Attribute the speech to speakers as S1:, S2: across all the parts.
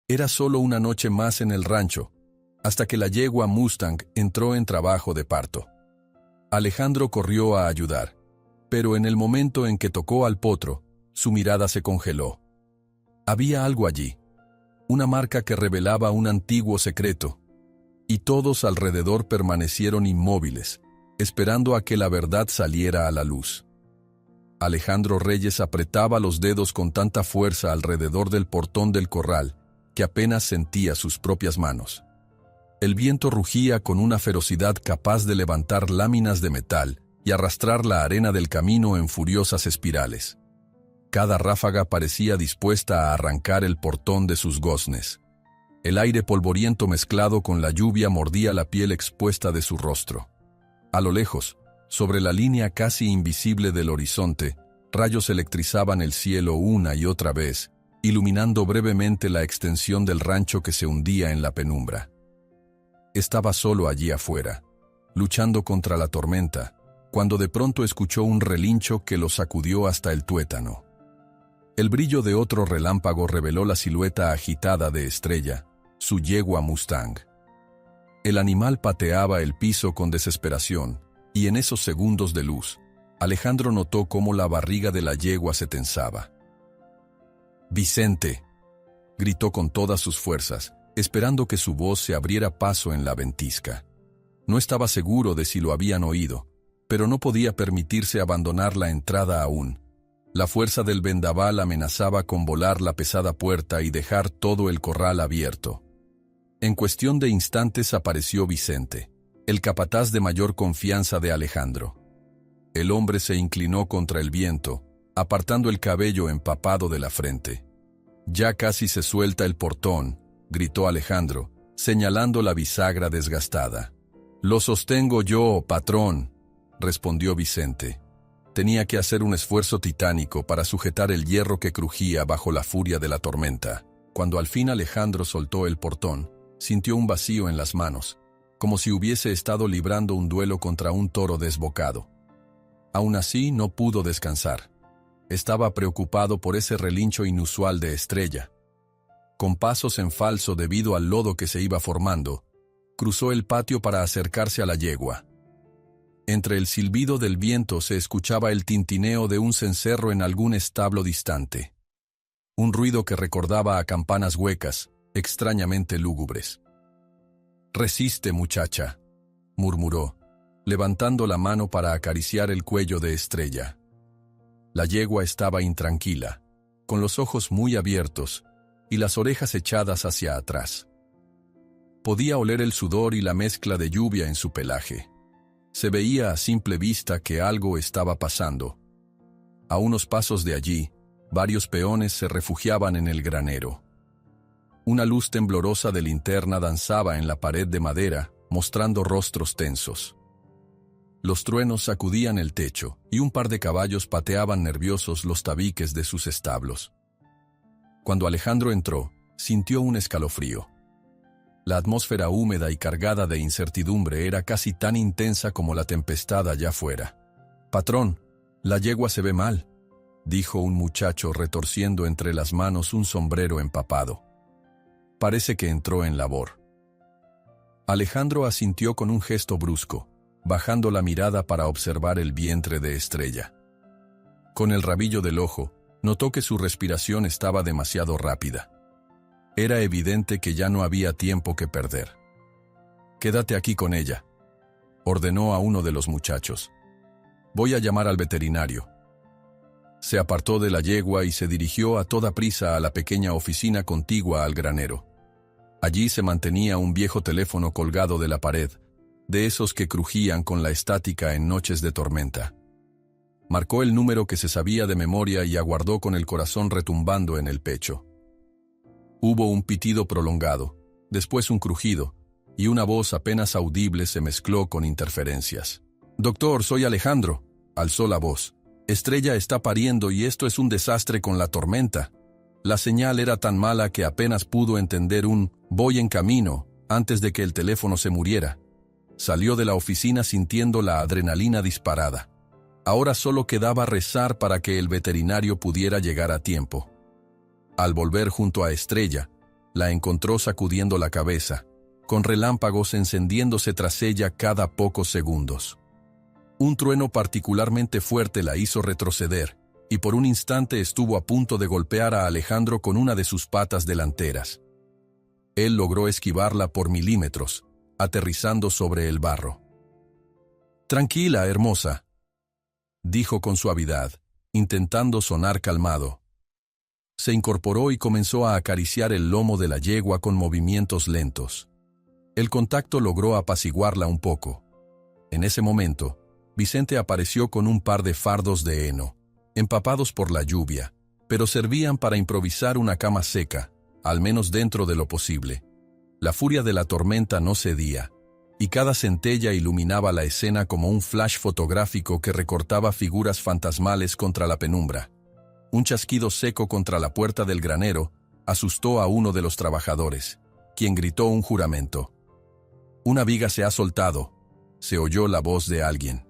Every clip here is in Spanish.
S1: Era solo una noche más en el rancho, hasta que la yegua Mustang entró en trabajo de parto. Alejandro corrió a ayudar, pero en el momento en que tocó al potro, su mirada se congeló. Había algo allí, una marca que revelaba un antiguo secreto, y todos alrededor permanecieron inmóviles, esperando a que la verdad saliera a la luz. Alejandro Reyes apretaba los dedos con tanta fuerza alrededor del portón del corral que apenas sentía sus propias manos. El viento rugía con una ferocidad capaz de levantar láminas de metal y arrastrar la arena del camino en furiosas espirales. Cada ráfaga parecía dispuesta a arrancar el portón de sus goznes. El aire polvoriento mezclado con la lluvia mordía la piel expuesta de su rostro. A lo lejos, sobre la línea casi invisible del horizonte, rayos electrizaban el cielo una y otra vez, iluminando brevemente la extensión del rancho que se hundía en la penumbra. Estaba solo allí afuera, luchando contra la tormenta, cuando de pronto escuchó un relincho que lo sacudió hasta el tuétano. El brillo de otro relámpago reveló la silueta agitada de Estrella, su yegua Mustang. El animal pateaba el piso con desesperación, y en esos segundos de luz, Alejandro notó cómo la barriga de la yegua se tensaba. «Vicente», gritó con todas sus fuerzas, esperando que su voz se abriera paso en la ventisca. No estaba seguro de si lo habían oído, pero no podía permitirse abandonar la entrada aún. La fuerza del vendaval amenazaba con volar la pesada puerta y dejar todo el corral abierto. En cuestión de instantes apareció Vicente, el capataz de mayor confianza de Alejandro. El hombre se inclinó contra el viento, apartando el cabello empapado de la frente. «Ya casi se suelta el portón», gritó Alejandro, señalando la bisagra desgastada. «Lo sostengo yo, patrón», respondió Vicente. Tenía que hacer un esfuerzo titánico para sujetar el hierro que crujía bajo la furia de la tormenta. Cuando al fin Alejandro soltó el portón, sintió un vacío en las manos, como si hubiese estado librando un duelo contra un toro desbocado. Aún así, no pudo descansar. Estaba preocupado por ese relincho inusual de Estrella. Con pasos en falso debido al lodo que se iba formando, cruzó el patio para acercarse a la yegua. Entre el silbido del viento se escuchaba el tintineo de un cencerro en algún establo distante. Un ruido que recordaba a campanas huecas, extrañamente lúgubres. «Resiste, muchacha», murmuró, levantando la mano para acariciar el cuello de Estrella. La yegua estaba intranquila, con los ojos muy abiertos y las orejas echadas hacia atrás. Podía oler el sudor y la mezcla de lluvia en su pelaje. Se veía a simple vista que algo estaba pasando. A unos pasos de allí, varios peones se refugiaban en el granero. Una luz temblorosa de linterna danzaba en la pared de madera, mostrando rostros tensos. Los truenos sacudían el techo, y un par de caballos pateaban nerviosos los tabiques de sus establos. Cuando Alejandro entró, sintió un escalofrío. La atmósfera húmeda y cargada de incertidumbre era casi tan intensa como la tempestad allá afuera. «Patrón, la yegua se ve mal», dijo un muchacho retorciendo entre las manos un sombrero empapado. «Parece que entró en labor». Alejandro asintió con un gesto brusco, bajando la mirada para observar el vientre de Estrella. Con el rabillo del ojo, notó que su respiración estaba demasiado rápida. Era evidente que ya no había tiempo que perder. «Quédate aquí con ella», ordenó a uno de los muchachos. «Voy a llamar al veterinario». Se apartó de la yegua y se dirigió a toda prisa a la pequeña oficina contigua al granero. Allí se mantenía un viejo teléfono colgado de la pared, de esos que crujían con la estática en noches de tormenta. Marcó el número que se sabía de memoria y aguardó con el corazón retumbando en el pecho. Hubo un pitido prolongado, después un crujido, y una voz apenas audible se mezcló con interferencias. «Doctor, soy Alejandro», alzó la voz. «Estrella está pariendo y esto es un desastre con la tormenta». La señal era tan mala que apenas pudo entender un «voy en camino» antes de que el teléfono se muriera. Salió de la oficina sintiendo la adrenalina disparada. Ahora solo quedaba rezar para que el veterinario pudiera llegar a tiempo. Al volver junto a Estrella, La encontró sacudiendo la cabeza, con relámpagos encendiéndose tras ella cada pocos segundos. Un trueno particularmente fuerte la hizo retroceder, y por un instante estuvo a punto de golpear a Alejandro con una de sus patas delanteras. Él logró esquivarla por milímetros, aterrizando sobre el barro. «Tranquila, hermosa», dijo con suavidad, intentando sonar calmado. Se incorporó y comenzó a acariciar el lomo de la yegua con movimientos lentos. El contacto logró apaciguarla un poco. En ese momento, Vicente apareció con un par de fardos de heno, empapados por la lluvia, pero servían para improvisar una cama seca, al menos dentro de lo posible. La furia de la tormenta no cedía, y cada centella iluminaba la escena como un flash fotográfico que recortaba figuras fantasmales contra la penumbra. Un chasquido seco contra la puerta del granero asustó a uno de los trabajadores, quien gritó un juramento. «Una viga se ha soltado», se oyó la voz de alguien.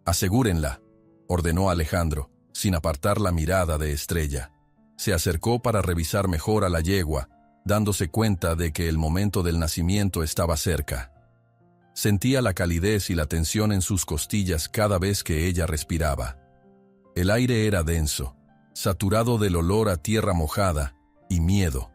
S1: «Asegúrenla», ordenó Alejandro, sin apartar la mirada de Estrella. Se acercó para revisar mejor a la yegua, dándose cuenta de que el momento del nacimiento estaba cerca. Sentía la calidez y la tensión en sus costillas cada vez que ella respiraba. El aire era denso, saturado del olor a tierra mojada y miedo.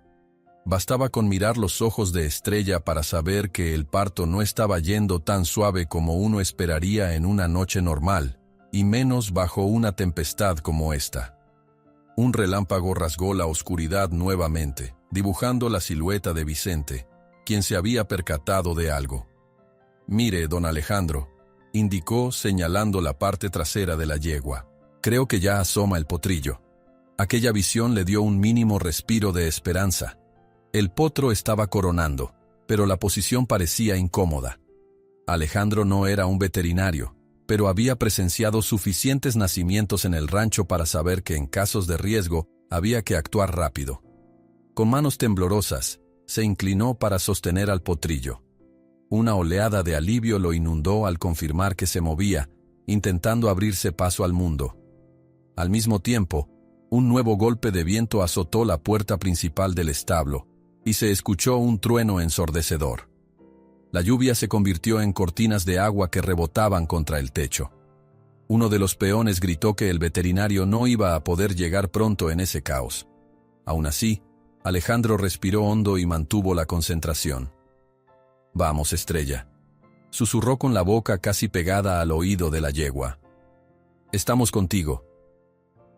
S1: Bastaba con mirar los ojos de Estrella para saber que el parto no estaba yendo tan suave como uno esperaría en una noche normal, y menos bajo una tempestad como esta. Un relámpago rasgó la oscuridad nuevamente, dibujando la silueta de Vicente, quien se había percatado de algo. «Mire, don Alejandro», indicó señalando la parte trasera de la yegua. «Creo que ya asoma el potrillo». Aquella visión le dio un mínimo respiro de esperanza. El potro estaba coronando, pero la posición parecía incómoda. Alejandro no era un veterinario, pero había presenciado suficientes nacimientos en el rancho para saber que en casos de riesgo había que actuar rápido. Con manos temblorosas, se inclinó para sostener al potrillo. Una oleada de alivio lo inundó al confirmar que se movía, intentando abrirse paso al mundo. Al mismo tiempo, un nuevo golpe de viento azotó la puerta principal del establo, y se escuchó un trueno ensordecedor. La lluvia se convirtió en cortinas de agua que rebotaban contra el techo. Uno de los peones gritó que el veterinario no iba a poder llegar pronto en ese caos. Aún así, Alejandro respiró hondo y mantuvo la concentración. «Vamos, Estrella», susurró con la boca casi pegada al oído de la yegua. «Estamos contigo».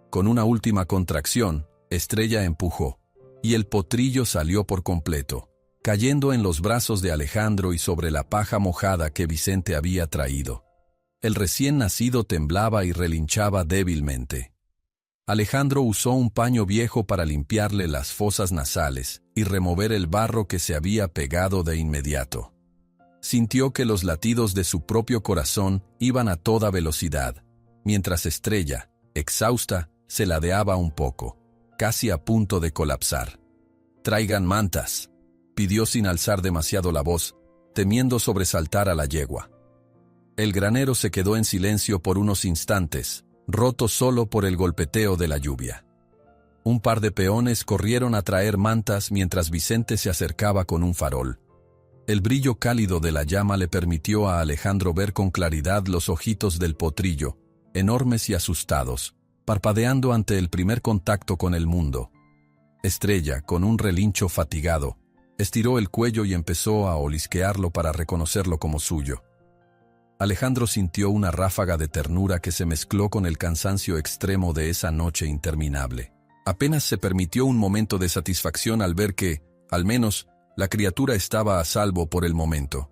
S1: Con una última contracción, Estrella empujó, y el potrillo salió por completo, cayendo en los brazos de Alejandro y sobre la paja mojada que Vicente había traído. El recién nacido temblaba y relinchaba débilmente. Alejandro usó un paño viejo para limpiarle las fosas nasales y remover el barro que se había pegado de inmediato. Sintió que los latidos de su propio corazón iban a toda velocidad, mientras Estrella, exhausta, se ladeaba un poco, casi a punto de colapsar. «Traigan mantas», pidió sin alzar demasiado la voz, temiendo sobresaltar a la yegua. El granero se quedó en silencio por unos instantes, roto solo por el golpeteo de la lluvia. Un par de peones corrieron a traer mantas mientras Vicente se acercaba con un farol. El brillo cálido de la llama le permitió a Alejandro ver con claridad los ojitos del potrillo, enormes y asustados, parpadeando ante el primer contacto con el mundo. Estrella, con un relincho fatigado, estiró el cuello y empezó a olisquearlo para reconocerlo como suyo. Alejandro sintió una ráfaga de ternura que se mezcló con el cansancio extremo de esa noche interminable. Apenas se permitió un momento de satisfacción al ver que, al menos, la criatura estaba a salvo por el momento.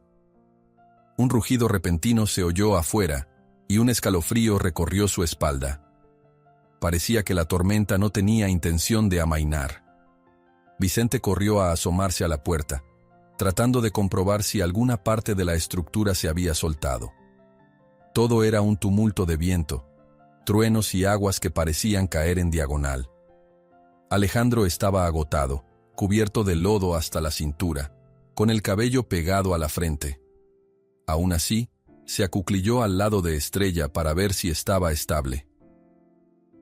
S1: Un rugido repentino se oyó afuera, y un escalofrío recorrió su espalda. Parecía que la tormenta no tenía intención de amainar. Vicente corrió a asomarse a la puerta, tratando de comprobar si alguna parte de la estructura se había soltado. Todo era un tumulto de viento, truenos y aguas que parecían caer en diagonal. Alejandro estaba agotado, cubierto de lodo hasta la cintura, con el cabello pegado a la frente. Aún así, se acuclilló al lado de Estrella para ver si estaba estable.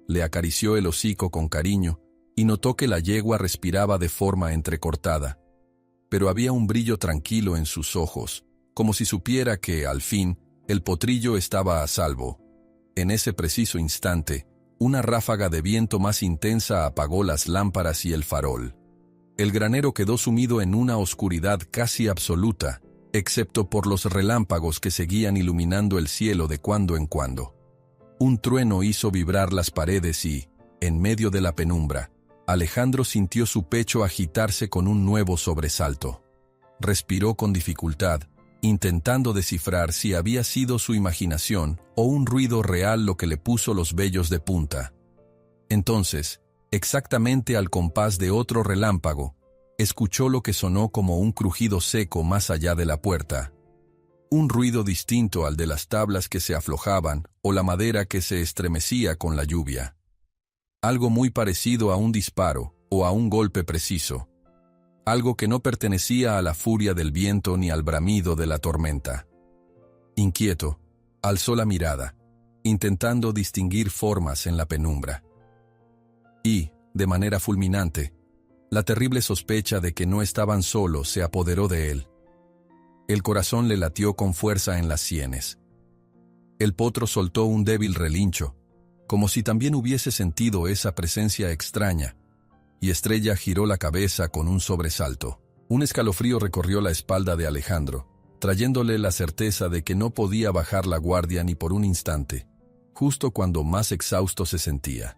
S1: Le acarició el hocico con cariño y notó que la yegua respiraba de forma entrecortada. Pero había un brillo tranquilo en sus ojos, como si supiera que, al fin, el potrillo estaba a salvo. En ese preciso instante, una ráfaga de viento más intensa apagó las lámparas y el farol. El granero quedó sumido en una oscuridad casi absoluta, excepto por los relámpagos que seguían iluminando el cielo de cuando en cuando. Un trueno hizo vibrar las paredes y, en medio de la penumbra, Alejandro sintió su pecho agitarse con un nuevo sobresalto. Respiró con dificultad, intentando descifrar si había sido su imaginación o un ruido real lo que le puso los vellos de punta. Entonces, exactamente al compás de otro relámpago, escuchó lo que sonó como un crujido seco más allá de la puerta. Un ruido distinto al de las tablas que se aflojaban o la madera que se estremecía con la lluvia. Algo muy parecido a un disparo o a un golpe preciso. Algo que no pertenecía a la furia del viento ni al bramido de la tormenta. Inquieto, alzó la mirada, intentando distinguir formas en la penumbra. Y, de manera fulminante, la terrible sospecha de que no estaban solos se apoderó de él. El corazón le latió con fuerza en las sienes. El potro soltó un débil relincho, como si también hubiese sentido esa presencia extraña, y Estrella giró la cabeza con un sobresalto. Un escalofrío recorrió la espalda de Alejandro, trayéndole la certeza de que no podía bajar la guardia ni por un instante, justo cuando más exhausto se sentía.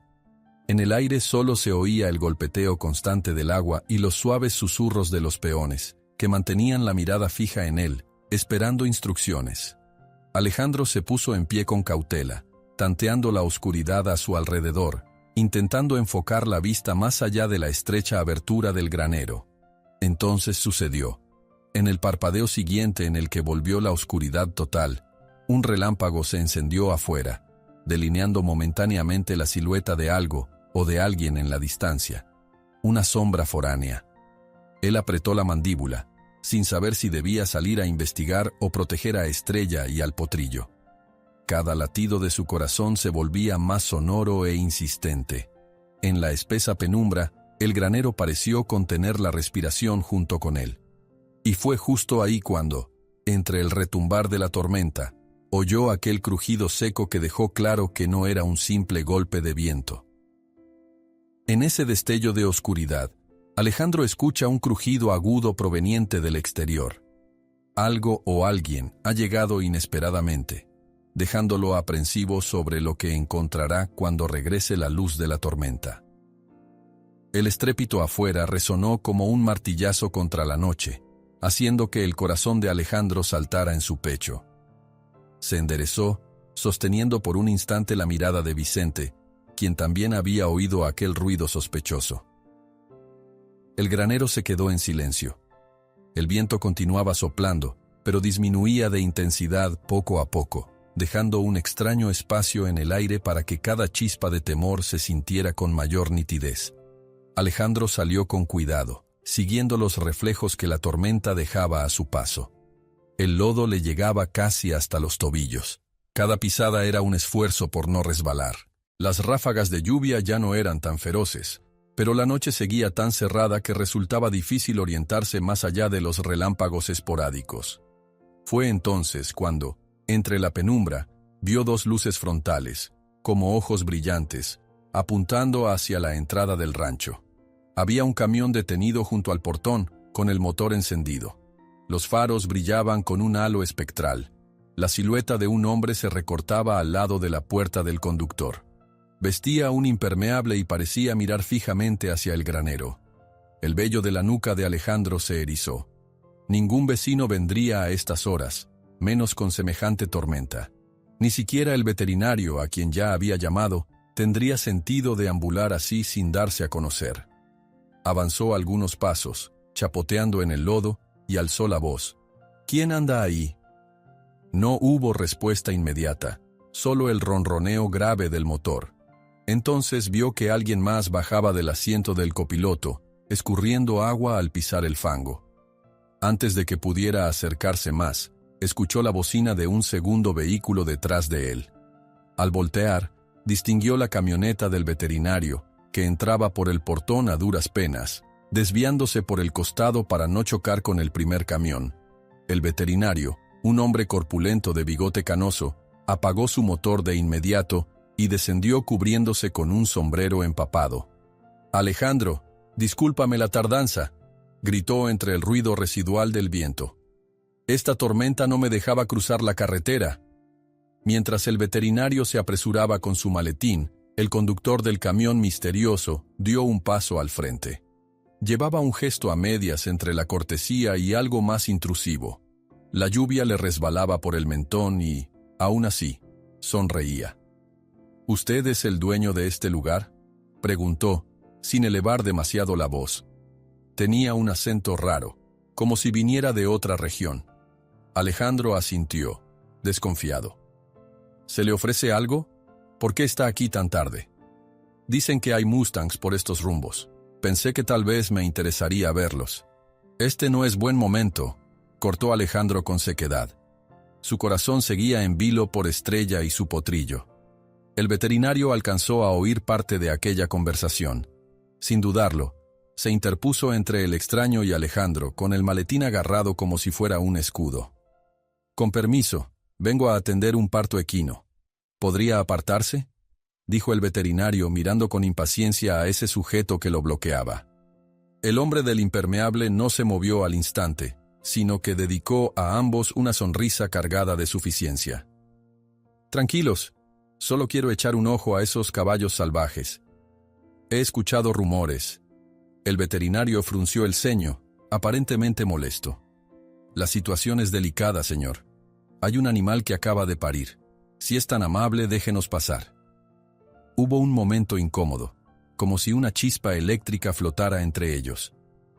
S1: En el aire solo se oía el golpeteo constante del agua y los suaves susurros de los peones, que mantenían la mirada fija en él, esperando instrucciones. Alejandro se puso en pie con cautela, tanteando la oscuridad a su alrededor, intentando enfocar la vista más allá de la estrecha abertura del granero. Entonces sucedió. En el parpadeo siguiente en el que volvió la oscuridad total, un relámpago se encendió afuera, delineando momentáneamente la silueta de algo o de alguien en la distancia. Una sombra foránea. Él apretó la mandíbula, sin saber si debía salir a investigar o proteger a Estrella y al potrillo. Cada latido de su corazón se volvía más sonoro e insistente. En la espesa penumbra, el granero pareció contener la respiración junto con él. Y fue justo ahí cuando, entre el retumbar de la tormenta, oyó aquel crujido seco que dejó claro que no era un simple golpe de viento. En ese destello de oscuridad, Alejandro escucha un crujido agudo proveniente del exterior. Algo o alguien ha llegado inesperadamente, dejándolo aprensivo sobre lo que encontrará cuando regrese la luz de la tormenta. El estrépito afuera resonó como un martillazo contra la noche, haciendo que el corazón de Alejandro saltara en su pecho. Se enderezó, sosteniendo por un instante la mirada de Vicente, quien también había oído aquel ruido sospechoso. El granero se quedó en silencio. El viento continuaba soplando, pero disminuía de intensidad poco a poco, dejando un extraño espacio en el aire para que cada chispa de temor se sintiera con mayor nitidez. Alejandro salió con cuidado, siguiendo los reflejos que la tormenta dejaba a su paso. El lodo le llegaba casi hasta los tobillos. Cada pisada era un esfuerzo por no resbalar. Las ráfagas de lluvia ya no eran tan feroces, pero la noche seguía tan cerrada que resultaba difícil orientarse más allá de los relámpagos esporádicos. Fue entonces cuando, entre la penumbra, vio dos luces frontales, como ojos brillantes, apuntando hacia la entrada del rancho. Había un camión detenido junto al portón, con el motor encendido. Los faros brillaban con un halo espectral. La silueta de un hombre se recortaba al lado de la puerta del conductor. Vestía un impermeable y parecía mirar fijamente hacia el granero. El vello de la nuca de Alejandro se erizó. Ningún vecino vendría a estas horas, menos con semejante tormenta. Ni siquiera el veterinario, a quien ya había llamado, tendría sentido deambular así sin darse a conocer. Avanzó algunos pasos, chapoteando en el lodo, y alzó la voz. ¿Quién anda ahí? No hubo respuesta inmediata, solo el ronroneo grave del motor. Entonces vio que alguien más bajaba del asiento del copiloto, escurriendo agua al pisar el fango. Antes de que pudiera acercarse más, escuchó la bocina de un segundo vehículo detrás de él. Al voltear, distinguió la camioneta del veterinario, que entraba por el portón a duras penas, desviándose por el costado para no chocar con el primer camión. El veterinario, un hombre corpulento de bigote canoso, apagó su motor de inmediato y descendió cubriéndose con un sombrero empapado. «Alejandro, discúlpame la tardanza», gritó entre el ruido residual del viento. «Esta tormenta no me dejaba cruzar la carretera». Mientras el veterinario se apresuraba con su maletín, el conductor del camión misterioso dio un paso al frente. Llevaba un gesto a medias entre la cortesía y algo más intrusivo. La lluvia le resbalaba por el mentón y, aún así, sonreía. «¿Usted es el dueño de este lugar?», preguntó, sin elevar demasiado la voz. Tenía un acento raro, como si viniera de otra región. Alejandro asintió, desconfiado. «¿Se le ofrece algo? ¿Por qué está aquí tan tarde?» «Dicen que hay Mustangs por estos rumbos. Pensé que tal vez me interesaría verlos». «Este no es buen momento», cortó Alejandro con sequedad. Su corazón seguía en vilo por Estrella y su potrillo. El veterinario alcanzó a oír parte de aquella conversación. Sin dudarlo, se interpuso entre el extraño y Alejandro, con el maletín agarrado como si fuera un escudo. «Con permiso, vengo a atender un parto equino. ¿Podría apartarse?», dijo el veterinario mirando con impaciencia a ese sujeto que lo bloqueaba. El hombre del impermeable no se movió al instante, sino que dedicó a ambos una sonrisa cargada de suficiencia. «Tranquilos, solo quiero echar un ojo a esos caballos salvajes. He escuchado rumores». El veterinario frunció el ceño, aparentemente molesto. «La situación es delicada, señor. Hay un animal que acaba de parir. Si es tan amable, déjenos pasar». Hubo un momento incómodo, como si una chispa eléctrica flotara entre ellos.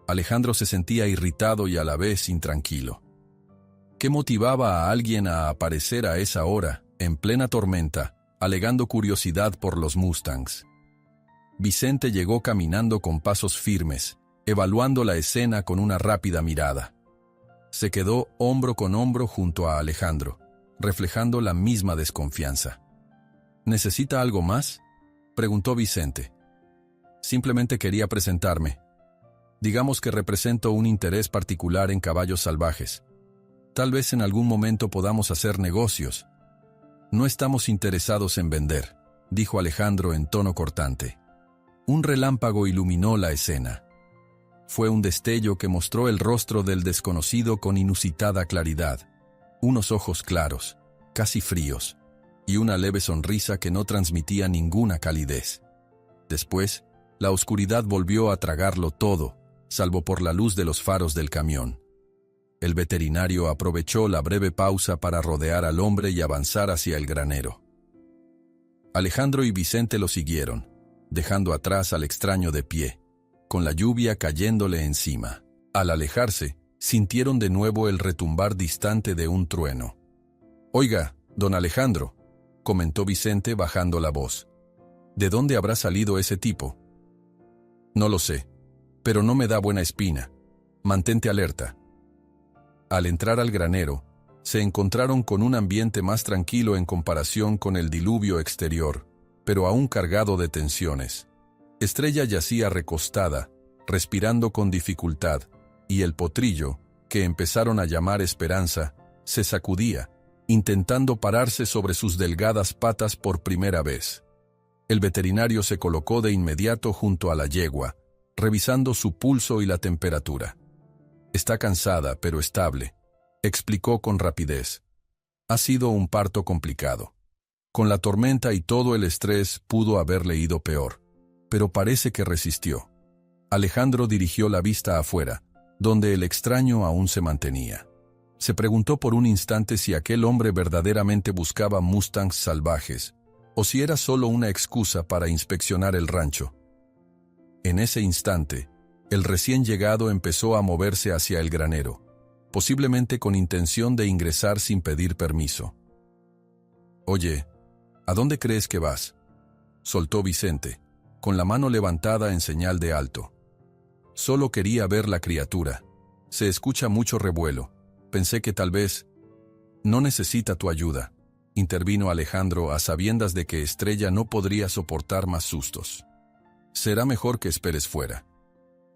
S1: Alejandro se sentía irritado y a la vez intranquilo. ¿Qué motivaba a alguien a aparecer a esa hora, en plena tormenta, alegando curiosidad por los Mustangs? Vicente llegó caminando con pasos firmes, evaluando la escena con una rápida mirada. Se quedó hombro con hombro junto a Alejandro, reflejando la misma desconfianza. «¿Necesita algo más?», preguntó Vicente. «Simplemente quería presentarme. Digamos que represento un interés particular en caballos salvajes. Tal vez en algún momento podamos hacer negocios». «No estamos interesados en vender», dijo Alejandro en tono cortante. Un relámpago iluminó la escena. Fue un destello que mostró el rostro del desconocido con inusitada claridad, unos ojos claros, casi fríos, y una leve sonrisa que no transmitía ninguna calidez. Después, la oscuridad volvió a tragarlo todo, salvo por la luz de los faros del camión. El veterinario aprovechó la breve pausa para rodear al hombre y avanzar hacia el granero. Alejandro y Vicente lo siguieron, dejando atrás al extraño de pie, con la lluvia cayéndole encima. Al alejarse, sintieron de nuevo el retumbar distante de un trueno. «Oiga, don Alejandro», comentó Vicente bajando la voz. «¿De dónde habrá salido ese tipo?». «No lo sé, pero no me da buena espina. Mantente alerta». Al entrar al granero, se encontraron con un ambiente más tranquilo en comparación con el diluvio exterior, pero aún cargado de tensiones. Estrella yacía recostada, respirando con dificultad, y el potrillo, que empezaron a llamar Esperanza, se sacudía, intentando pararse sobre sus delgadas patas por primera vez. El veterinario se colocó de inmediato junto a la yegua, revisando su pulso y la temperatura. «Está cansada, pero estable», explicó con rapidez. «Ha sido un parto complicado. Con la tormenta y todo el estrés pudo haberle ido peor, pero parece que resistió». Alejandro dirigió la vista afuera, donde el extraño aún se mantenía. Se preguntó por un instante si aquel hombre verdaderamente buscaba Mustangs salvajes, o si era solo una excusa para inspeccionar el rancho. En ese instante, el recién llegado empezó a moverse hacia el granero, posiblemente con intención de ingresar sin pedir permiso. «Oye, ¿a dónde crees que vas?», soltó Vicente, con la mano levantada en señal de alto. «Solo quería ver la criatura. Se escucha mucho revuelo. Pensé que tal vez...». «No necesita tu ayuda», intervino Alejandro a sabiendas de que Estrella no podría soportar más sustos. Será mejor que esperes fuera.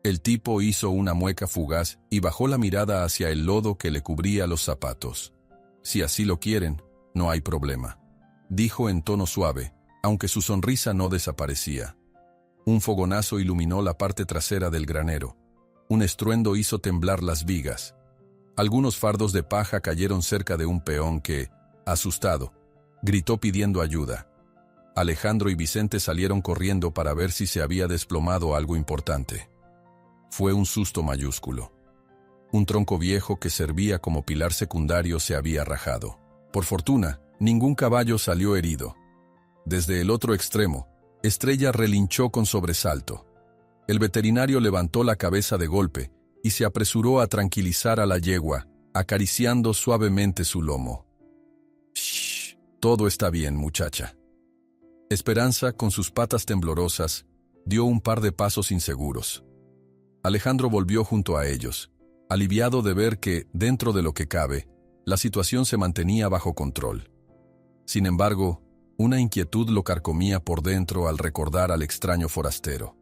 S1: El tipo hizo una mueca fugaz y bajó la mirada hacia el lodo que le cubría los zapatos. Si así lo quieren, no hay problema, dijo en tono suave, aunque su sonrisa no desaparecía. Un fogonazo iluminó la parte trasera del granero. Un estruendo hizo temblar las vigas. Algunos fardos de paja cayeron cerca de un peón que, asustado, gritó pidiendo ayuda. Alejandro y Vicente salieron corriendo para ver si se había desplomado algo importante. Fue un susto mayúsculo. Un tronco viejo que servía como pilar secundario se había rajado. Por fortuna, ningún caballo salió herido. Desde el otro extremo, Estrella relinchó con sobresalto. El veterinario levantó la cabeza de golpe y se apresuró a tranquilizar a la yegua, acariciando suavemente su lomo. «Shh, todo está bien, muchacha». Esperanza, con sus patas temblorosas, dio un par de pasos inseguros. Alejandro volvió junto a ellos, aliviado de ver que, dentro de lo que cabe, la situación se mantenía bajo control. Sin embargo, una inquietud lo carcomía por dentro al recordar al extraño forastero.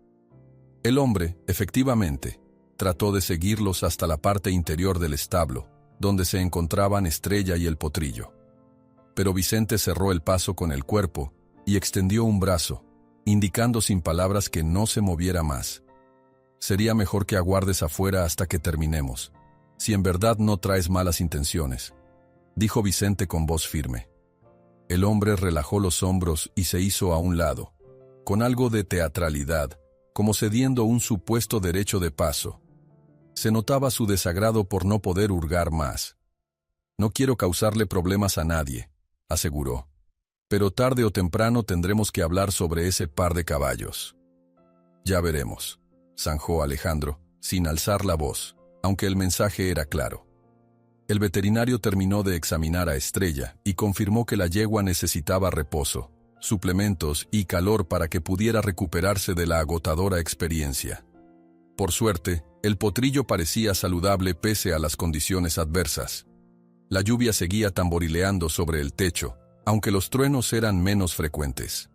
S1: El hombre, efectivamente, trató de seguirlos hasta la parte interior del establo, donde se encontraban Estrella y el potrillo. Pero Vicente cerró el paso con el cuerpo y extendió un brazo, indicando sin palabras que no se moviera más. «Sería mejor que aguardes afuera hasta que terminemos, si en verdad no traes malas intenciones», dijo Vicente con voz firme. El hombre relajó los hombros y se hizo a un lado, con algo de teatralidad, como cediendo un supuesto derecho de paso. Se notaba su desagrado por no poder hurgar más. «No quiero causarle problemas a nadie», aseguró. «Pero tarde o temprano tendremos que hablar sobre ese par de caballos». «Ya veremos», zanjó Alejandro, sin alzar la voz, aunque el mensaje era claro. El veterinario terminó de examinar a Estrella y confirmó que la yegua necesitaba reposo, suplementos y calor para que pudiera recuperarse de la agotadora experiencia. Por suerte, el potrillo parecía saludable pese a las condiciones adversas. La lluvia seguía tamborileando sobre el techo, aunque los truenos eran menos frecuentes.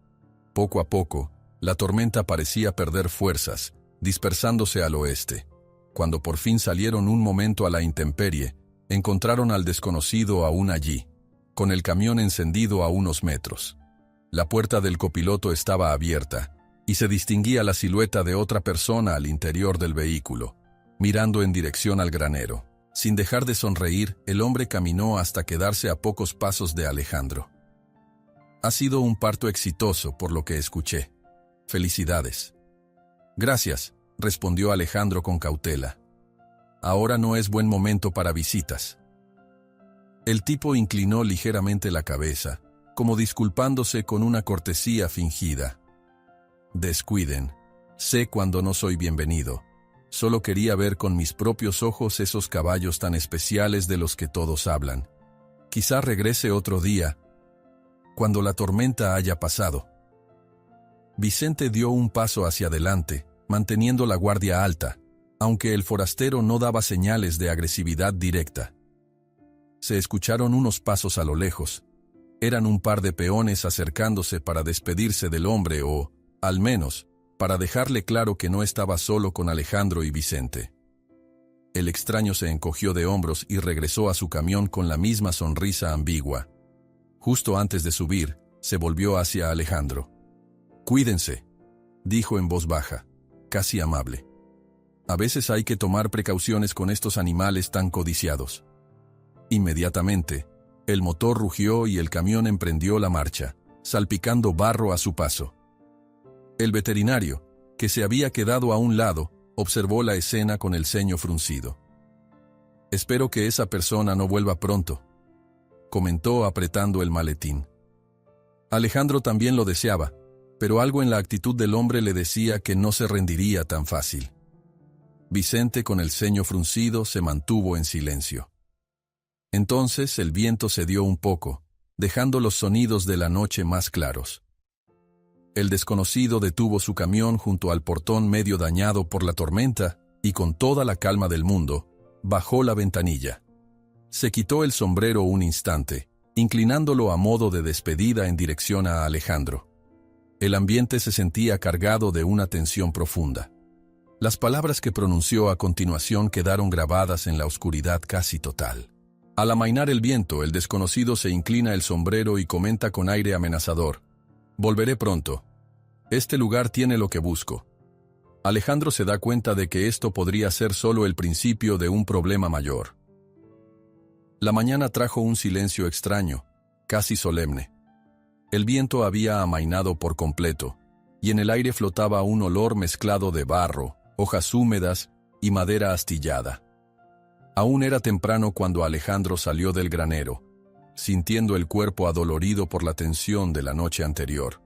S1: Poco a poco, la tormenta parecía perder fuerzas, dispersándose al oeste. Cuando por fin salieron un momento a la intemperie, encontraron al desconocido aún allí, con el camión encendido a unos metros. La puerta del copiloto estaba abierta, y se distinguía la silueta de otra persona al interior del vehículo, mirando en dirección al granero. Sin dejar de sonreír, el hombre caminó hasta quedarse a pocos pasos de Alejandro. «Ha sido un parto exitoso, por lo que escuché. Felicidades». «Gracias», respondió Alejandro con cautela. «Ahora no es buen momento para visitas». El tipo inclinó ligeramente la cabeza, como disculpándose con una cortesía fingida. «Descuiden. Sé cuando no soy bienvenido. Solo quería ver con mis propios ojos esos caballos tan especiales de los que todos hablan. Quizá regrese otro día, cuando la tormenta haya pasado». Vicente dio un paso hacia adelante, manteniendo la guardia alta, aunque el forastero no daba señales de agresividad directa. Se escucharon unos pasos a lo lejos. Eran un par de peones acercándose para despedirse del hombre o, al menos, para dejarle claro que no estaba solo con Alejandro y Vicente. El extraño se encogió de hombros y regresó a su camión con la misma sonrisa ambigua. Justo antes de subir, se volvió hacia Alejandro. «Cuídense», dijo en voz baja, casi amable. «A veces hay que tomar precauciones con estos animales tan codiciados». Inmediatamente, el motor rugió y el camión emprendió la marcha, salpicando barro a su paso. El veterinario, que se había quedado a un lado, observó la escena con el ceño fruncido. «Espero que esa persona no vuelva pronto», comentó apretando el maletín. Alejandro también lo deseaba, pero algo en la actitud del hombre le decía que no se rendiría tan fácil. Vicente, con el ceño fruncido, se mantuvo en silencio. Entonces el viento cedió un poco, dejando los sonidos de la noche más claros. El desconocido detuvo su camión junto al portón medio dañado por la tormenta y con toda la calma del mundo, bajó la ventanilla. Se quitó el sombrero un instante, inclinándolo a modo de despedida en dirección a Alejandro. El ambiente se sentía cargado de una tensión profunda. Las palabras que pronunció a continuación quedaron grabadas en la oscuridad casi total. Al amainar el viento, el desconocido se inclina el sombrero y comenta con aire amenazador: «Volveré pronto. Este lugar tiene lo que busco». Alejandro se da cuenta de que esto podría ser solo el principio de un problema mayor. La mañana trajo un silencio extraño, casi solemne. El viento había amainado por completo, y en el aire flotaba un olor mezclado de barro, hojas húmedas y madera astillada. Aún era temprano cuando Alejandro salió del granero, sintiendo el cuerpo adolorido por la tensión de la noche anterior.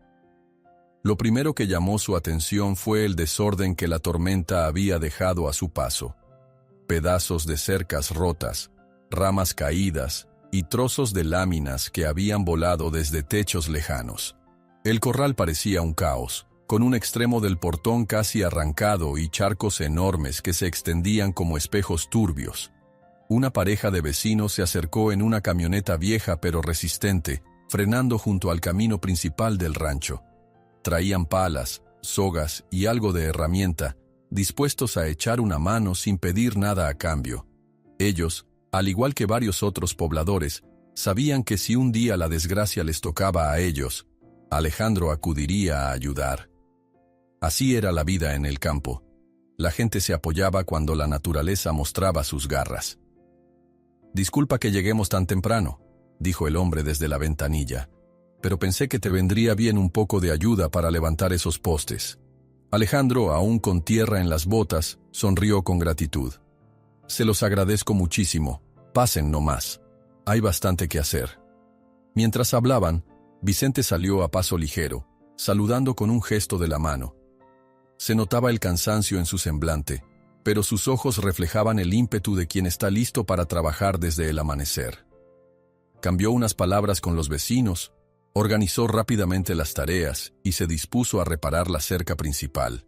S1: Lo primero que llamó su atención fue el desorden que la tormenta había dejado a su paso. Pedazos de cercas rotas, ramas caídas y trozos de láminas que habían volado desde techos lejanos. El corral parecía un caos, con un extremo del portón casi arrancado y charcos enormes que se extendían como espejos turbios. Una pareja de vecinos se acercó en una camioneta vieja pero resistente, frenando junto al camino principal del rancho. Traían palas, sogas y algo de herramienta, dispuestos a echar una mano sin pedir nada a cambio. Ellos, al igual que varios otros pobladores, sabían que si un día la desgracia les tocaba a ellos, Alejandro acudiría a ayudar. Así era la vida en el campo. La gente se apoyaba cuando la naturaleza mostraba sus garras. «Disculpa que lleguemos tan temprano», dijo el hombre desde la ventanilla, «pero pensé que te vendría bien un poco de ayuda para levantar esos postes». Alejandro, aún con tierra en las botas, sonrió con gratitud. «Se los agradezco muchísimo. Pasen nomás. Hay bastante que hacer». Mientras hablaban, Vicente salió a paso ligero, saludando con un gesto de la mano. Se notaba el cansancio en su semblante, pero sus ojos reflejaban el ímpetu de quien está listo para trabajar desde el amanecer. Cambió unas palabras con los vecinos, organizó rápidamente las tareas y se dispuso a reparar la cerca principal.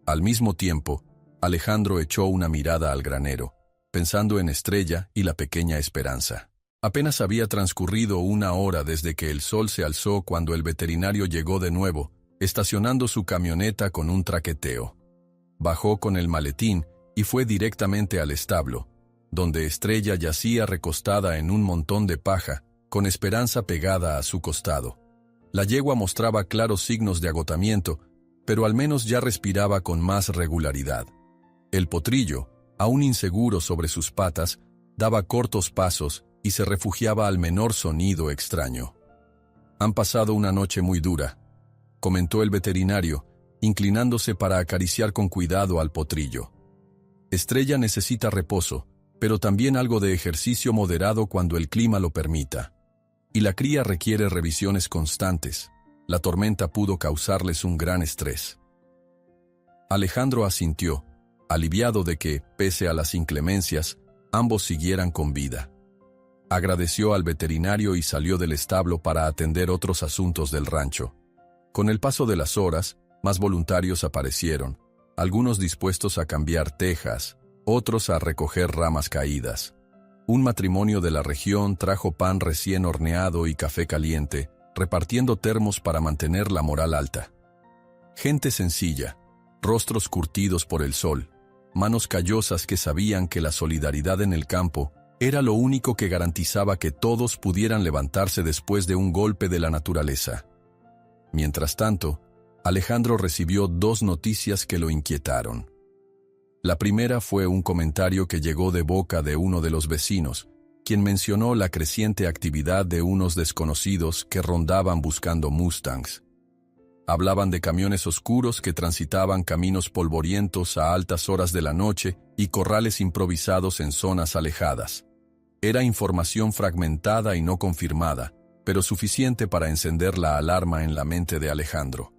S1: Al mismo tiempo, Alejandro echó una mirada al granero, pensando en Estrella y la pequeña Esperanza. Apenas había transcurrido una hora desde que el sol se alzó cuando el veterinario llegó de nuevo, estacionando su camioneta con un traqueteo. Bajó con el maletín y fue directamente al establo, donde Estrella yacía recostada en un montón de paja, con Esperanza pegada a su costado. La yegua mostraba claros signos de agotamiento, pero al menos ya respiraba con más regularidad. El potrillo, aún inseguro sobre sus patas, daba cortos pasos y se refugiaba al menor sonido extraño. «Han pasado una noche muy dura», comentó el veterinario, inclinándose para acariciar con cuidado al potrillo. «Estrella necesita reposo, pero también algo de ejercicio moderado cuando el clima lo permita. Y la cría requiere revisiones constantes. La tormenta pudo causarles un gran estrés». Alejandro asintió, aliviado de que, pese a las inclemencias, ambos siguieran con vida. Agradeció al veterinario y salió del establo para atender otros asuntos del rancho. Con el paso de las horas, más voluntarios aparecieron, algunos dispuestos a cambiar tejas, otros a recoger ramas caídas. Un matrimonio de la región trajo pan recién horneado y café caliente, repartiendo termos para mantener la moral alta. Gente sencilla, rostros curtidos por el sol, manos callosas que sabían que la solidaridad en el campo era lo único que garantizaba que todos pudieran levantarse después de un golpe de la naturaleza. Mientras tanto, Alejandro recibió dos noticias que lo inquietaron. La primera fue un comentario que llegó de boca de uno de los vecinos, quien mencionó la creciente actividad de unos desconocidos que rondaban buscando Mustangs. Hablaban de camiones oscuros que transitaban caminos polvorientos a altas horas de la noche y corrales improvisados en zonas alejadas. Era información fragmentada y no confirmada, pero suficiente para encender la alarma en la mente de Alejandro.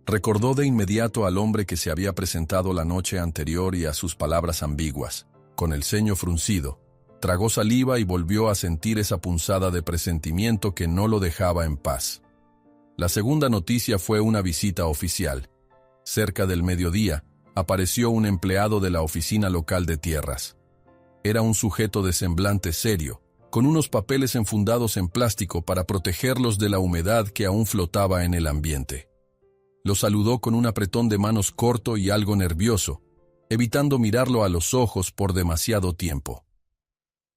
S1: Recordó de inmediato al hombre que se había presentado la noche anterior y a sus palabras ambiguas. Con el ceño fruncido, tragó saliva y volvió a sentir esa punzada de presentimiento que no lo dejaba en paz. La segunda noticia fue una visita oficial. Cerca del mediodía, apareció un empleado de la oficina local de tierras. Era un sujeto de semblante serio, con unos papeles enfundados en plástico para protegerlos de la humedad que aún flotaba en el ambiente. Lo saludó con un apretón de manos corto y algo nervioso, evitando mirarlo a los ojos por demasiado tiempo.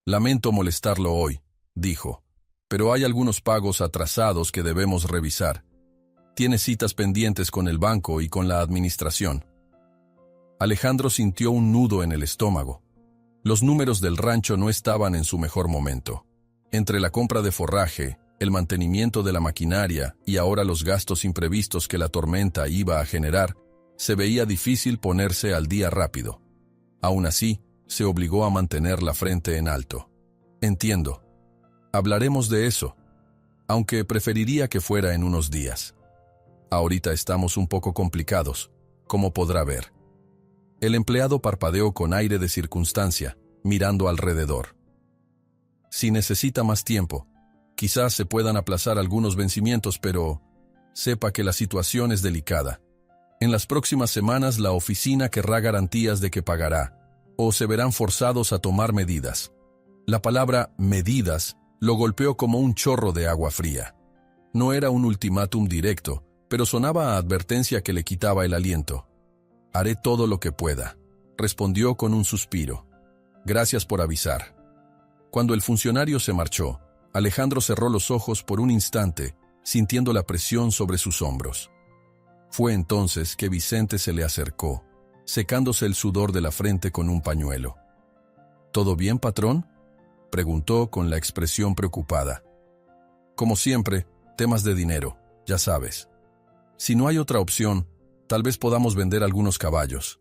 S1: «Lamento molestarlo hoy», dijo, «pero hay algunos pagos atrasados que debemos revisar. Tiene citas pendientes con el banco y con la administración». Alejandro sintió un nudo en el estómago. Los números del rancho no estaban en su mejor momento. Entre la compra de forraje, el mantenimiento de la maquinaria y ahora los gastos imprevistos que la tormenta iba a generar, se veía difícil ponerse al día rápido. Aún así, se obligó a mantener la frente en alto. «Entiendo. Hablaremos de eso, aunque preferiría que fuera en unos días. Ahorita estamos un poco complicados, como podrá ver». El empleado parpadeó con aire de circunstancia, mirando alrededor. «Si necesita más tiempo, quizás se puedan aplazar algunos vencimientos, pero sepa que la situación es delicada. En las próximas semanas la oficina querrá garantías de que pagará, o se verán forzados a tomar medidas». La palabra «medidas» lo golpeó como un chorro de agua fría. No era un ultimátum directo, pero sonaba a advertencia que le quitaba el aliento. «Haré todo lo que pueda», respondió con un suspiro. «Gracias por avisar». Cuando el funcionario se marchó, Alejandro cerró los ojos por un instante, sintiendo la presión sobre sus hombros. Fue entonces que Vicente se le acercó, secándose el sudor de la frente con un pañuelo. «¿Todo bien, patrón?», preguntó con la expresión preocupada. «Como siempre, temas de dinero, ya sabes. Si no hay otra opción, tal vez podamos vender algunos caballos».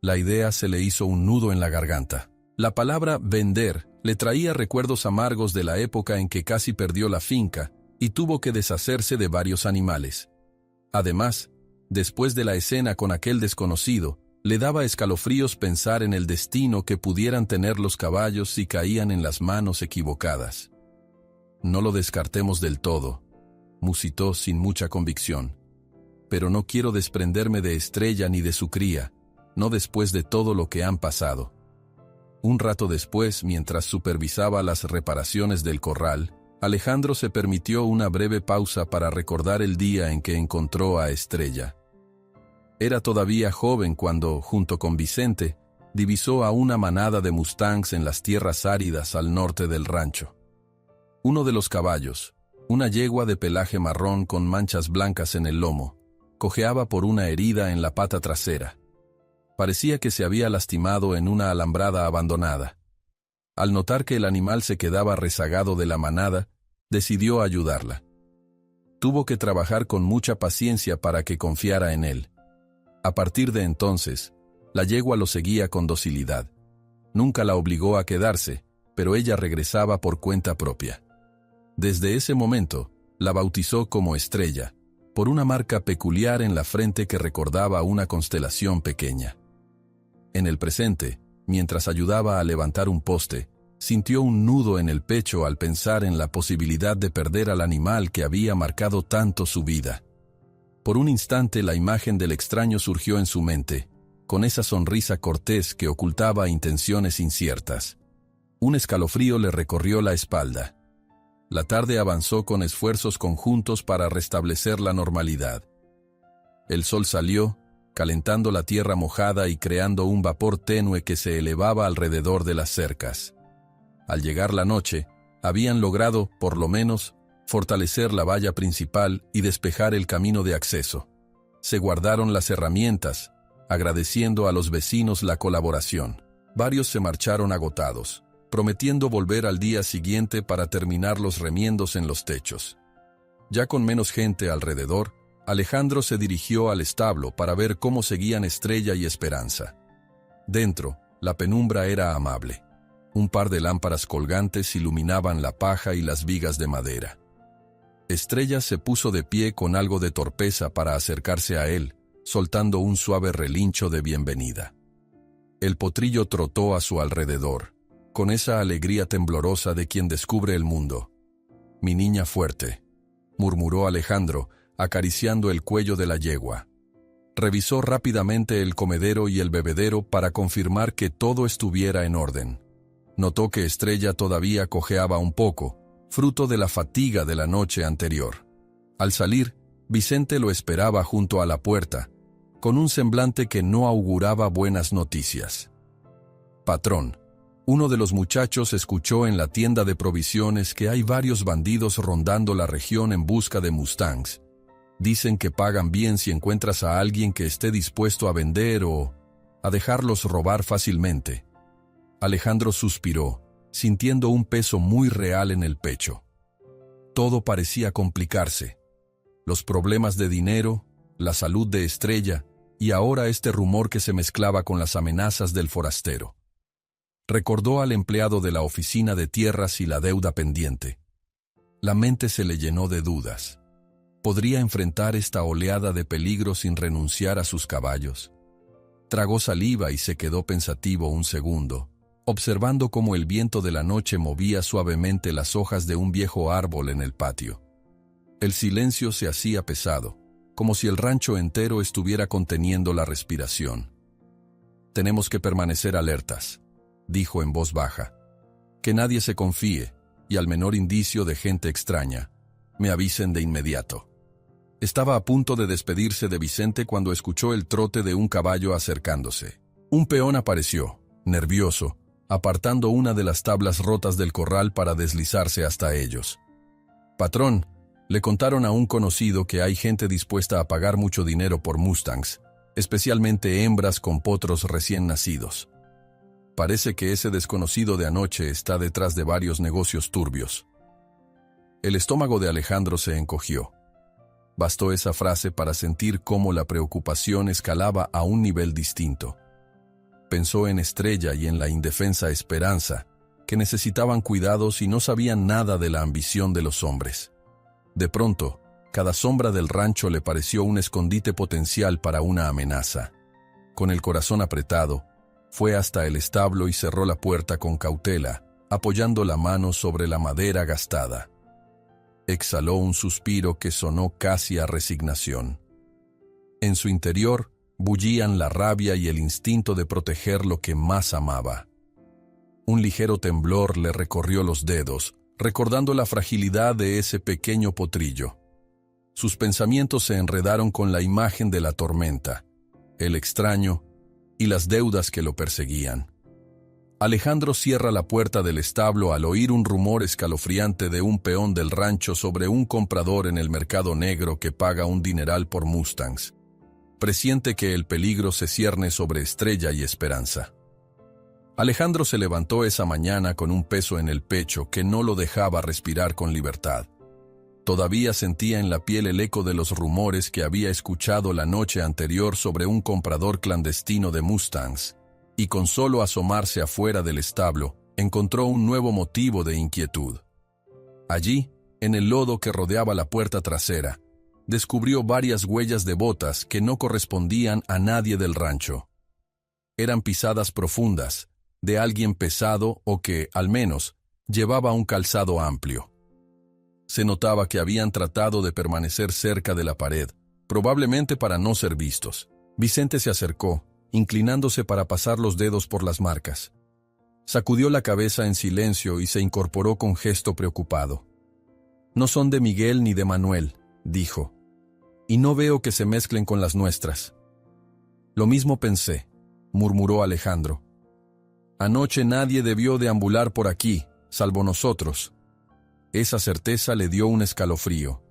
S1: La idea se le hizo un nudo en la garganta. La palabra «vender» le traía recuerdos amargos de la época en que casi perdió la finca y tuvo que deshacerse de varios animales. Además, después de la escena con aquel desconocido, le daba escalofríos pensar en el destino que pudieran tener los caballos si caían en las manos equivocadas. «No lo descartemos del todo», musitó sin mucha convicción. «Pero no quiero desprenderme de Estrella ni de su cría, no después de todo lo que han pasado». Un rato después, mientras supervisaba las reparaciones del corral, Alejandro se permitió una breve pausa para recordar el día en que encontró a Estrella. Era todavía joven cuando, junto con Vicente, divisó a una manada de mustangs en las tierras áridas al norte del rancho. Uno de los caballos, una yegua de pelaje marrón con manchas blancas en el lomo, cojeaba por una herida en la pata trasera. Parecía que se había lastimado en una alambrada abandonada. Al notar que el animal se quedaba rezagado de la manada, decidió ayudarla. Tuvo que trabajar con mucha paciencia para que confiara en él. A partir de entonces, la yegua lo seguía con docilidad. Nunca la obligó a quedarse, pero ella regresaba por cuenta propia. Desde ese momento, la bautizó como Estrella, por una marca peculiar en la frente que recordaba una constelación pequeña. En el presente, mientras ayudaba a levantar un poste, sintió un nudo en el pecho al pensar en la posibilidad de perder al animal que había marcado tanto su vida. Por un instante la imagen del extraño surgió en su mente, con esa sonrisa cortés que ocultaba intenciones inciertas. Un escalofrío le recorrió la espalda. La tarde avanzó con esfuerzos conjuntos para restablecer la normalidad. El sol salió, calentando la tierra mojada y creando un vapor tenue que se elevaba alrededor de las cercas. Al llegar la noche, habían logrado, por lo menos, fortalecer la valla principal y despejar el camino de acceso. Se guardaron las herramientas, agradeciendo a los vecinos la colaboración. Varios se marcharon agotados, prometiendo volver al día siguiente para terminar los remiendos en los techos. Ya con menos gente alrededor, Alejandro se dirigió al establo para ver cómo seguían Estrella y Esperanza. Dentro, la penumbra era amable. Un par de lámparas colgantes iluminaban la paja y las vigas de madera. Estrella se puso de pie con algo de torpeza para acercarse a él, soltando un suave relincho de bienvenida. El potrillo trotó a su alrededor, con esa alegría temblorosa de quien descubre el mundo. «Mi niña fuerte», murmuró Alejandro, acariciando el cuello de la yegua. Revisó rápidamente el comedero y el bebedero para confirmar que todo estuviera en orden. Notó que Estrella todavía cojeaba un poco, fruto de la fatiga de la noche anterior. Al salir, Vicente lo esperaba junto a la puerta, con un semblante que no auguraba buenas noticias. «Patrón», uno de los muchachos escuchó en la tienda de provisiones que hay varios bandidos rondando la región en busca de mustangs. Dicen que pagan bien si encuentras a alguien que esté dispuesto a vender o a dejarlos robar fácilmente. Alejandro suspiró, sintiendo un peso muy real en el pecho. Todo parecía complicarse. Los problemas de dinero, la salud de Estrella y ahora este rumor que se mezclaba con las amenazas del forastero. Recordó al empleado de la oficina de tierras y la deuda pendiente. La mente se le llenó de dudas. ¿Podría enfrentar esta oleada de peligro sin renunciar a sus caballos? Tragó saliva y se quedó pensativo un segundo, observando cómo el viento de la noche movía suavemente las hojas de un viejo árbol en el patio. El silencio se hacía pesado, como si el rancho entero estuviera conteniendo la respiración. «Tenemos que permanecer alertas», dijo en voz baja. «Que nadie se confíe, y al menor indicio de gente extraña, me avisen de inmediato». Estaba a punto de despedirse de Vicente cuando escuchó el trote de un caballo acercándose. Un peón apareció, nervioso, apartando una de las tablas rotas del corral para deslizarse hasta ellos. «Patrón», le contaron a un conocido que hay gente dispuesta a pagar mucho dinero por mustangs, especialmente hembras con potros recién nacidos. Parece que ese desconocido de anoche está detrás de varios negocios turbios. El estómago de Alejandro se encogió. Bastó esa frase para sentir cómo la preocupación escalaba a un nivel distinto. Pensó en Estrella y en la indefensa Esperanza, que necesitaban cuidados y no sabían nada de la ambición de los hombres. De pronto, cada sombra del rancho le pareció un escondite potencial para una amenaza. Con el corazón apretado, fue hasta el establo y cerró la puerta con cautela, apoyando la mano sobre la madera gastada. Exhaló un suspiro que sonó casi a resignación. En su interior bullían la rabia y el instinto de proteger lo que más amaba. Un ligero temblor le recorrió los dedos, recordando la fragilidad de ese pequeño potrillo. Sus pensamientos se enredaron con la imagen de la tormenta, el extraño y las deudas que lo perseguían. Alejandro cierra la puerta del establo al oír un rumor escalofriante de un peón del rancho sobre un comprador en el mercado negro que paga un dineral por mustangs. Presiente que el peligro se cierne sobre Estrella y Esperanza. Alejandro se levantó esa mañana con un peso en el pecho que no lo dejaba respirar con libertad. Todavía sentía en la piel el eco de los rumores que había escuchado la noche anterior sobre un comprador clandestino de mustangs, y con solo asomarse afuera del establo, encontró un nuevo motivo de inquietud. Allí, en el lodo que rodeaba la puerta trasera, descubrió varias huellas de botas que no correspondían a nadie del rancho. Eran pisadas profundas, de alguien pesado o que, al menos, llevaba un calzado amplio. Se notaba que habían tratado de permanecer cerca de la pared, probablemente para no ser vistos. Vicente se acercó, inclinándose para pasar los dedos por las marcas. Sacudió la cabeza en silencio y se incorporó con gesto preocupado. «No son de Miguel ni de Manuel», dijo, «y no veo que se mezclen con las nuestras». «Lo mismo pensé», murmuró Alejandro. «Anoche nadie debió deambular por aquí, salvo nosotros». Esa certeza le dio un escalofrío.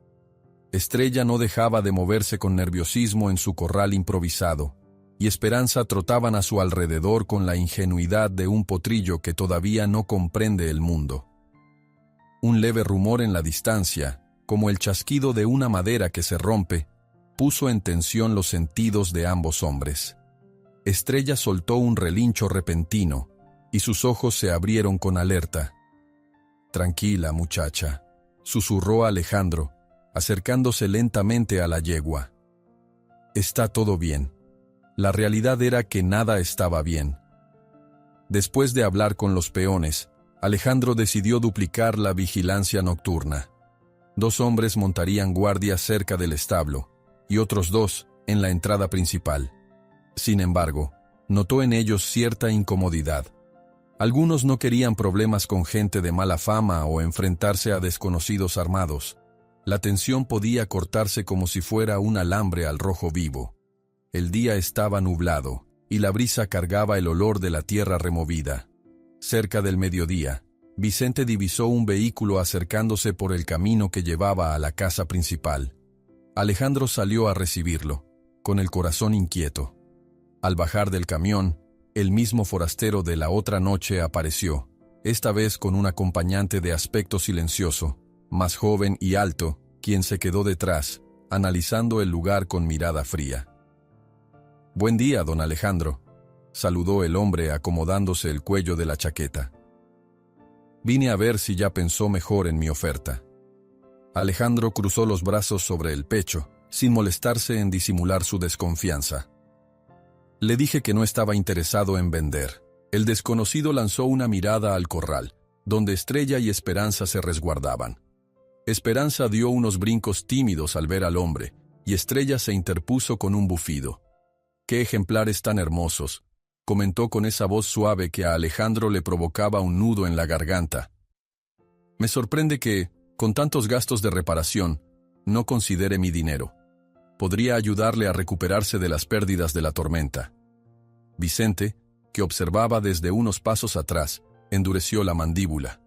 S1: Estrella no dejaba de moverse con nerviosismo en su corral improvisado, y Esperanza trotaban a su alrededor con la ingenuidad de un potrillo que todavía no comprende el mundo. Un leve rumor en la distancia, como el chasquido de una madera que se rompe, puso en tensión los sentidos de ambos hombres. Estrella soltó un relincho repentino, y sus ojos se abrieron con alerta. «Tranquila, muchacha», susurró Alejandro, acercándose lentamente a la yegua. «Está todo bien». La realidad era que nada estaba bien. Después de hablar con los peones, Alejandro decidió duplicar la vigilancia nocturna. 2 hombres montarían guardia cerca del establo, y otros 2 en la entrada principal. Sin embargo, notó en ellos cierta incomodidad. Algunos no querían problemas con gente de mala fama o enfrentarse a desconocidos armados. La tensión podía cortarse como si fuera un alambre al rojo vivo. El día estaba nublado, y la brisa cargaba el olor de la tierra removida. Cerca del mediodía, Vicente divisó un vehículo acercándose por el camino que llevaba a la casa principal. Alejandro salió a recibirlo, con el corazón inquieto. Al bajar del camión, el mismo forastero de la otra noche apareció, esta vez con un acompañante de aspecto silencioso, más joven y alto, quien se quedó detrás, analizando el lugar con mirada fría. «Buen día, don Alejandro», saludó el hombre acomodándose el cuello de la chaqueta. «Vine a ver si ya pensó mejor en mi oferta». Alejandro cruzó los brazos sobre el pecho, sin molestarse en disimular su desconfianza. «Le dije que no estaba interesado en vender». El desconocido lanzó una mirada al corral, donde Estrella y Esperanza se resguardaban. Esperanza dio unos brincos tímidos al ver al hombre, y Estrella se interpuso con un bufido. «¡Qué ejemplares tan hermosos!», comentó con esa voz suave que a Alejandro le provocaba un nudo en la garganta. «Me sorprende que, con tantos gastos de reparación, no considere mi dinero. Podría ayudarle a recuperarse de las pérdidas de la tormenta». Vicente, que observaba desde unos pasos atrás, endureció la mandíbula.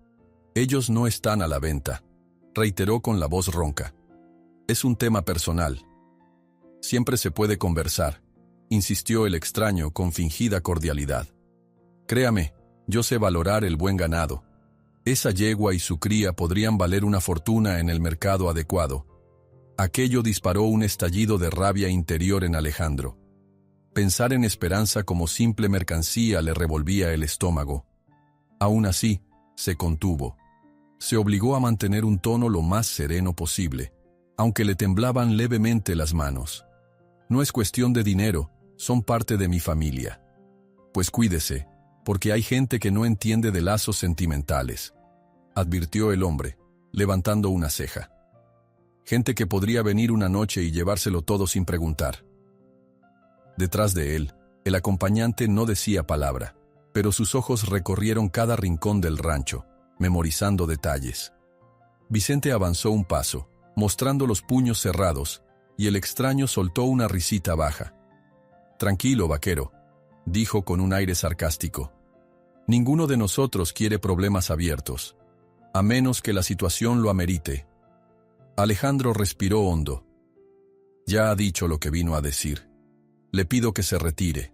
S1: «Ellos no están a la venta», reiteró con la voz ronca. «Es un tema personal. Siempre se puede conversar», insistió el extraño con fingida cordialidad. «Créame, yo sé valorar el buen ganado. Esa yegua y su cría podrían valer una fortuna en el mercado adecuado». Aquello disparó un estallido de rabia interior en Alejandro. Pensar en Esperanza como simple mercancía le revolvía el estómago. Aún así, se contuvo. Se obligó a mantener un tono lo más sereno posible, aunque le temblaban levemente las manos. «No es cuestión de dinero, son parte de mi familia». «Pues cuídese, porque hay gente que no entiende de lazos sentimentales», advirtió el hombre, levantando una ceja. «Gente que podría venir una noche y llevárselo todo sin preguntar». Detrás de él, el acompañante no decía palabra, pero sus ojos recorrieron cada rincón del rancho, memorizando detalles. Vicente avanzó un paso, mostrando los puños cerrados, y el extraño soltó una risita baja. «Tranquilo, vaquero», dijo con un aire sarcástico. «Ninguno de nosotros quiere problemas abiertos, a menos que la situación lo amerite». Alejandro respiró hondo. «Ya ha dicho lo que vino a decir. Le pido que se retire».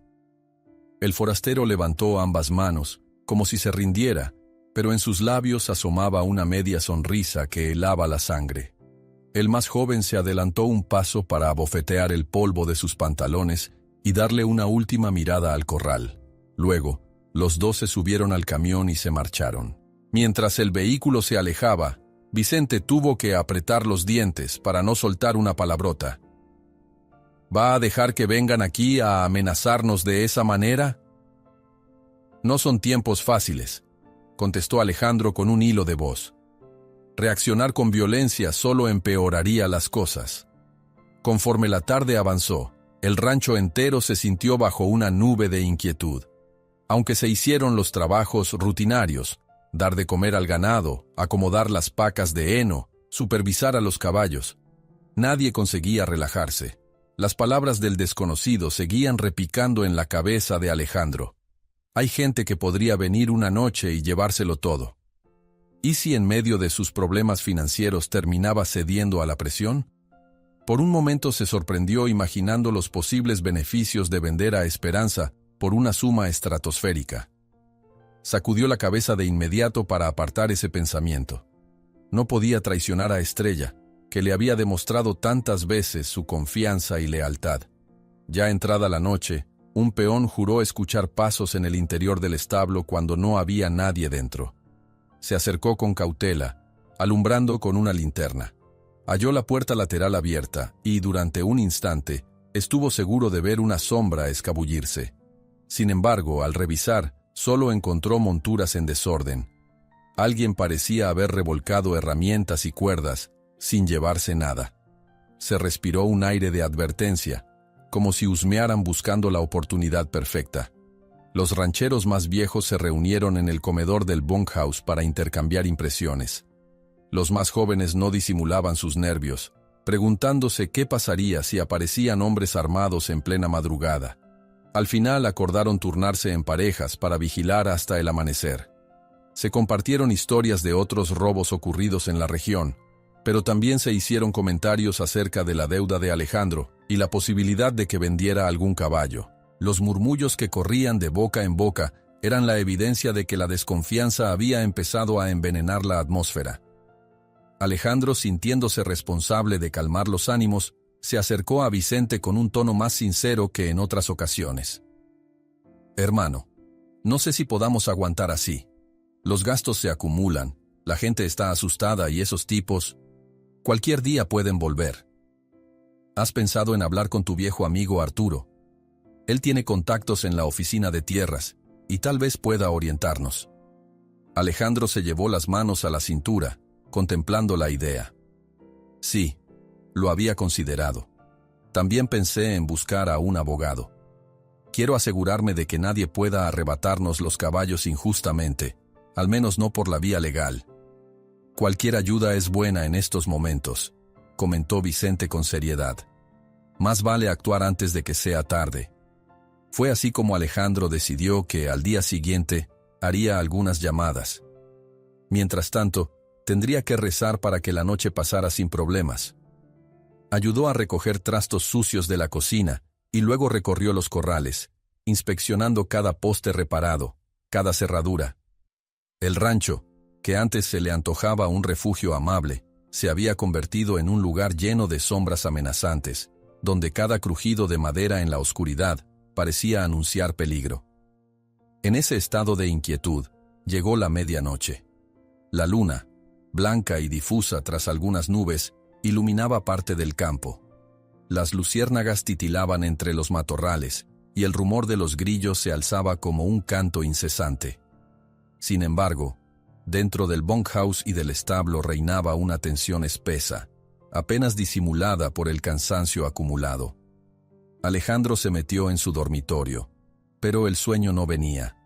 S1: El forastero levantó ambas manos, como si se rindiera, pero en sus labios asomaba una media sonrisa que helaba la sangre. El más joven se adelantó un paso para abofetear el polvo de sus pantalones y darle una última mirada al corral. Luego, los dos se subieron al camión y se marcharon. Mientras el vehículo se alejaba, Vicente tuvo que apretar los dientes para no soltar una palabrota. «¿Va a dejar que vengan aquí a amenazarnos de esa manera?» «No son tiempos fáciles», contestó Alejandro con un hilo de voz. «Reaccionar con violencia solo empeoraría las cosas». Conforme la tarde avanzó, el rancho entero se sintió bajo una nube de inquietud. Aunque se hicieron los trabajos rutinarios, dar de comer al ganado, acomodar las pacas de heno, supervisar a los caballos, nadie conseguía relajarse. Las palabras del desconocido seguían repicando en la cabeza de Alejandro. Hay gente que podría venir una noche y llevárselo todo. ¿Y si en medio de sus problemas financieros terminaba cediendo a la presión? Por un momento se sorprendió imaginando los posibles beneficios de vender a Esperanza por una suma estratosférica. Sacudió la cabeza de inmediato para apartar ese pensamiento. No podía traicionar a Estrella, que le había demostrado tantas veces su confianza y lealtad. Ya entrada la noche, un peón juró escuchar pasos en el interior del establo cuando no había nadie dentro. Se acercó con cautela, alumbrando con una linterna. Halló la puerta lateral abierta y, durante un instante, estuvo seguro de ver una sombra escabullirse. Sin embargo, al revisar, solo encontró monturas en desorden. Alguien parecía haber revolcado herramientas y cuerdas, sin llevarse nada. Se respiró un aire de advertencia, como si husmearan buscando la oportunidad perfecta. Los rancheros más viejos se reunieron en el comedor del bunkhouse para intercambiar impresiones. Los más jóvenes no disimulaban sus nervios, preguntándose qué pasaría si aparecían hombres armados en plena madrugada. Al final acordaron turnarse en parejas para vigilar hasta el amanecer. Se compartieron historias de otros robos ocurridos en la región, pero también se hicieron comentarios acerca de la deuda de Alejandro y la posibilidad de que vendiera algún caballo. Los murmullos que corrían de boca en boca eran la evidencia de que la desconfianza había empezado a envenenar la atmósfera. Alejandro, sintiéndose responsable de calmar los ánimos, se acercó a Vicente con un tono más sincero que en otras ocasiones. «Hermano, no sé si podamos aguantar así. Los gastos se acumulan, la gente está asustada y esos tipos, cualquier día pueden volver. ¿Has pensado en hablar con tu viejo amigo Arturo? Él tiene contactos en la oficina de tierras y tal vez pueda orientarnos». Alejandro se llevó las manos a la cintura, contemplando la idea. Sí, lo había considerado. También pensé en buscar a un abogado. Quiero asegurarme de que nadie pueda arrebatarnos los caballos injustamente, al menos no por la vía legal. Cualquier ayuda es buena en estos momentos, comentó Vicente con seriedad. Más vale actuar antes de que sea tarde. Fue así como Alejandro decidió que al día siguiente haría algunas llamadas. Mientras tanto, tendría que rezar para que la noche pasara sin problemas. Ayudó a recoger trastos sucios de la cocina y luego recorrió los corrales, inspeccionando cada poste reparado, cada cerradura. El rancho, que antes se le antojaba un refugio amable, se había convertido en un lugar lleno de sombras amenazantes, donde cada crujido de madera en la oscuridad parecía anunciar peligro. En ese estado de inquietud, llegó la medianoche. La luna, blanca y difusa tras algunas nubes, iluminaba parte del campo. Las luciérnagas titilaban entre los matorrales, y el rumor de los grillos se alzaba como un canto incesante. Sin embargo, dentro del bunkhouse y del establo reinaba una tensión espesa, apenas disimulada por el cansancio acumulado. Alejandro se metió en su dormitorio, pero el sueño no venía.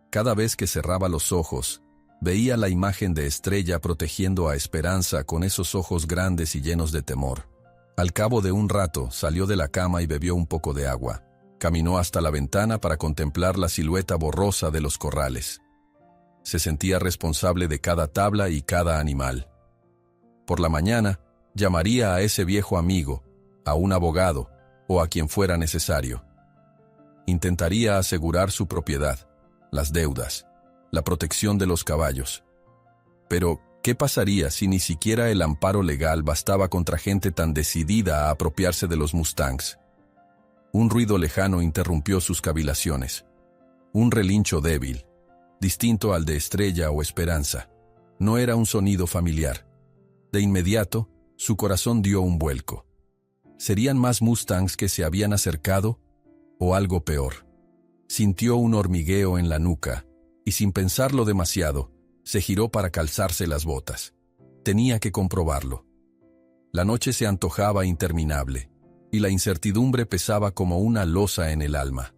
S1: Cada vez que cerraba los ojos, veía la imagen de Estrella protegiendo a Esperanza con esos ojos grandes y llenos de temor. Al cabo de un rato, salió de la cama y bebió un poco de agua. Caminó hasta la ventana para contemplar la silueta borrosa de los corrales. Se sentía responsable de cada tabla y cada animal. Por la mañana, llamaría a ese viejo amigo, a un abogado, o a quien fuera necesario. Intentaría asegurar su propiedad, las deudas, la protección de los caballos. Pero, ¿qué pasaría si ni siquiera el amparo legal bastaba contra gente tan decidida a apropiarse de los Mustangs? Un ruido lejano interrumpió sus cavilaciones. Un relincho débil, distinto al de Estrella o Esperanza. No era un sonido familiar. De inmediato, su corazón dio un vuelco. ¿Serían más Mustangs que se habían acercado? ¿O algo peor? Sintió un hormigueo en la nuca, y sin pensarlo demasiado, se giró para calzarse las botas. Tenía que comprobarlo. La noche se antojaba interminable, y la incertidumbre pesaba como una losa en el alma.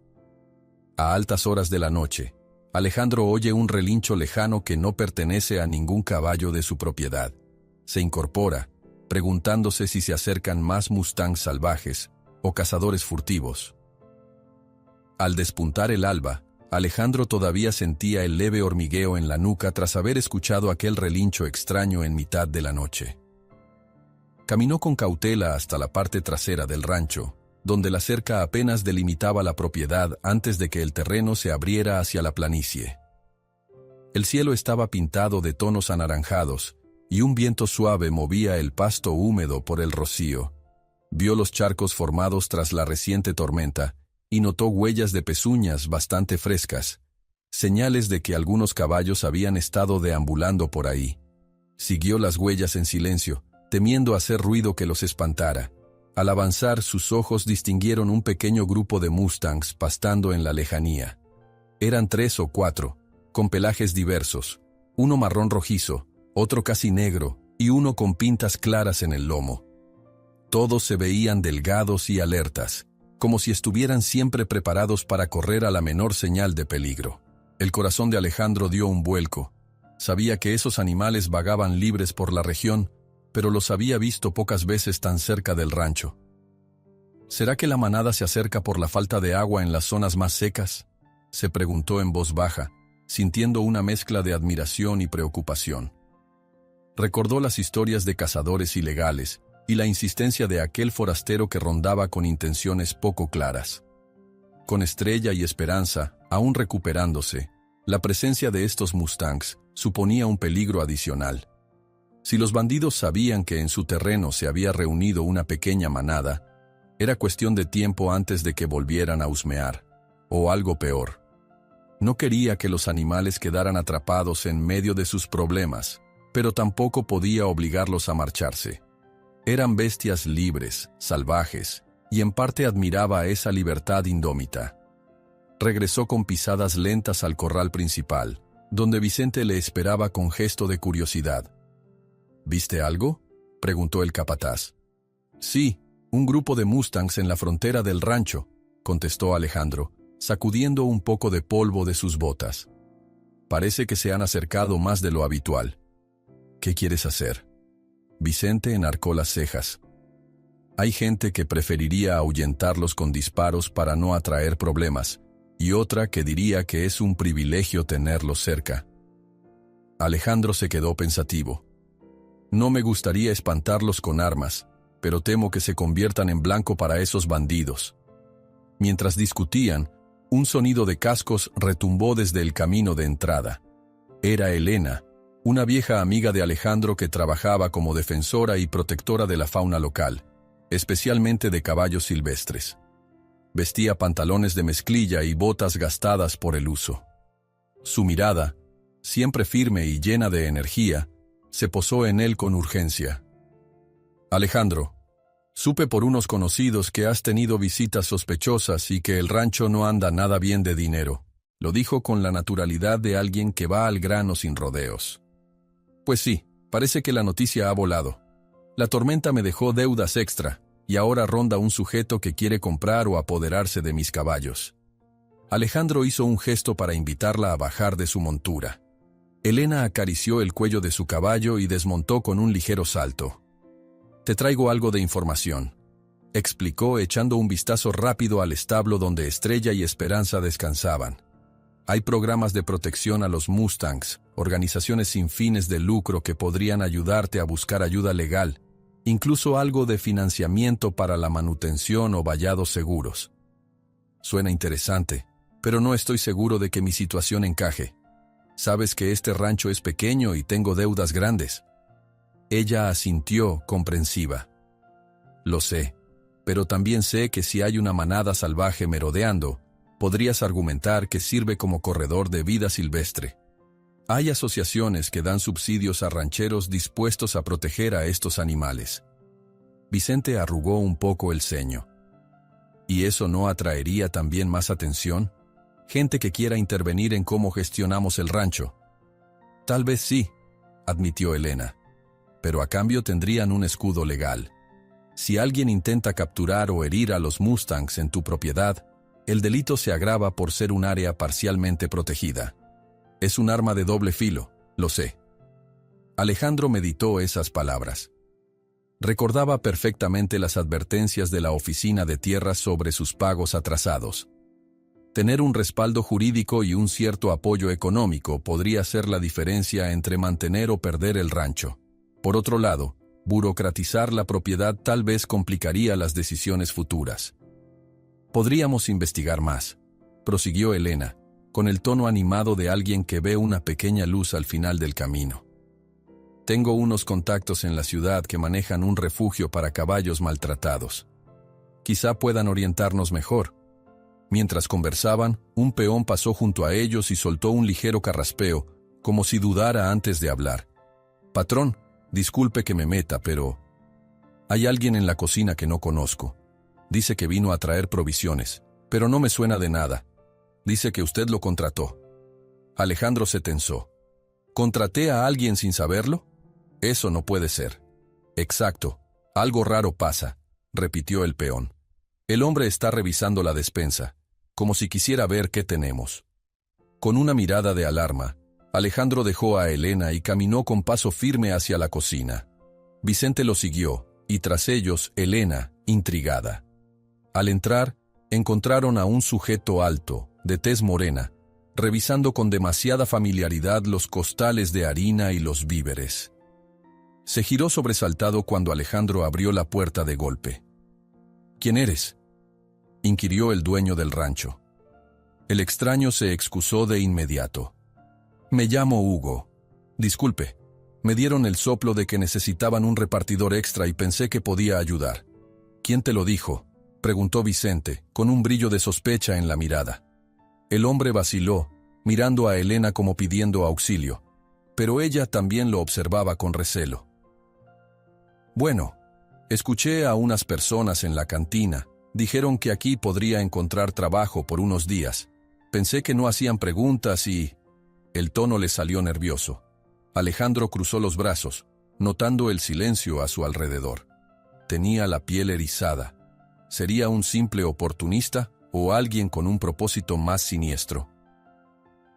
S1: A altas horas de la noche, Alejandro oye un relincho lejano que no pertenece a ningún caballo de su propiedad. Se incorpora, preguntándose si se acercan más Mustangs salvajes o cazadores furtivos. Al despuntar el alba, Alejandro todavía sentía el leve hormigueo en la nuca tras haber escuchado aquel relincho extraño en mitad de la noche. Caminó con cautela hasta la parte trasera del rancho, donde la cerca apenas delimitaba la propiedad antes de que el terreno se abriera hacia la planicie. El cielo estaba pintado de tonos anaranjados, y un viento suave movía el pasto húmedo por el rocío. Vio los charcos formados tras la reciente tormenta, y notó huellas de pezuñas bastante frescas, señales de que algunos caballos habían estado deambulando por ahí. Siguió las huellas en silencio, temiendo hacer ruido que los espantara. Al avanzar, sus ojos distinguieron un pequeño grupo de Mustangs pastando en la lejanía. Eran 3 o 4, con pelajes diversos, uno marrón rojizo, otro casi negro, y uno con pintas claras en el lomo. Todos se veían delgados y alertas, como si estuvieran siempre preparados para correr a la menor señal de peligro. El corazón de Alejandro dio un vuelco. Sabía que esos animales vagaban libres por la región, pero los había visto pocas veces tan cerca del rancho. ¿Será que la manada se acerca por la falta de agua en las zonas más secas?, se preguntó en voz baja, sintiendo una mezcla de admiración y preocupación. Recordó las historias de cazadores ilegales y la insistencia de aquel forastero que rondaba con intenciones poco claras. Con Estrella y Esperanza, aún recuperándose, la presencia de estos mustangs suponía un peligro adicional. Si los bandidos sabían que en su terreno se había reunido una pequeña manada, era cuestión de tiempo antes de que volvieran a husmear, o algo peor. No quería que los animales quedaran atrapados en medio de sus problemas, pero tampoco podía obligarlos a marcharse. Eran bestias libres, salvajes, y en parte admiraba esa libertad indómita. Regresó con pisadas lentas al corral principal, donde Vicente le esperaba con gesto de curiosidad. ¿Viste algo?, preguntó el capataz. Sí, un grupo de mustangs en la frontera del rancho, contestó Alejandro, sacudiendo un poco de polvo de sus botas. Parece que se han acercado más de lo habitual. ¿Qué quieres hacer? Vicente enarcó las cejas. Hay gente que preferiría ahuyentarlos con disparos para no atraer problemas, y otra que diría que es un privilegio tenerlos cerca. Alejandro se quedó pensativo. No me gustaría espantarlos con armas, pero temo que se conviertan en blanco para esos bandidos. Mientras discutían, un sonido de cascos retumbó desde el camino de entrada. Era Elena, una vieja amiga de Alejandro que trabajaba como defensora y protectora de la fauna local, especialmente de caballos silvestres. Vestía pantalones de mezclilla y botas gastadas por el uso. Su mirada, siempre firme y llena de energía, se posó en él con urgencia. Alejandro, supe por unos conocidos que has tenido visitas sospechosas y que el rancho no anda nada bien de dinero. Lo dijo con la naturalidad de alguien que va al grano sin rodeos. Pues sí, parece que la noticia ha volado. La tormenta me dejó deudas extra, y ahora ronda un sujeto que quiere comprar o apoderarse de mis caballos. Alejandro hizo un gesto para invitarla a bajar de su montura. Elena acarició el cuello de su caballo y desmontó con un ligero salto. «Te traigo algo de información», explicó echando un vistazo rápido al establo donde Estrella y Esperanza descansaban. Hay programas de protección a los mustangs, organizaciones sin fines de lucro que podrían ayudarte a buscar ayuda legal, incluso algo de financiamiento para la manutención o vallados seguros. Suena interesante, pero no estoy seguro de que mi situación encaje. Sabes que este rancho es pequeño y tengo deudas grandes. Ella asintió, comprensiva. Lo sé, pero también sé que si hay una manada salvaje merodeando, podrías argumentar que sirve como corredor de vida silvestre. Hay asociaciones que dan subsidios a rancheros dispuestos a proteger a estos animales. Vicente arrugó un poco el ceño. ¿Y eso no atraería también más atención? Gente que quiera intervenir en cómo gestionamos el rancho. Tal vez sí, admitió Elena, pero a cambio tendrían un escudo legal. Si alguien intenta capturar o herir a los mustangs en tu propiedad, el delito se agrava por ser un área parcialmente protegida. Es un arma de doble filo, lo sé. Alejandro meditó esas palabras. Recordaba perfectamente las advertencias de la Oficina de Tierras sobre sus pagos atrasados. Tener un respaldo jurídico y un cierto apoyo económico podría hacer la diferencia entre mantener o perder el rancho. Por otro lado, burocratizar la propiedad tal vez complicaría las decisiones futuras. Podríamos investigar más, prosiguió Elena, con el tono animado de alguien que ve una pequeña luz al final del camino. Tengo unos contactos en la ciudad que manejan un refugio para caballos maltratados. Quizá puedan orientarnos mejor. Mientras conversaban, un peón pasó junto a ellos y soltó un ligero carraspeo, como si dudara antes de hablar. «Patrón, disculpe que me meta, pero... hay alguien en la cocina que no conozco. Dice que vino a traer provisiones, pero no me suena de nada. Dice que usted lo contrató». Alejandro se tensó. ¿Contraté a alguien sin saberlo? Eso no puede ser. Exacto. Algo raro pasa, repitió el peón. El hombre está revisando la despensa, como si quisiera ver qué tenemos. Con una mirada de alarma, Alejandro dejó a Elena y caminó con paso firme hacia la cocina. Vicente lo siguió, y tras ellos, Elena, intrigada. Al entrar, encontraron a un sujeto alto, de tez morena, revisando con demasiada familiaridad los costales de harina y los víveres. Se giró sobresaltado cuando Alejandro abrió la puerta de golpe. «¿Quién eres?», inquirió el dueño del rancho. El extraño se excusó de inmediato. «Me llamo Hugo. Disculpe, me dieron el soplo de que necesitaban un repartidor extra y pensé que podía ayudar». «¿Quién te lo dijo?», preguntó Vicente, con un brillo de sospecha en la mirada. El hombre vaciló, mirando a Elena como pidiendo auxilio, pero ella también lo observaba con recelo. «Bueno, escuché a unas personas en la cantina. Dijeron que aquí podría encontrar trabajo por unos días. Pensé que no hacían preguntas y...» El tono le salió nervioso. Alejandro cruzó los brazos, notando el silencio a su alrededor. Tenía la piel erizada. ¿Sería un simple oportunista o alguien con un propósito más siniestro?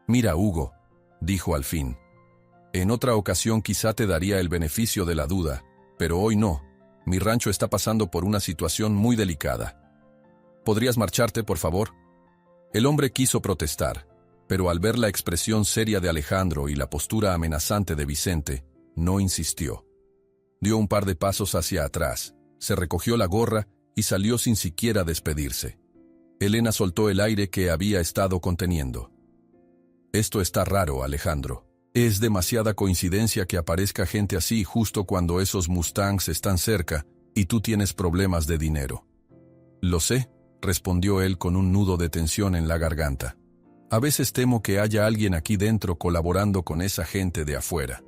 S1: «Mira, Hugo», dijo al fin. «En otra ocasión quizá te daría el beneficio de la duda, pero hoy no. Mi rancho está pasando por una situación muy delicada. ¿Podrías marcharte, por favor?». El hombre quiso protestar, pero al ver la expresión seria de Alejandro y la postura amenazante de Vicente, no insistió. Dio un par de pasos hacia atrás, se recogió la gorra y salió sin siquiera despedirse. Elena soltó el aire que había estado conteniendo. «Esto está raro, Alejandro. Es demasiada coincidencia que aparezca gente así justo cuando esos Mustangs están cerca y tú tienes problemas de dinero». «Lo sé», respondió él con un nudo de tensión en la garganta. «A veces temo que haya alguien aquí dentro colaborando con esa gente de afuera».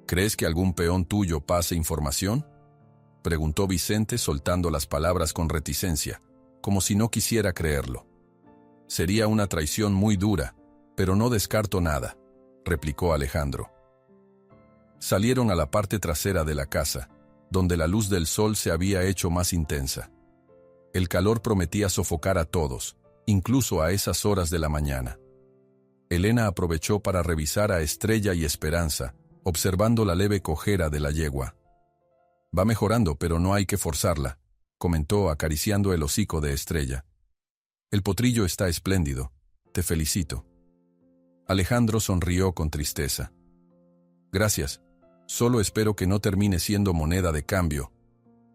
S1: «¿Crees que algún peón tuyo pase información?», preguntó Vicente soltando las palabras con reticencia, como si no quisiera creerlo. «Sería una traición muy dura, pero no descarto nada», replicó Alejandro. Salieron a la parte trasera de la casa, donde la luz del sol se había hecho más intensa. El calor prometía sofocar a todos, incluso a esas horas de la mañana. Elena aprovechó para revisar a Estrella y Esperanza, observando la leve cojera de la yegua. «Va mejorando, pero no hay que forzarla», comentó acariciando el hocico de Estrella. «El potrillo está espléndido. Te felicito». Alejandro sonrió con tristeza. «Gracias. Solo espero que no termine siendo moneda de cambio».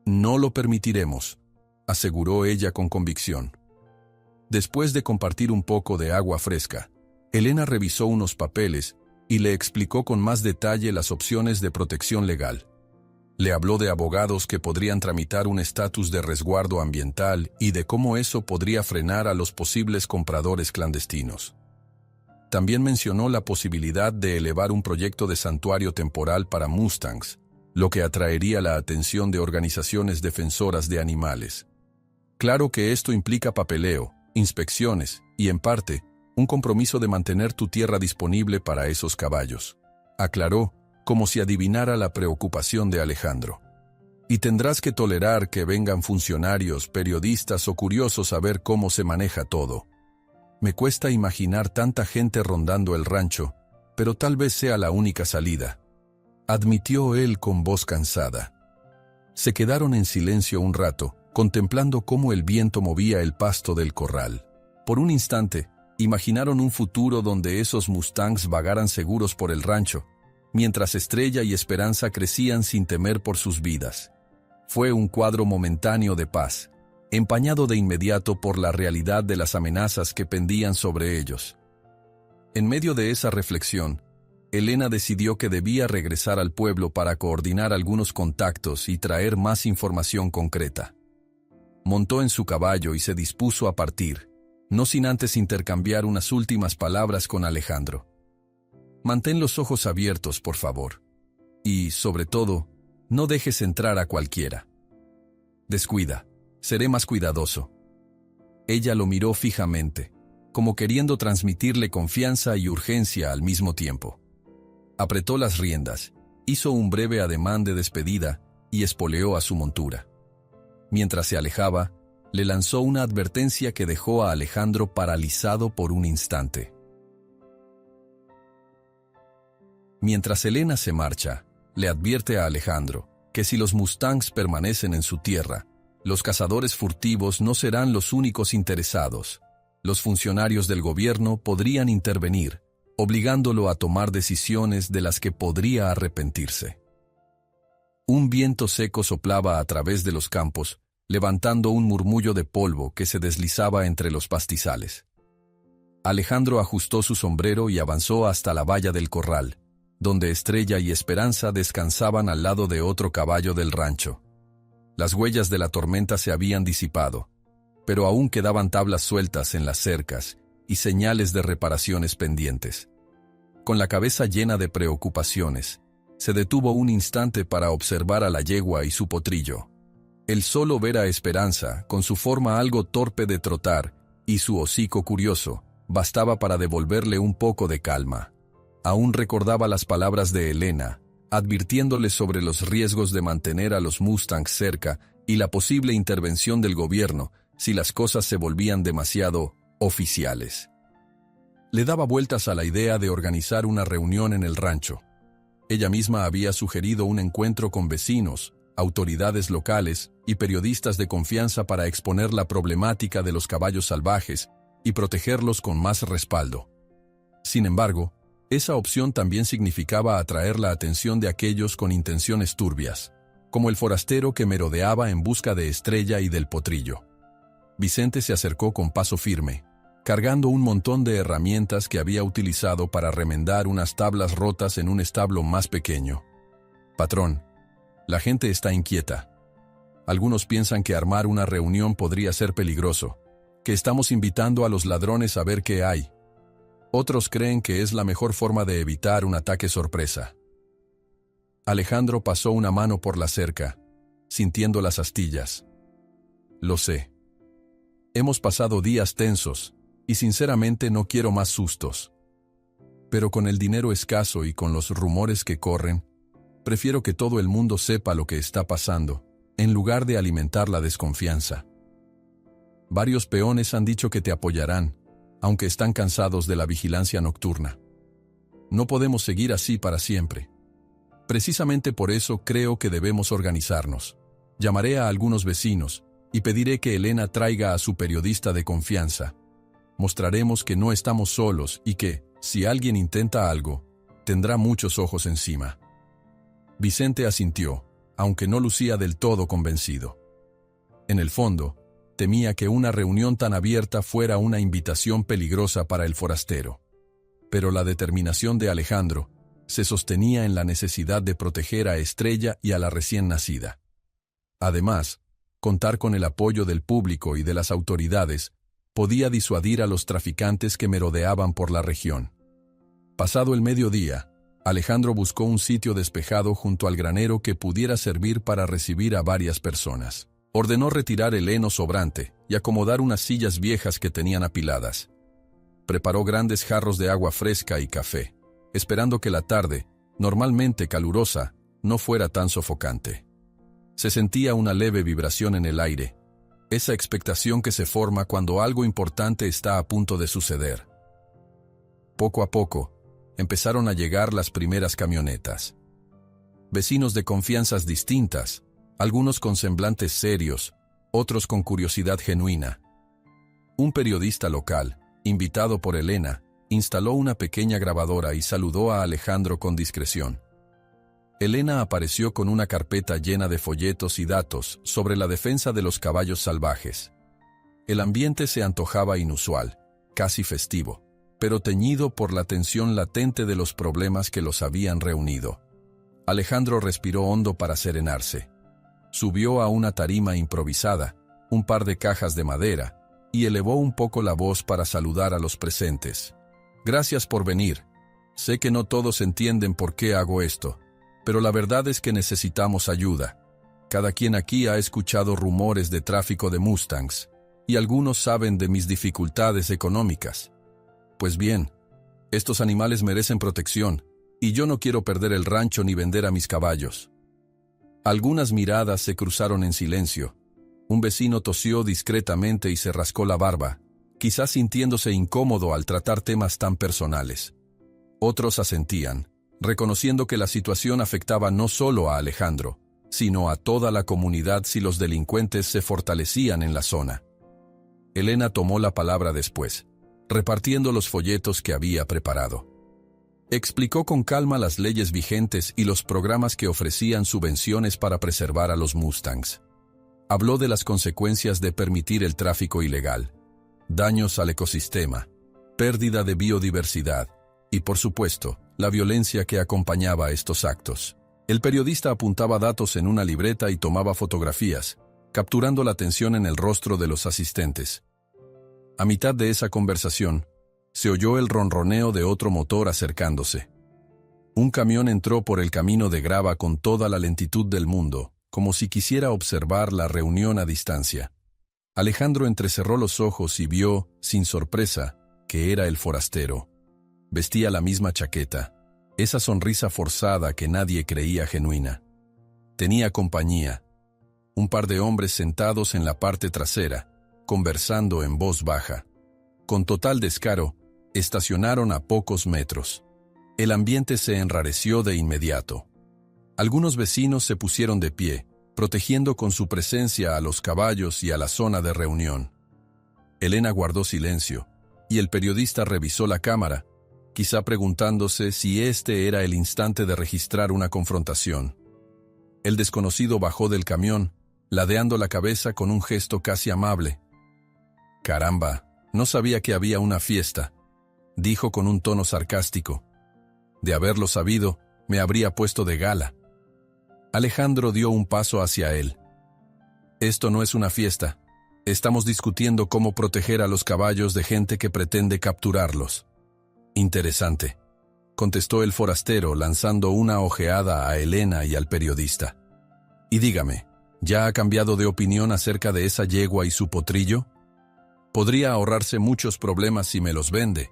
S1: «No lo permitiremos», aseguró ella con convicción. Después de compartir un poco de agua fresca, Elena revisó unos papeles y le explicó con más detalle las opciones de protección legal. Le habló de abogados que podrían tramitar un estatus de resguardo ambiental y de cómo eso podría frenar a los posibles compradores clandestinos. También mencionó la posibilidad de elevar un proyecto de santuario temporal para Mustangs, lo que atraería la atención de organizaciones defensoras de animales. Claro que esto implica papeleo, inspecciones y, en parte, un compromiso de mantener tu tierra disponible para esos caballos, aclaró, como si adivinara la preocupación de Alejandro. Y tendrás que tolerar que vengan funcionarios, periodistas o curiosos a ver cómo se maneja todo. Me cuesta imaginar tanta gente rondando el rancho, pero tal vez sea la única salida, admitió él con voz cansada. Se quedaron en silencio un rato, contemplando cómo el viento movía el pasto del corral. Por un instante, imaginaron un futuro donde esos Mustangs vagaran seguros por el rancho, mientras Estrella y Esperanza crecían sin temer por sus vidas. Fue un cuadro momentáneo de paz, empañado de inmediato por la realidad de las amenazas que pendían sobre ellos. En medio de esa reflexión, Elena decidió que debía regresar al pueblo para coordinar algunos contactos y traer más información concreta. Montó en su caballo y se dispuso a partir, no sin antes intercambiar unas últimas palabras con Alejandro. «Mantén los ojos abiertos, por favor. Y, sobre todo, no dejes entrar a cualquiera. Descuida, seré más cuidadoso». Ella lo miró fijamente, como queriendo transmitirle confianza y urgencia al mismo tiempo. Apretó las riendas, hizo un breve ademán de despedida y espoleó a su montura. Mientras se alejaba, le lanzó una advertencia que dejó a Alejandro paralizado por un instante. Mientras Elena se marcha, le advierte a Alejandro que si los Mustangs permanecen en su tierra, los cazadores furtivos no serán los únicos interesados. Los funcionarios del gobierno podrían intervenir, obligándolo a tomar decisiones de las que podría arrepentirse. Un viento seco soplaba a través de los campos, levantando un murmullo de polvo que se deslizaba entre los pastizales. Alejandro ajustó su sombrero y avanzó hasta la valla del corral, donde Estrella y Esperanza descansaban al lado de otro caballo del rancho. Las huellas de la tormenta se habían disipado, pero aún quedaban tablas sueltas en las cercas y señales de reparaciones pendientes. Con la cabeza llena de preocupaciones, se detuvo un instante para observar a la yegua y su potrillo. El solo ver a Esperanza, con su forma algo torpe de trotar y su hocico curioso, bastaba para devolverle un poco de calma. Aún recordaba las palabras de Elena, advirtiéndole sobre los riesgos de mantener a los Mustangs cerca y la posible intervención del gobierno si las cosas se volvían demasiado oficiales. Le daba vueltas a la idea de organizar una reunión en el rancho. Ella misma había sugerido un encuentro con vecinos, autoridades locales y periodistas de confianza para exponer la problemática de los caballos salvajes y protegerlos con más respaldo. Sin embargo, esa opción también significaba atraer la atención de aquellos con intenciones turbias, como el forastero que merodeaba en busca de Estrella y del potrillo. Vicente se acercó con paso firme, cargando un montón de herramientas que había utilizado para remendar unas tablas rotas en un establo más pequeño. «Patrón, la gente está inquieta. Algunos piensan que armar una reunión podría ser peligroso, que estamos invitando a los ladrones a ver qué hay. Otros creen que es la mejor forma de evitar un ataque sorpresa». Alejandro pasó una mano por la cerca, sintiendo las astillas. «Lo sé. Hemos pasado días tensos, y sinceramente no quiero más sustos. Pero con el dinero escaso y con los rumores que corren, prefiero que todo el mundo sepa lo que está pasando, en lugar de alimentar la desconfianza. Varios peones han dicho que te apoyarán, aunque están cansados de la vigilancia nocturna. No podemos seguir así para siempre. Precisamente por eso creo que debemos organizarnos. Llamaré a algunos vecinos y pediré que Elena traiga a su periodista de confianza. Mostraremos que no estamos solos y que, si alguien intenta algo, tendrá muchos ojos encima». Vicente asintió, aunque no lucía del todo convencido. En el fondo, temía que una reunión tan abierta fuera una invitación peligrosa para el forastero. Pero la determinación de Alejandro se sostenía en la necesidad de proteger a Estrella y a la recién nacida. Además, contar con el apoyo del público y de las autoridades podía disuadir a los traficantes que merodeaban por la región. Pasado el mediodía, Alejandro buscó un sitio despejado junto al granero que pudiera servir para recibir a varias personas. Ordenó retirar el heno sobrante y acomodar unas sillas viejas que tenían apiladas. Preparó grandes jarros de agua fresca y café, esperando que la tarde, normalmente calurosa, no fuera tan sofocante. Se sentía una leve vibración en el aire, esa expectación que se forma cuando algo importante está a punto de suceder. Poco a poco, empezaron a llegar las primeras camionetas. Vecinos de confianzas distintas, algunos con semblantes serios, otros con curiosidad genuina. Un periodista local, invitado por Elena, instaló una pequeña grabadora y saludó a Alejandro con discreción. Elena apareció con una carpeta llena de folletos y datos sobre la defensa de los caballos salvajes. El ambiente se antojaba inusual, casi festivo, pero teñido por la tensión latente de los problemas que los habían reunido. Alejandro respiró hondo para serenarse. Subió a una tarima improvisada, un par de cajas de madera, y elevó un poco la voz para saludar a los presentes. «Gracias por venir. Sé que no todos entienden por qué hago esto, pero la verdad es que necesitamos ayuda. Cada quien aquí ha escuchado rumores de tráfico de Mustangs, y algunos saben de mis dificultades económicas. Pues bien, estos animales merecen protección, y yo no quiero perder el rancho ni vender a mis caballos». Algunas miradas se cruzaron en silencio, Un vecino tosió discretamente y se rascó la barba, quizás sintiéndose incómodo al tratar temas tan personales. Otros asentían, reconociendo que la situación afectaba no solo a Alejandro, sino a toda la comunidad si los delincuentes se fortalecían en la zona. Elena tomó la palabra después, repartiendo los folletos que había preparado. Explicó con calma las leyes vigentes y los programas que ofrecían subvenciones para preservar a los Mustangs. Habló de las consecuencias de permitir el tráfico ilegal, daños al ecosistema, pérdida de biodiversidad y, por supuesto, la violencia que acompañaba estos actos. El periodista apuntaba datos en una libreta y tomaba fotografías, capturando la atención en el rostro de los asistentes. A mitad de esa conversación, se oyó el ronroneo de otro motor acercándose. Un camión entró por el camino de grava con toda la lentitud del mundo, como si quisiera observar la reunión a distancia. Alejandro entrecerró los ojos y vio, sin sorpresa, que era el forastero. Vestía la misma chaqueta, esa sonrisa forzada que nadie creía genuina. Tenía compañía. Un par de hombres sentados en la parte trasera, conversando en voz baja. Con total descaro, estacionaron a pocos metros. El ambiente se enrareció de inmediato. Algunos vecinos se pusieron de pie, protegiendo con su presencia a los caballos y a la zona de reunión. Elena guardó silencio, y el periodista revisó la cámara, quizá preguntándose si este era el instante de registrar una confrontación. El desconocido bajó del camión, ladeando la cabeza con un gesto casi amable. «Caramba, no sabía que había una fiesta», dijo con un tono sarcástico. «De haberlo sabido, me habría puesto de gala». Alejandro dio un paso hacia él. «Esto no es una fiesta. Estamos discutiendo cómo proteger a los caballos de gente que pretende capturarlos». «Interesante», contestó el forastero lanzando una ojeada a Elena y al periodista. «Y dígame, ¿ya ha cambiado de opinión acerca de esa yegua y su potrillo? Podría ahorrarse muchos problemas si me los vende».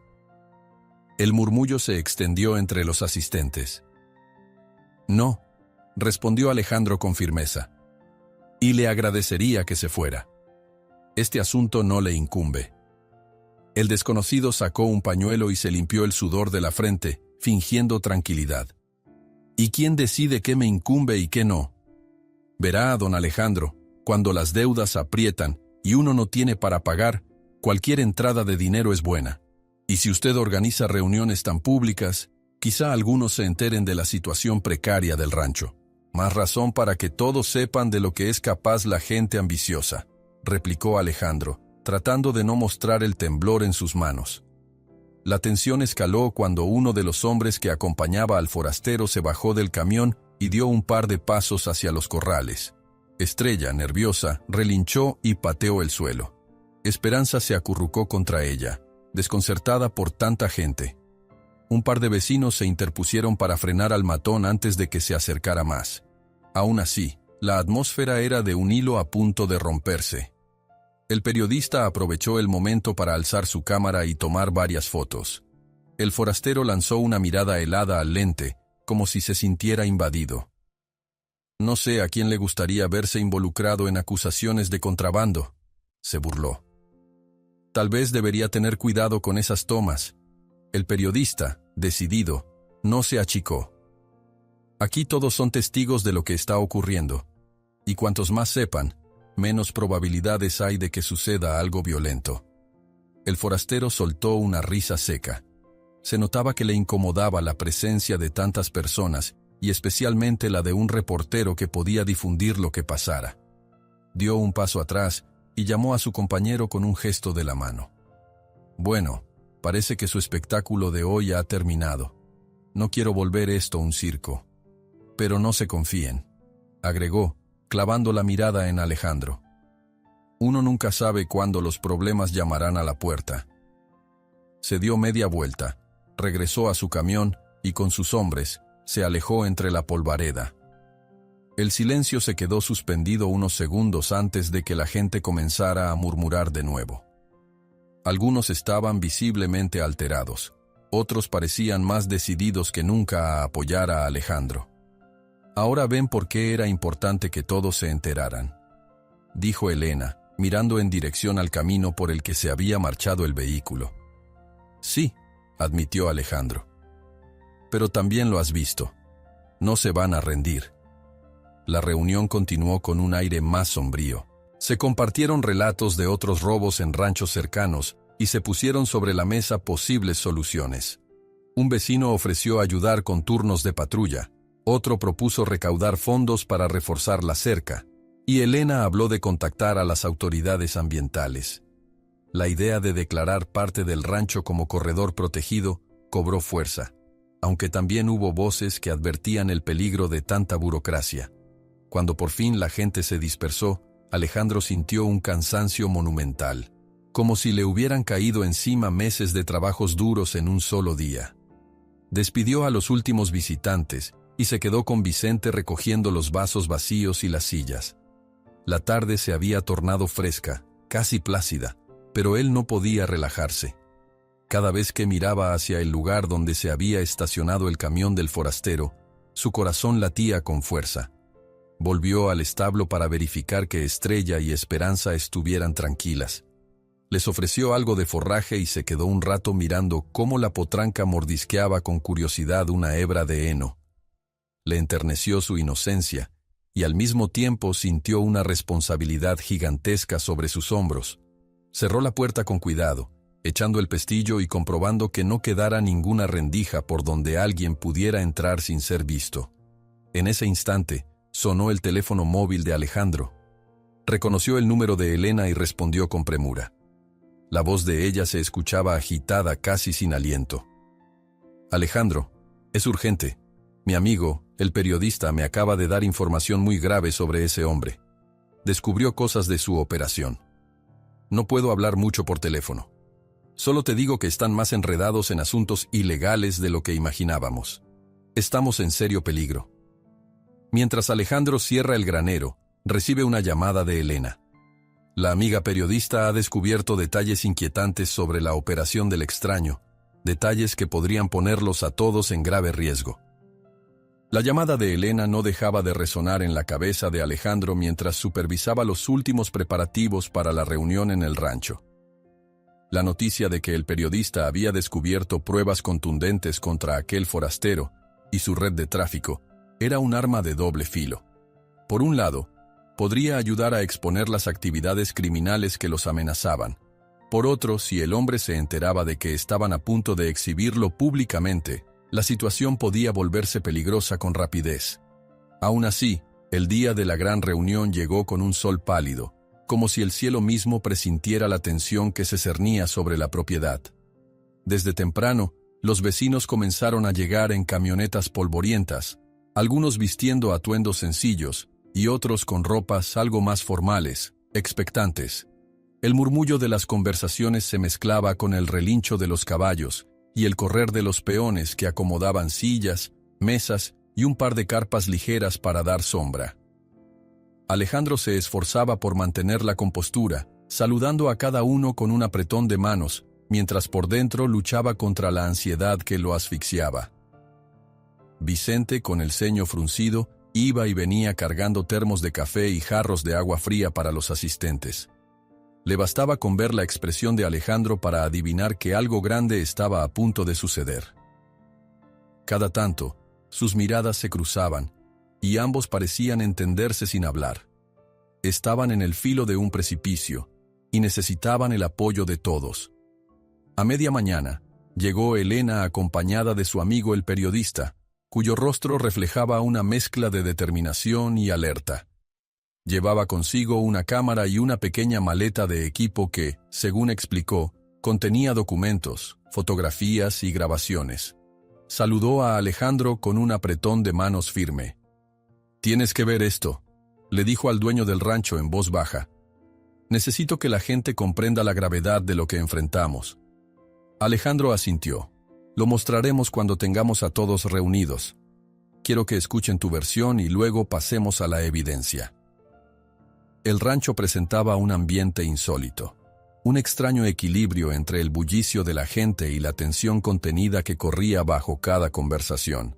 S1: El murmullo se extendió entre los asistentes. «No», respondió Alejandro con firmeza. «Y le agradecería que se fuera. Este asunto no le incumbe». El desconocido sacó un pañuelo y se limpió el sudor de la frente, fingiendo tranquilidad. «¿Y quién decide qué me incumbe y qué no? Verá, don Alejandro, cuando las deudas aprietan y uno no tiene para pagar, cualquier entrada de dinero es buena. Y si usted organiza reuniones tan públicas, quizá algunos se enteren de la situación precaria del rancho. Más razón para que todos sepan de lo que es capaz la gente ambiciosa», replicó Alejandro, tratando de no mostrar el temblor en sus manos. La tensión escaló cuando uno de los hombres que acompañaba al forastero se bajó del camión y dio un par de pasos hacia los corrales. Estrella, nerviosa, relinchó y pateó el suelo. Esperanza se acurrucó contra ella, desconcertada por tanta gente. Un par de vecinos se interpusieron para frenar al matón antes de que se acercara más. Aún así, la atmósfera era de un hilo a punto de romperse. El periodista aprovechó el momento para alzar su cámara y tomar varias fotos. El forastero lanzó una mirada helada al lente, como si se sintiera invadido. «No sé a quién le gustaría verse involucrado en acusaciones de contrabando», se burló. «Tal vez debería tener cuidado con esas tomas». El periodista, decidido, no se achicó. «Aquí todos son testigos de lo que está ocurriendo, y cuantos más sepan, menos probabilidades hay de que suceda algo violento». El forastero soltó una risa seca. Se notaba que le incomodaba la presencia de tantas personas, y especialmente la de un reportero que podía difundir lo que pasara. Dio un paso atrás y llamó a su compañero con un gesto de la mano. «Bueno, parece que su espectáculo de hoy ha terminado. No quiero volver esto un circo. Pero no se confíen», agregó, clavando la mirada en Alejandro. «Uno nunca sabe cuándo los problemas llamarán a la puerta». Se dio media vuelta, regresó a su camión y con sus hombres se alejó entre la polvareda. El silencio se quedó suspendido unos segundos antes de que la gente comenzara a murmurar de nuevo. Algunos estaban visiblemente alterados, otros parecían más decididos que nunca a apoyar a Alejandro. Ahora ven por qué era importante que todos se enteraran. dijo Elena, mirando en dirección al camino por el que se había marchado el vehículo. Sí, admitió Alejandro. Pero también lo has visto. No se van a rendir. La reunión continuó con un aire más sombrío. Se compartieron relatos de otros robos en ranchos cercanos y se pusieron sobre la mesa posibles soluciones. Un vecino ofreció ayudar con turnos de patrulla, otro propuso recaudar fondos para reforzar la cerca, y Elena habló de contactar a las autoridades ambientales. La idea de declarar parte del rancho como corredor protegido cobró fuerza, aunque también hubo voces que advertían el peligro de tanta burocracia. Cuando por fin la gente se dispersó, Alejandro sintió un cansancio monumental, como si le hubieran caído encima meses de trabajos duros en un solo día. Despidió a los últimos visitantes y se quedó con Vicente recogiendo los vasos vacíos y las sillas. La tarde se había tornado fresca, casi plácida, pero él no podía relajarse. Cada vez que miraba hacia el lugar donde se había estacionado el camión del forastero, su corazón latía con fuerza. Volvió al establo para verificar que Estrella y Esperanza estuvieran tranquilas. Les ofreció algo de forraje y se quedó un rato mirando cómo la potranca mordisqueaba con curiosidad una hebra de heno. Le enterneció su inocencia, y al mismo tiempo sintió una responsabilidad gigantesca sobre sus hombros. Cerró la puerta con cuidado, echando el pestillo y comprobando que no quedara ninguna rendija por donde alguien pudiera entrar sin ser visto. En ese instante, sonó el teléfono móvil de Alejandro. Reconoció el número de Elena y respondió con premura. La voz de ella se escuchaba agitada, casi sin aliento. Alejandro, es urgente. Mi amigo, el periodista, me acaba de dar información muy grave sobre ese hombre. Descubrió cosas de su operación. No puedo hablar mucho por teléfono. Solo te digo que están más enredados en asuntos ilegales de lo que imaginábamos. Estamos en serio peligro. Mientras Alejandro cierra el granero, recibe una llamada de Elena. La amiga periodista ha descubierto detalles inquietantes sobre la operación del extraño, detalles que podrían ponerlos a todos en grave riesgo. La llamada de Elena no dejaba de resonar en la cabeza de Alejandro mientras supervisaba los últimos preparativos para la reunión en el rancho. La noticia de que el periodista había descubierto pruebas contundentes contra aquel forastero y su red de tráfico era un arma de doble filo. Por un lado, podría ayudar a exponer las actividades criminales que los amenazaban. Por otro, si el hombre se enteraba de que estaban a punto de exhibirlo públicamente, la situación podía volverse peligrosa con rapidez. Aún así, el día de la gran reunión llegó con un sol pálido, como si el cielo mismo presintiera la tensión que se cernía sobre la propiedad. Desde temprano, los vecinos comenzaron a llegar en camionetas polvorientas, algunos vistiendo atuendos sencillos y otros con ropas algo más formales, expectantes. El murmullo de las conversaciones se mezclaba con el relincho de los caballos y el correr de los peones que acomodaban sillas, mesas y un par de carpas ligeras para dar sombra. Alejandro se esforzaba por mantener la compostura, saludando a cada uno con un apretón de manos, mientras por dentro luchaba contra la ansiedad que lo asfixiaba. Vicente, con el ceño fruncido, iba y venía cargando termos de café y jarros de agua fría para los asistentes. Le bastaba con ver la expresión de Alejandro para adivinar que algo grande estaba a punto de suceder. Cada tanto, sus miradas se cruzaban, y ambos parecían entenderse sin hablar. Estaban en el filo de un precipicio, y necesitaban el apoyo de todos. A media mañana, llegó Elena acompañada de su amigo el periodista, cuyo rostro reflejaba una mezcla de determinación y alerta. Llevaba consigo una cámara y una pequeña maleta de equipo que, según explicó, contenía documentos, fotografías y grabaciones. Saludó a Alejandro con un apretón de manos firme. «Tienes que ver esto», le dijo al dueño del rancho en voz baja. «Necesito que la gente comprenda la gravedad de lo que enfrentamos». Alejandro asintió. «Lo mostraremos cuando tengamos a todos reunidos. Quiero que escuchen tu versión y luego pasemos a la evidencia». El rancho presentaba un ambiente insólito, un extraño equilibrio entre el bullicio de la gente y la tensión contenida que corría bajo cada conversación.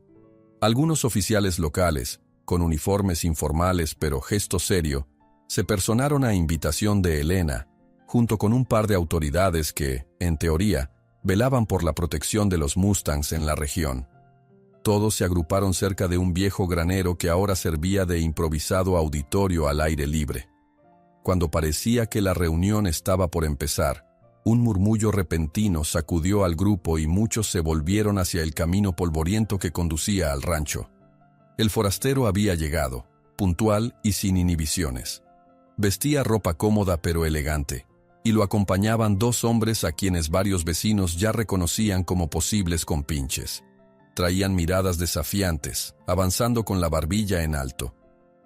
S1: Algunos oficiales locales, con uniformes informales pero gesto serio, Se personaron a invitación de Elena, junto con un par de autoridades que, en teoría, velaban por la protección de los Mustangs en la región. Todos se agruparon cerca de un viejo granero que ahora servía de improvisado auditorio al aire libre. Cuando parecía que la reunión estaba por empezar, un murmullo repentino sacudió al grupo y muchos se volvieron hacia el camino polvoriento que conducía al rancho. El forastero había llegado, puntual y sin inhibiciones. Vestía ropa cómoda pero elegante, y lo acompañaban dos hombres a quienes varios vecinos ya reconocían como posibles compinches. Traían miradas desafiantes, avanzando con la barbilla en alto.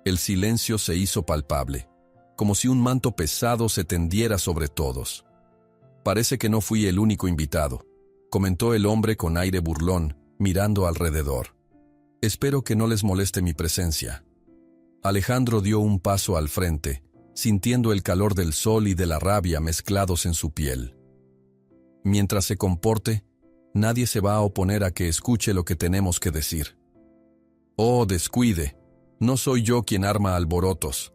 S1: El silencio se hizo palpable, como si un manto pesado se tendiera sobre todos. «Parece que no fui el único invitado», comentó el hombre con aire burlón, mirando alrededor. «Espero que no les moleste mi presencia». Alejandro dio un paso al frente, sintiendo el calor del sol y de la rabia mezclados en su piel. «Mientras se comporte, nadie se va a oponer a que escuche lo que tenemos que decir». «Oh, descuide, no soy yo quien arma alborotos».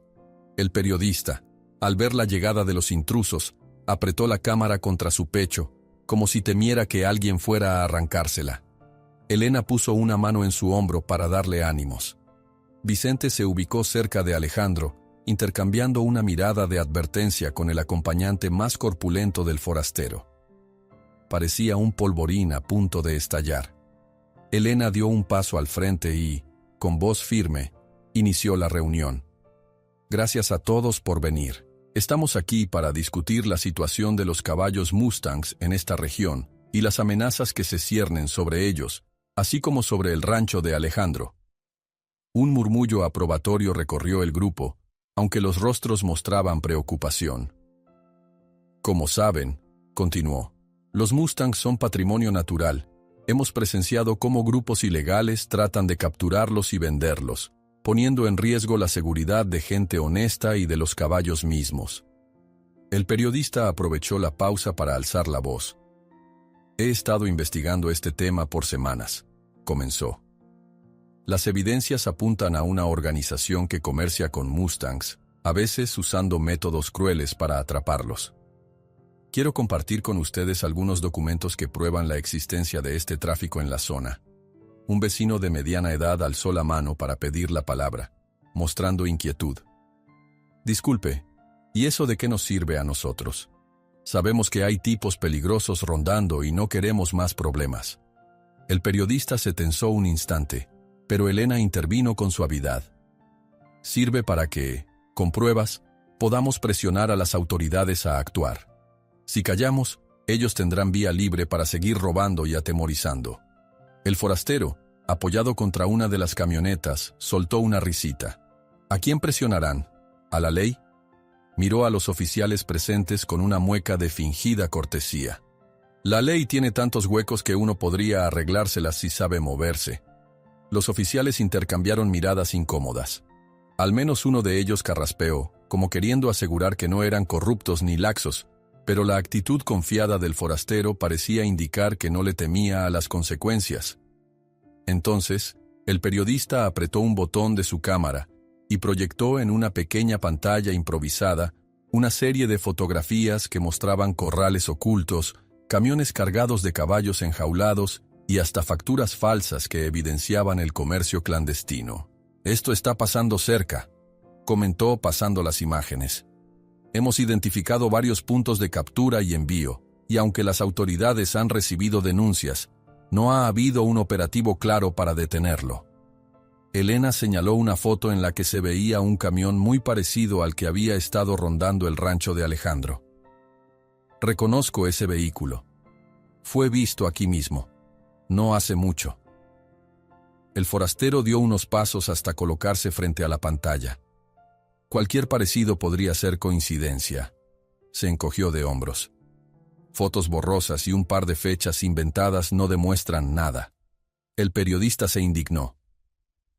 S1: El periodista, al ver la llegada de los intrusos, apretó la cámara contra su pecho, como si temiera que alguien fuera a arrancársela. Elena puso una mano en su hombro para darle ánimos. Vicente se ubicó cerca de Alejandro, intercambiando una mirada de advertencia con el acompañante más corpulento del forastero. Parecía un polvorín a punto de estallar. Elena dio un paso al frente y, con voz firme, inició la reunión. «Gracias a todos por venir. Estamos aquí para discutir la situación de los caballos Mustangs en esta región y las amenazas que se ciernen sobre ellos, así como sobre el rancho de Alejandro». Un murmullo aprobatorio recorrió el grupo, aunque los rostros mostraban preocupación. «Como saben», continuó, «los Mustangs son patrimonio natural. Hemos presenciado cómo grupos ilegales tratan de capturarlos y venderlos, poniendo en riesgo la seguridad de gente honesta y de los caballos mismos». El periodista aprovechó la pausa para alzar la voz. «He estado investigando este tema por semanas», comenzó. «Las evidencias apuntan a una organización que comercia con Mustangs, a veces usando métodos crueles para atraparlos. Quiero compartir con ustedes algunos documentos que prueban la existencia de este tráfico en la zona». Un vecino de mediana edad alzó la mano para pedir la palabra, mostrando inquietud. «Disculpe, ¿y eso de qué nos sirve a nosotros? Sabemos que hay tipos peligrosos rondando y no queremos más problemas». El periodista se tensó un instante, pero Elena intervino con suavidad. «Sirve para que, con pruebas, podamos presionar a las autoridades a actuar. Si callamos, ellos tendrán vía libre para seguir robando y atemorizando». El forastero, apoyado contra una de las camionetas, soltó una risita. «¿A quién presionarán? ¿A la ley?». Miró a los oficiales presentes con una mueca de fingida cortesía. «La ley tiene tantos huecos que uno podría arreglárselas si sabe moverse». Los oficiales intercambiaron miradas incómodas. Al menos uno de ellos carraspeó, como queriendo asegurar que no eran corruptos ni laxos, pero la actitud confiada del forastero parecía indicar que no le temía a las consecuencias. Entonces, el periodista apretó un botón de su cámara y proyectó en una pequeña pantalla improvisada una serie de fotografías que mostraban corrales ocultos, camiones cargados de caballos enjaulados y hasta facturas falsas que evidenciaban el comercio clandestino. «Esto está pasando cerca», comentó pasando las imágenes. «Hemos identificado varios puntos de captura y envío, y aunque las autoridades han recibido denuncias, no ha habido un operativo claro para detenerlo». Elena señaló una foto en la que se veía un camión muy parecido al que había estado rondando el rancho de Alejandro. «Reconozco ese vehículo. Fue visto aquí mismo. No hace mucho». El forastero dio unos pasos hasta colocarse frente a la pantalla. Cualquier parecido podría ser coincidencia. Se encogió de hombros. Fotos borrosas y un par de fechas inventadas no demuestran nada. El periodista se indignó.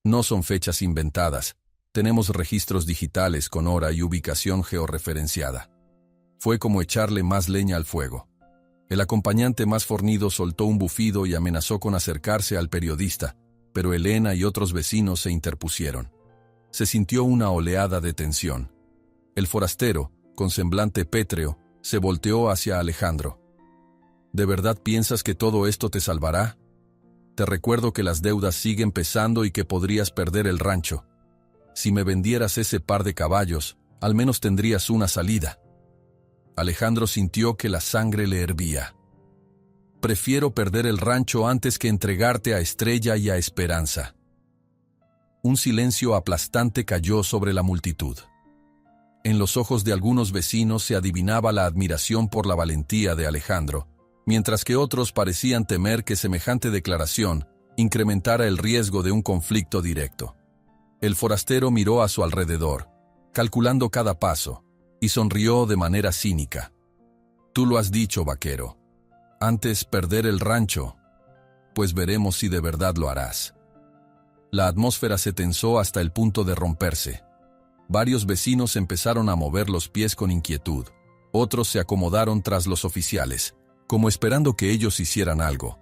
S1: «No son fechas inventadas. Tenemos registros digitales con hora y ubicación georreferenciada». Fue como echarle más leña al fuego. El acompañante más fornido soltó un bufido y amenazó con acercarse al periodista, pero Elena y otros vecinos se interpusieron. Se sintió una oleada de tensión. El forastero, con semblante pétreo, se volteó hacia Alejandro. ¿De verdad piensas que todo esto te salvará? Te recuerdo que las deudas siguen pesando y que podrías perder el rancho. Si me vendieras ese par de caballos, al menos tendrías una salida. Alejandro sintió que la sangre le hervía. Prefiero perder el rancho antes que entregarte a Estrella y a Esperanza. Un silencio aplastante cayó sobre la multitud. En los ojos de algunos vecinos se adivinaba la admiración por la valentía de Alejandro, mientras que otros parecían temer que semejante declaración incrementara el riesgo de un conflicto directo. El forastero miró a su alrededor, calculando cada paso, y sonrió de manera cínica. Tú lo has dicho, vaquero. Antes perder el rancho, pues veremos si de verdad lo harás. La atmósfera se tensó hasta el punto de romperse. Varios vecinos empezaron a mover los pies con inquietud. Otros se acomodaron tras los oficiales, como esperando que ellos hicieran algo.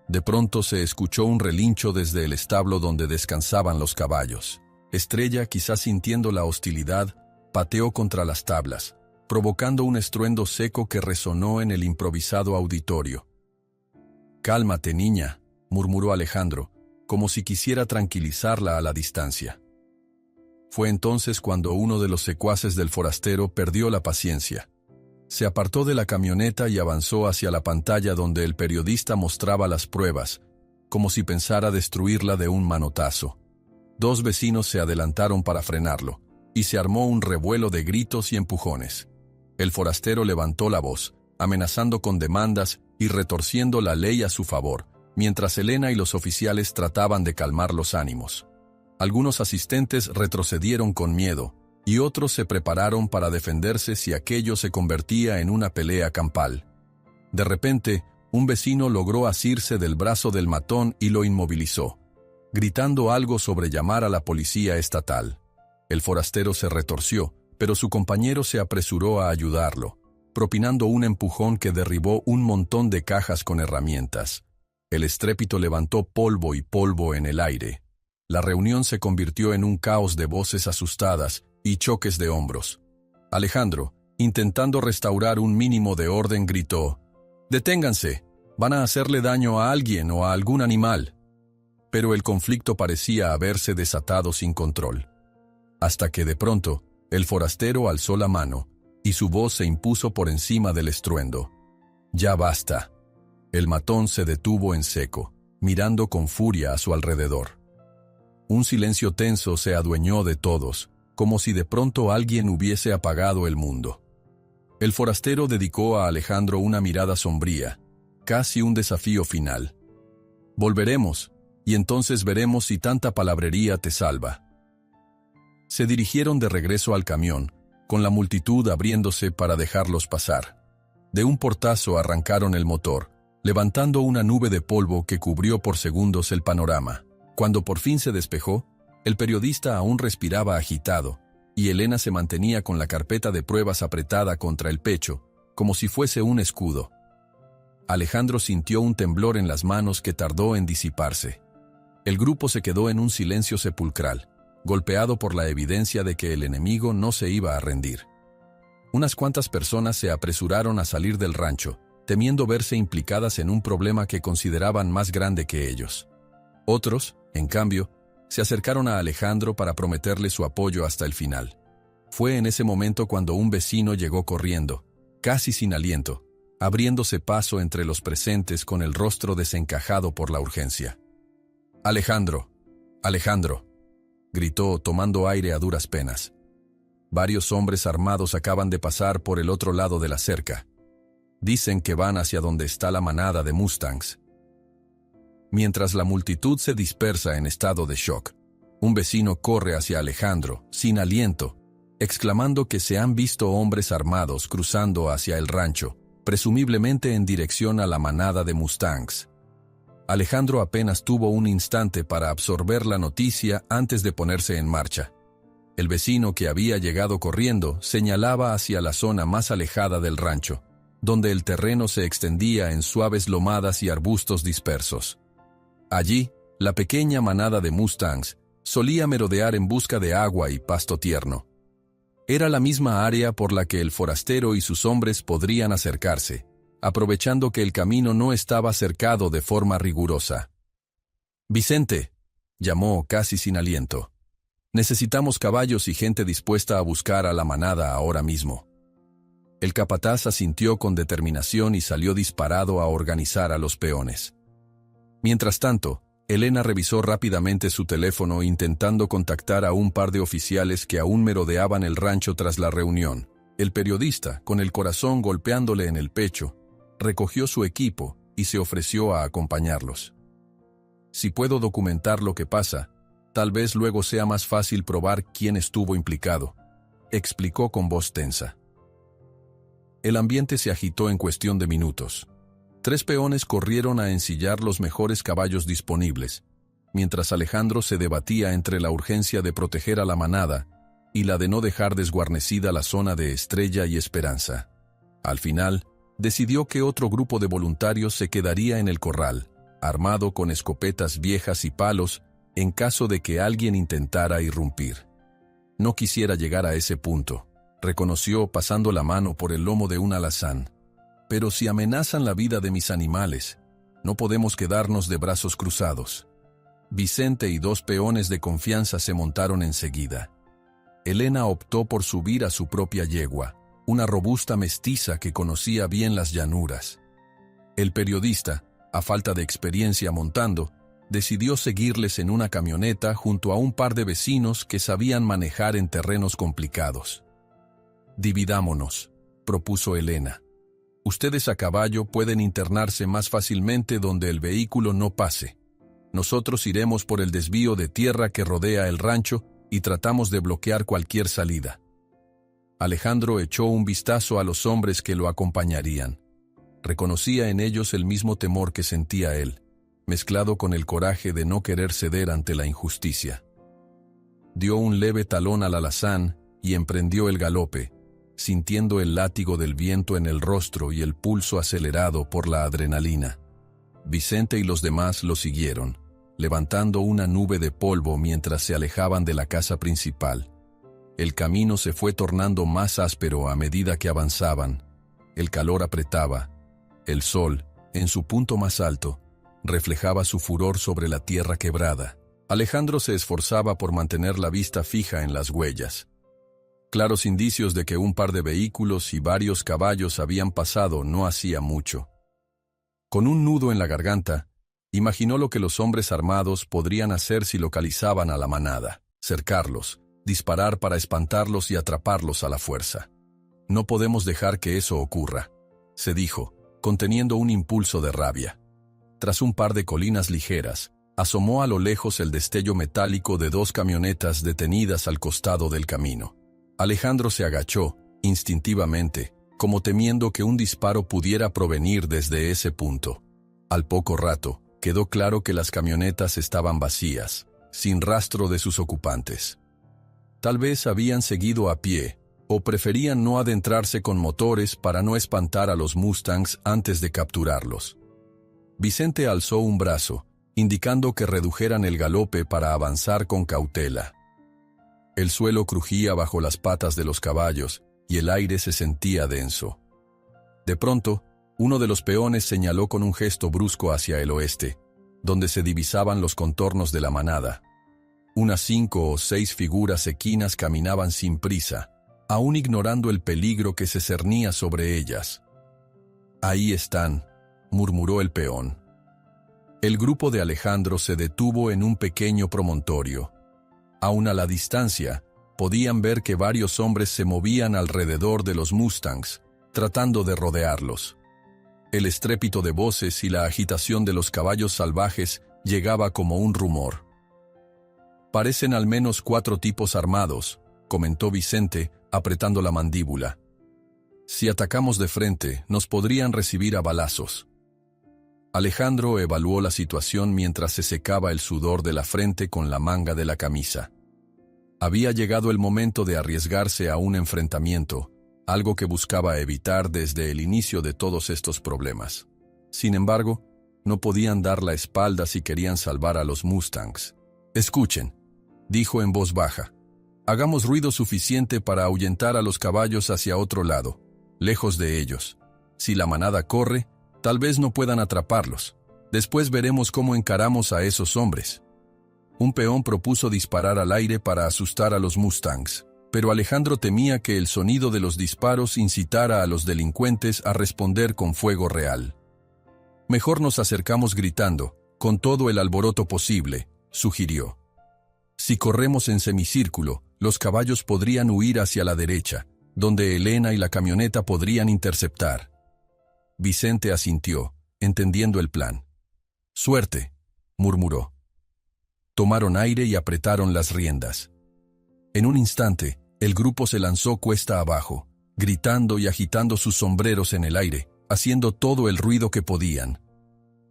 S1: De pronto se escuchó un relincho desde el establo donde descansaban los caballos. Estrella, quizás sintiendo la hostilidad, pateó contra las tablas, provocando un estruendo seco que resonó en el improvisado auditorio. «Cálmate, niña», murmuró Alejandro, como si quisiera tranquilizarla a la distancia. Fue entonces cuando uno de los secuaces del forastero perdió la paciencia. Se apartó de la camioneta y avanzó hacia la pantalla donde el periodista mostraba las pruebas, como si pensara destruirla de un manotazo. Dos vecinos se adelantaron para frenarlo, y se armó un revuelo de gritos y empujones. El forastero levantó la voz, amenazando con demandas y retorciendo la ley a su favor, mientras Elena y los oficiales trataban de calmar los ánimos. Algunos asistentes retrocedieron con miedo, y otros se prepararon para defenderse si aquello se convertía en una pelea campal. De repente, un vecino logró asirse del brazo del matón y lo inmovilizó, gritando algo sobre llamar a la policía estatal. El forastero se retorció, pero su compañero se apresuró a ayudarlo, propinando un empujón que derribó un montón de cajas con herramientas. El estrépito levantó polvo y polvo en el aire. La reunión se convirtió en un caos de voces asustadas y choques de hombros. Alejandro, intentando restaurar un mínimo de orden, gritó: «¡Deténganse! Van a hacerle daño a alguien o a algún animal». Pero el conflicto parecía haberse desatado sin control. Hasta que de pronto, el forastero alzó la mano, y su voz se impuso por encima del estruendo. «Ya basta». El matón se detuvo en seco, mirando con furia a su alrededor. Un silencio tenso se adueñó de todos, como si de pronto alguien hubiese apagado el mundo. El forastero dedicó a Alejandro una mirada sombría, casi un desafío final. «Volveremos, y entonces veremos si tanta palabrería te salva». Se dirigieron de regreso al camión, con la multitud abriéndose para dejarlos pasar. De un portazo arrancaron el motor, levantando una nube de polvo que cubrió por segundos el panorama. Cuando por fin se despejó, el periodista aún respiraba agitado, y Elena se mantenía con la carpeta de pruebas apretada contra el pecho, como si fuese un escudo. Alejandro sintió un temblor en las manos que tardó en disiparse. El grupo se quedó en un silencio sepulcral, golpeado por la evidencia de que el enemigo no se iba a rendir. Unas cuantas personas se apresuraron a salir del rancho, temiendo verse implicadas en un problema que consideraban más grande que ellos. Otros, en cambio, se acercaron a Alejandro para prometerle su apoyo hasta el final. Fue en ese momento cuando un vecino llegó corriendo, casi sin aliento, abriéndose paso entre los presentes con el rostro desencajado por la urgencia. «Alejandro, Alejandro», gritó tomando aire a duras penas. Varios hombres armados acaban de pasar por el otro lado de la cerca. Dicen que van hacia donde está la manada de Mustangs. Mientras la multitud se dispersa en estado de shock, un vecino corre hacia Alejandro, sin aliento, exclamando que se han visto hombres armados cruzando hacia el rancho, presumiblemente en dirección a la manada de Mustangs. Alejandro apenas tuvo un instante para absorber la noticia antes de ponerse en marcha. El vecino que había llegado corriendo señalaba hacia la zona más alejada del rancho, donde el terreno se extendía en suaves lomadas y arbustos dispersos. Allí, la pequeña manada de Mustangs solía merodear en busca de agua y pasto tierno. Era la misma área por la que el forastero y sus hombres podrían acercarse, aprovechando que el camino no estaba cercado de forma rigurosa. «Vicente», llamó casi sin aliento. «Necesitamos caballos y gente dispuesta a buscar a la manada ahora mismo». El capataz asintió con determinación y salió disparado a organizar a los peones. Mientras tanto, Elena revisó rápidamente su teléfono intentando contactar a un par de oficiales que aún merodeaban el rancho tras la reunión. El periodista, con el corazón golpeándole en el pecho, recogió su equipo y se ofreció a acompañarlos. «Si puedo documentar lo que pasa, tal vez luego sea más fácil probar quién estuvo implicado», explicó con voz tensa. El ambiente se agitó en cuestión de minutos. 3 peones corrieron a ensillar los mejores caballos disponibles, mientras Alejandro se debatía entre la urgencia de proteger a la manada y la de no dejar desguarnecida la zona de Estrella y Esperanza. Al final, decidió que otro grupo de voluntarios se quedaría en el corral, armado con escopetas viejas y palos, en caso de que alguien intentara irrumpir. No quisiera llegar a ese punto, reconoció pasando la mano por el lomo de un alazán. Pero si amenazan la vida de mis animales, no podemos quedarnos de brazos cruzados. Vicente y 2 peones de confianza se montaron enseguida. Elena optó por subir a su propia yegua, una robusta mestiza que conocía bien las llanuras. El periodista, a falta de experiencia montando, decidió seguirles en una camioneta junto a un par de vecinos que sabían manejar en terrenos complicados. «Dividámonos», propuso Elena. «Ustedes a caballo pueden internarse más fácilmente donde el vehículo no pase. Nosotros iremos por el desvío de tierra que rodea el rancho y tratamos de bloquear cualquier salida». Alejandro echó un vistazo a los hombres que lo acompañarían. Reconocía en ellos el mismo temor que sentía él, mezclado con el coraje de no querer ceder ante la injusticia. Dio un leve talón al alazán y emprendió el galope, sintiendo el látigo del viento en el rostro y el pulso acelerado por la adrenalina. Vicente y los demás lo siguieron, levantando una nube de polvo mientras se alejaban de la casa principal. El camino se fue tornando más áspero a medida que avanzaban. El calor apretaba. El sol, en su punto más alto, reflejaba su furor sobre la tierra quebrada. Alejandro se esforzaba por mantener la vista fija en las huellas. Claros indicios de que un par de vehículos y varios caballos habían pasado no hacía mucho. Con un nudo en la garganta, imaginó lo que los hombres armados podrían hacer si localizaban a la manada: cercarlos, disparar para espantarlos y atraparlos a la fuerza. «No podemos dejar que eso ocurra», se dijo, conteniendo un impulso de rabia. Tras un par de colinas ligeras, asomó a lo lejos el destello metálico de 2 camionetas detenidas al costado del camino. Alejandro se agachó, instintivamente, como temiendo que un disparo pudiera provenir desde ese punto. Al poco rato, quedó claro que las camionetas estaban vacías, sin rastro de sus ocupantes. Tal vez habían seguido a pie, o preferían no adentrarse con motores para no espantar a los Mustangs antes de capturarlos. Vicente alzó un brazo, indicando que redujeran el galope para avanzar con cautela. El suelo crujía bajo las patas de los caballos y el aire se sentía denso. De pronto, uno de los peones señaló con un gesto brusco hacia el oeste, donde se divisaban los contornos de la manada. Unas 5 o 6 figuras equinas caminaban sin prisa, aún ignorando el peligro que se cernía sobre ellas. «Ahí están», murmuró el peón. El grupo de Alejandro se detuvo en un pequeño promontorio. Aún a la distancia, podían ver que varios hombres se movían alrededor de los Mustangs, tratando de rodearlos. El estrépito de voces y la agitación de los caballos salvajes llegaba como un rumor. «Parecen al menos 4 tipos armados», comentó Vicente, apretando la mandíbula. «Si atacamos de frente, nos podrían recibir a balazos». Alejandro evaluó la situación mientras se secaba el sudor de la frente con la manga de la camisa. Había llegado el momento de arriesgarse a un enfrentamiento, algo que buscaba evitar desde el inicio de todos estos problemas. Sin embargo, no podían dar la espalda si querían salvar a los Mustangs. «Escuchen», dijo en voz baja. Hagamos ruido suficiente para ahuyentar a los caballos hacia otro lado, lejos de ellos. Si la manada corre, tal vez no puedan atraparlos. Después veremos cómo encaramos a esos hombres. Un peón propuso disparar al aire para asustar a los mustangs, pero Alejandro temía que el sonido de los disparos incitara a los delincuentes a responder con fuego real. Mejor nos acercamos gritando, con todo el alboroto posible, sugirió. Si corremos en semicírculo, los caballos podrían huir hacia la derecha, donde Elena y la camioneta podrían interceptar. Vicente asintió, entendiendo el plan. «Suerte», murmuró. Tomaron aire y apretaron las riendas. En un instante, el grupo se lanzó cuesta abajo, gritando y agitando sus sombreros en el aire, haciendo todo el ruido que podían.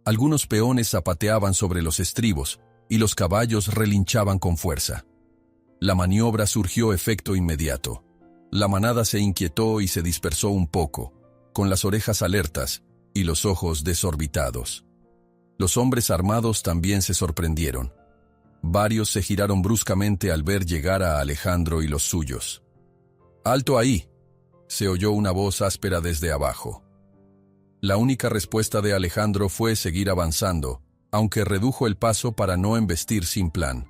S1: Algunos peones zapateaban sobre los estribos, y los caballos relinchaban con fuerza. La maniobra surgió efecto inmediato. La manada se inquietó y se dispersó un poco, con las orejas alertas y los ojos desorbitados. Los hombres armados también se sorprendieron. Varios se giraron bruscamente al ver llegar a Alejandro y los suyos. «¡Alto ahí!», se oyó una voz áspera desde abajo. La única respuesta de Alejandro fue seguir avanzando, aunque redujo el paso para no embestir sin plan.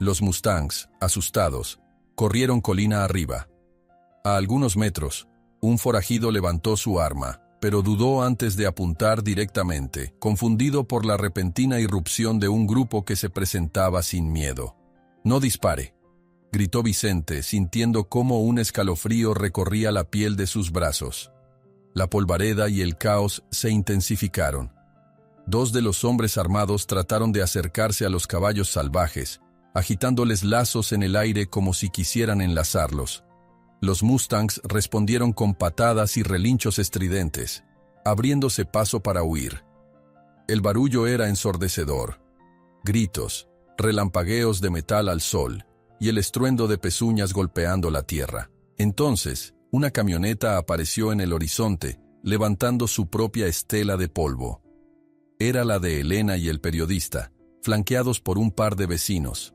S1: Los mustangs, asustados, corrieron colina arriba. A algunos metros, un forajido levantó su arma, pero dudó antes de apuntar directamente, confundido por la repentina irrupción de un grupo que se presentaba sin miedo. «No dispare», gritó Vicente, sintiendo cómo un escalofrío recorría la piel de sus brazos. La polvareda y el caos se intensificaron. Dos de los hombres armados trataron de acercarse a los caballos salvajes, agitándoles lazos en el aire como si quisieran enlazarlos. Los mustangs respondieron con patadas y relinchos estridentes, abriéndose paso para huir. El barullo era ensordecedor. Gritos, relampagueos de metal al sol, y el estruendo de pezuñas golpeando la tierra. Entonces, una camioneta apareció en el horizonte, levantando su propia estela de polvo. Era la de Elena y el periodista, flanqueados por un par de vecinos.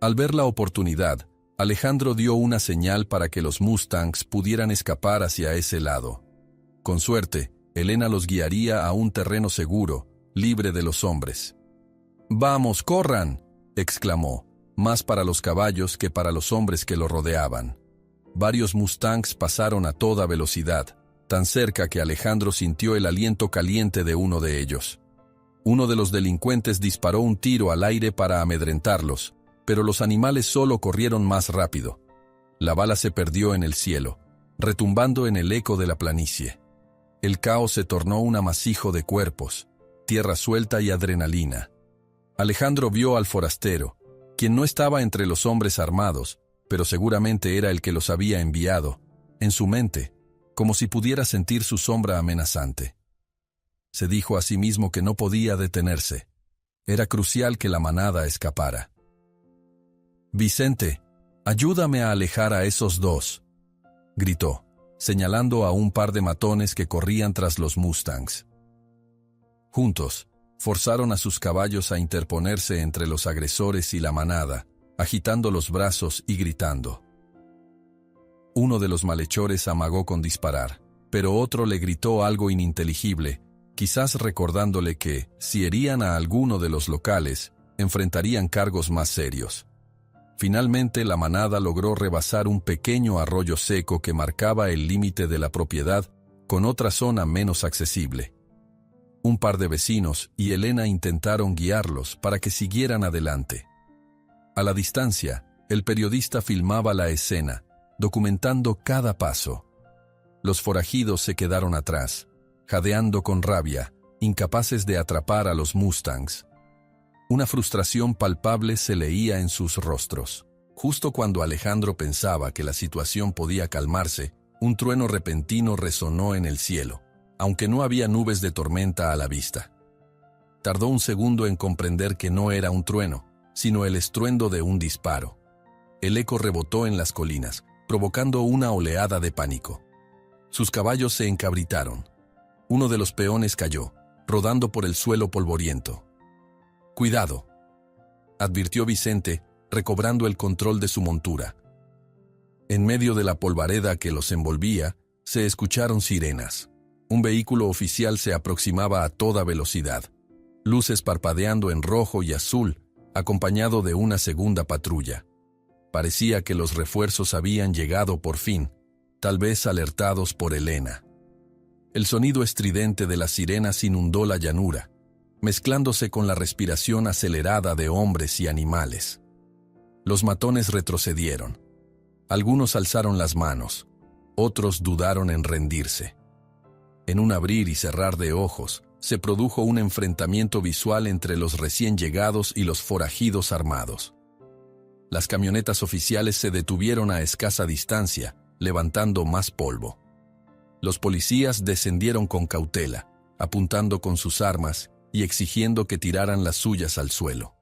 S1: Al ver la oportunidad, Alejandro dio una señal para que los mustangs pudieran escapar hacia ese lado. Con suerte, Elena los guiaría a un terreno seguro, libre de los hombres. «¡Vamos, corran!», exclamó, más para los caballos que para los hombres que lo rodeaban. Varios mustangs pasaron a toda velocidad, tan cerca que Alejandro sintió el aliento caliente de uno de ellos. Uno de los delincuentes disparó un tiro al aire para amedrentarlos, pero los animales solo corrieron más rápido. La bala se perdió en el cielo, retumbando en el eco de la planicie. El caos se tornó un amasijo de cuerpos, tierra suelta y adrenalina. Alejandro vio al forastero, quien no estaba entre los hombres armados, pero seguramente era el que los había enviado, en su mente, como si pudiera sentir su sombra amenazante. Se dijo a sí mismo que no podía detenerse. Era crucial que la manada escapara. «Vicente, ayúdame a alejar a esos dos», gritó, señalando a un par de matones que corrían tras los mustangs. Juntos, forzaron a sus caballos a interponerse entre los agresores y la manada, agitando los brazos y gritando. Uno de los malhechores amagó con disparar, pero otro le gritó algo ininteligible, quizás recordándole que, si herían a alguno de los locales, enfrentarían cargos más serios. Finalmente, la manada logró rebasar un pequeño arroyo seco que marcaba el límite de la propiedad con otra zona menos accesible. Un par de vecinos y Elena intentaron guiarlos para que siguieran adelante. A la distancia, el periodista filmaba la escena, documentando cada paso. Los forajidos se quedaron atrás, jadeando con rabia, incapaces de atrapar a los mustangs. Una frustración palpable se leía en sus rostros. Justo cuando Alejandro pensaba que la situación podía calmarse, un trueno repentino resonó en el cielo, aunque no había nubes de tormenta a la vista. Tardó un segundo en comprender que no era un trueno, sino el estruendo de un disparo. El eco rebotó en las colinas, provocando una oleada de pánico. Sus caballos se encabritaron. Uno de los peones cayó, rodando por el suelo polvoriento. «Cuidado», advirtió Vicente, recobrando el control de su montura. En medio de la polvareda que los envolvía, se escucharon sirenas. Un vehículo oficial se aproximaba a toda velocidad, luces parpadeando en rojo y azul, acompañado de una segunda patrulla. Parecía que los refuerzos habían llegado por fin, tal vez alertados por Elena. El sonido estridente de las sirenas inundó la llanura, mezclándose con la respiración acelerada de hombres y animales. Los matones retrocedieron. Algunos alzaron las manos, otros dudaron en rendirse. En un abrir y cerrar de ojos, se produjo un enfrentamiento visual entre los recién llegados y los forajidos armados. Las camionetas oficiales se detuvieron a escasa distancia, levantando más polvo. Los policías descendieron con cautela, apuntando con sus armas y exigiendo que tiraran las suyas al suelo.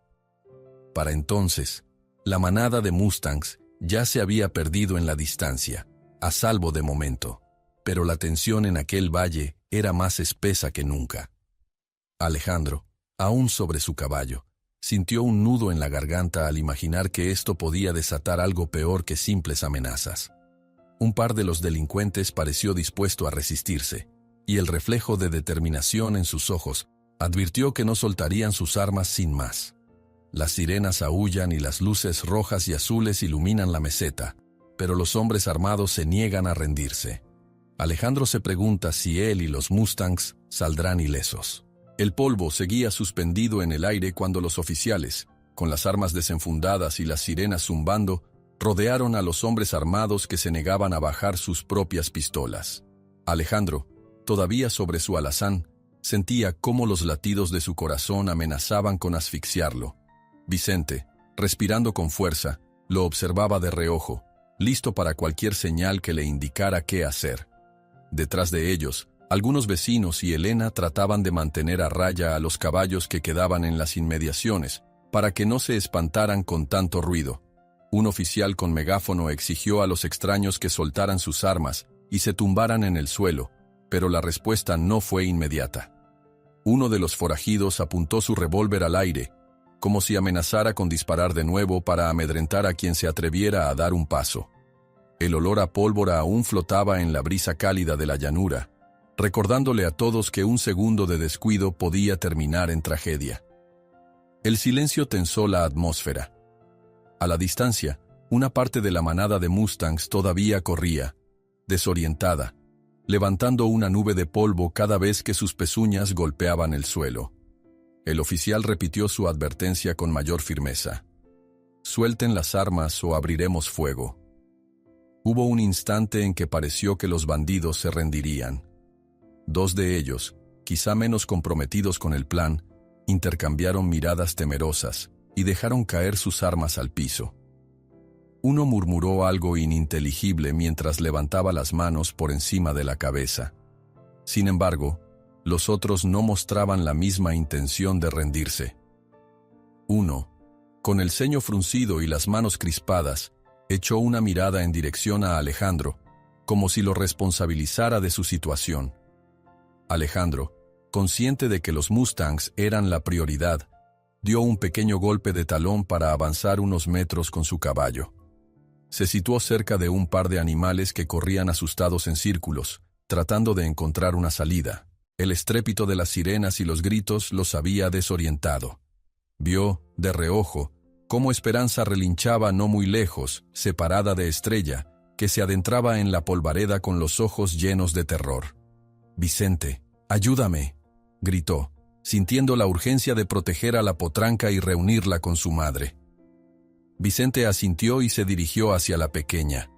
S1: Para entonces, la manada de Mustangs ya se había perdido en la distancia, a salvo de momento, pero la tensión en aquel valle era más espesa que nunca. Alejandro, aún sobre su caballo, sintió un nudo en la garganta al imaginar que esto podía desatar algo peor que simples amenazas. Un par de los delincuentes pareció dispuesto a resistirse, y el reflejo de determinación en sus ojos advirtió que no soltarían sus armas sin más. Las sirenas aúllan y las luces rojas y azules iluminan la meseta, pero los hombres armados se niegan a rendirse. Alejandro se pregunta si él y los Mustangs saldrán ilesos. El polvo seguía suspendido en el aire cuando los oficiales, con las armas desenfundadas y las sirenas zumbando, rodearon a los hombres armados que se negaban a bajar sus propias pistolas. Alejandro, todavía sobre su alazán, sentía cómo los latidos de su corazón amenazaban con asfixiarlo. Vicente, respirando con fuerza, lo observaba de reojo, listo para cualquier señal que le indicara qué hacer. Detrás de ellos, algunos vecinos y Elena trataban de mantener a raya a los caballos que quedaban en las inmediaciones, para que no se espantaran con tanto ruido. Un oficial con megáfono exigió a los extraños que soltaran sus armas y se tumbaran en el suelo, pero la respuesta no fue inmediata. Uno de los forajidos apuntó su revólver al aire, como si amenazara con disparar de nuevo para amedrentar a quien se atreviera a dar un paso. El olor a pólvora aún flotaba en la brisa cálida de la llanura, recordándole a todos que un segundo de descuido podía terminar en tragedia. El silencio tensó la atmósfera. A la distancia, una parte de la manada de Mustangs todavía corría, desorientada, levantando una nube de polvo cada vez que sus pezuñas golpeaban el suelo. El oficial repitió su advertencia con mayor firmeza. «Suelten las armas o abriremos fuego». Hubo un instante en que pareció que los bandidos se rendirían. Dos de ellos, quizá menos comprometidos con el plan, intercambiaron miradas temerosas y dejaron caer sus armas al piso. Uno murmuró algo ininteligible mientras levantaba las manos por encima de la cabeza. Sin embargo, los otros no mostraban la misma intención de rendirse. Uno, con el ceño fruncido y las manos crispadas, echó una mirada en dirección a Alejandro, como si lo responsabilizara de su situación. Alejandro, consciente de que los Mustangs eran la prioridad, dio un pequeño golpe de talón para avanzar unos metros con su caballo. Se situó cerca de un par de animales que corrían asustados en círculos, tratando de encontrar una salida. El estrépito de las sirenas y los gritos los había desorientado. Vio, de reojo, cómo Esperanza relinchaba no muy lejos, separada de Estrella, que se adentraba en la polvareda con los ojos llenos de terror. «Vicente, ayúdame», gritó, sintiendo la urgencia de proteger a la potranca y reunirla con su madre. Vicente asintió y se dirigió hacia la pequeña.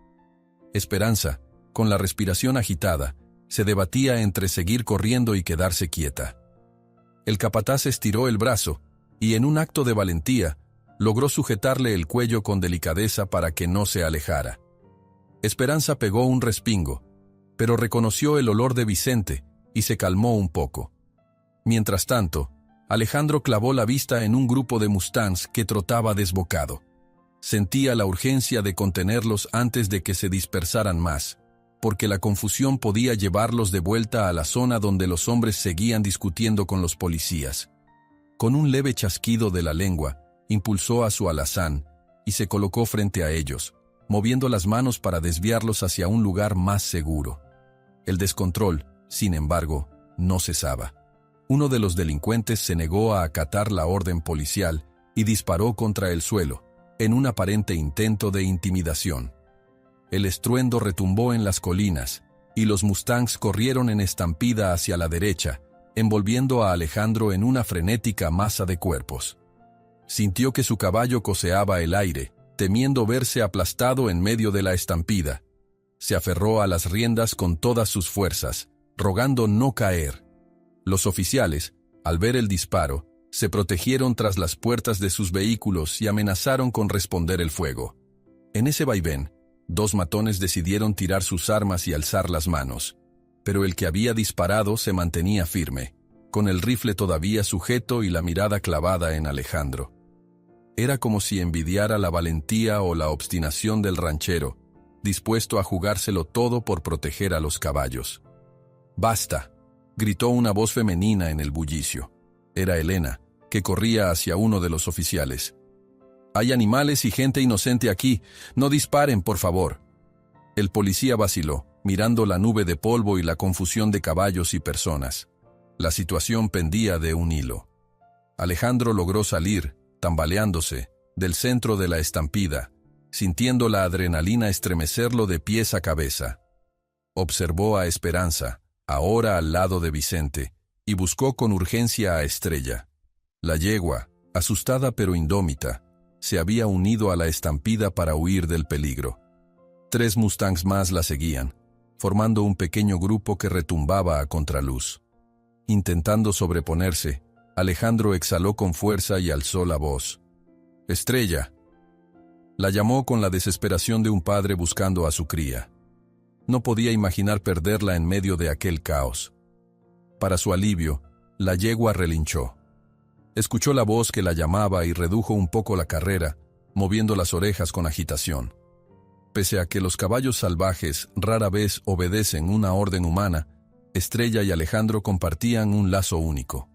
S1: Esperanza, con la respiración agitada, se debatía entre seguir corriendo y quedarse quieta. El capataz estiró el brazo y, en un acto de valentía, logró sujetarle el cuello con delicadeza para que no se alejara. Esperanza pegó un respingo, pero reconoció el olor de Vicente y se calmó un poco. Mientras tanto, Alejandro clavó la vista en un grupo de mustangs que trotaba desbocado. Sentía la urgencia de contenerlos antes de que se dispersaran más, porque la confusión podía llevarlos de vuelta a la zona donde los hombres seguían discutiendo con los policías. Con un leve chasquido de la lengua, impulsó a su alazán y se colocó frente a ellos, moviendo las manos para desviarlos hacia un lugar más seguro. El descontrol, sin embargo, no cesaba. Uno de los delincuentes se negó a acatar la orden policial y disparó contra el suelo, en un aparente intento de intimidación. El estruendo retumbó en las colinas, y los Mustangs corrieron en estampida hacia la derecha, envolviendo a Alejandro en una frenética masa de cuerpos. Sintió que su caballo coceaba el aire, temiendo verse aplastado en medio de la estampida. Se aferró a las riendas con todas sus fuerzas, rogando no caer. Los oficiales, al ver el disparo, se protegieron tras las puertas de sus vehículos y amenazaron con responder el fuego. En ese vaivén, 2 matones decidieron tirar sus armas y alzar las manos, pero el que había disparado se mantenía firme, con el rifle todavía sujeto y la mirada clavada en Alejandro. Era como si envidiara la valentía o la obstinación del ranchero, dispuesto a jugárselo todo por proteger a los caballos. «¡Basta!», gritó una voz femenina en el bullicio. Era Elena, que corría hacia uno de los oficiales. «Hay animales y gente inocente aquí. No disparen, por favor». El policía vaciló, mirando la nube de polvo y la confusión de caballos y personas. La situación pendía de un hilo. Alejandro logró salir, tambaleándose, del centro de la estampida, sintiendo la adrenalina estremecerlo de pies a cabeza. Observó a Esperanza, ahora al lado de Vicente, y buscó con urgencia a Estrella. La yegua, asustada pero indómita, se había unido a la estampida para huir del peligro. 3 Mustangs más la seguían, formando un pequeño grupo que retumbaba a contraluz. Intentando sobreponerse, Alejandro exhaló con fuerza y alzó la voz. «Estrella». La llamó con la desesperación de un padre buscando a su cría. No podía imaginar perderla en medio de aquel caos. Para su alivio, la yegua relinchó. Escuchó la voz que la llamaba y redujo un poco la carrera, moviendo las orejas con agitación. Pese a que los caballos salvajes rara vez obedecen una orden humana, Estrella y Alejandro compartían un lazo único.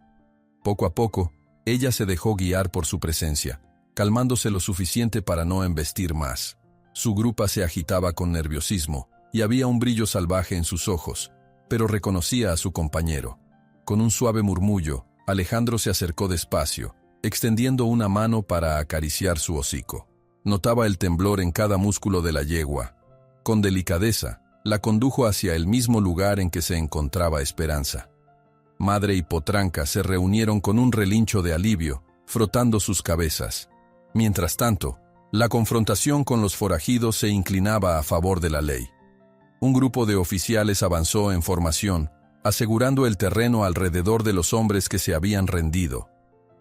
S1: Poco a poco, ella se dejó guiar por su presencia, calmándose lo suficiente para no embestir más. Su grupa se agitaba con nerviosismo, y había un brillo salvaje en sus ojos, pero reconocía a su compañero. Con un suave murmullo, Alejandro se acercó despacio, extendiendo una mano para acariciar su hocico. Notaba el temblor en cada músculo de la yegua. Con delicadeza, la condujo hacia el mismo lugar en que se encontraba Esperanza. Madre y potranca se reunieron con un relincho de alivio, frotando sus cabezas. Mientras tanto, la confrontación con los forajidos se inclinaba a favor de la ley. Un grupo de oficiales avanzó en formación, asegurando el terreno alrededor de los hombres que se habían rendido.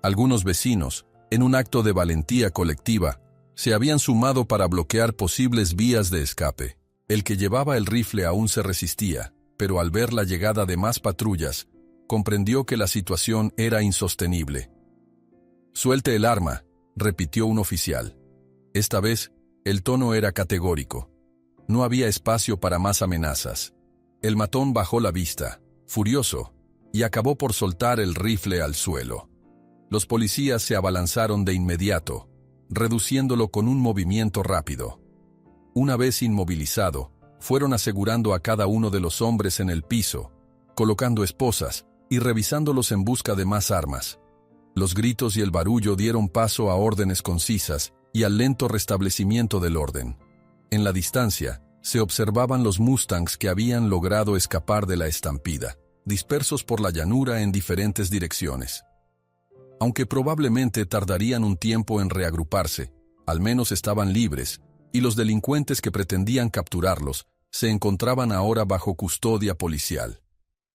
S1: Algunos vecinos, en un acto de valentía colectiva, se habían sumado para bloquear posibles vías de escape. El que llevaba el rifle aún se resistía, pero al ver la llegada de más patrullas, comprendió que la situación era insostenible. «Suelte el arma», repitió un oficial. Esta vez, el tono era categórico. No había espacio para más amenazas. El matón bajó la vista, furioso, y acabó por soltar el rifle al suelo. Los policías se abalanzaron de inmediato, reduciéndolo con un movimiento rápido. Una vez inmovilizado, fueron asegurando a cada uno de los hombres en el piso, colocando esposas y revisándolos en busca de más armas. Los gritos y el barullo dieron paso a órdenes concisas y al lento restablecimiento del orden. En la distancia, se observaban los Mustangs que habían logrado escapar de la estampida, dispersos por la llanura en diferentes direcciones. Aunque probablemente tardarían un tiempo en reagruparse, al menos estaban libres, y los delincuentes que pretendían capturarlos se encontraban ahora bajo custodia policial.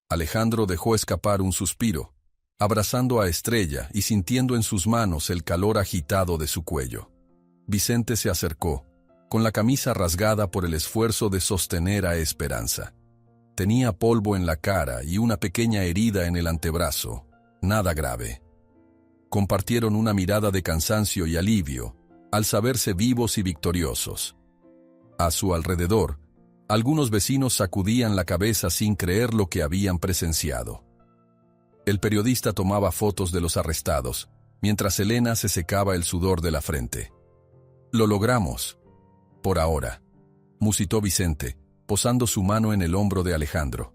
S1: Alejandro dejó escapar un suspiro, abrazando a Estrella y sintiendo en sus manos el calor agitado de su cuello. Vicente se acercó, con la camisa rasgada por el esfuerzo de sostener a Esperanza. Tenía polvo en la cara y una pequeña herida en el antebrazo, nada grave. Compartieron una mirada de cansancio y alivio, al saberse vivos y victoriosos. A su alrededor, algunos vecinos sacudían la cabeza sin creer lo que habían presenciado. El periodista tomaba fotos de los arrestados, mientras Elena se secaba el sudor de la frente. Lo logramos. Por ahora, musitó Vicente, posando su mano en el hombro de Alejandro.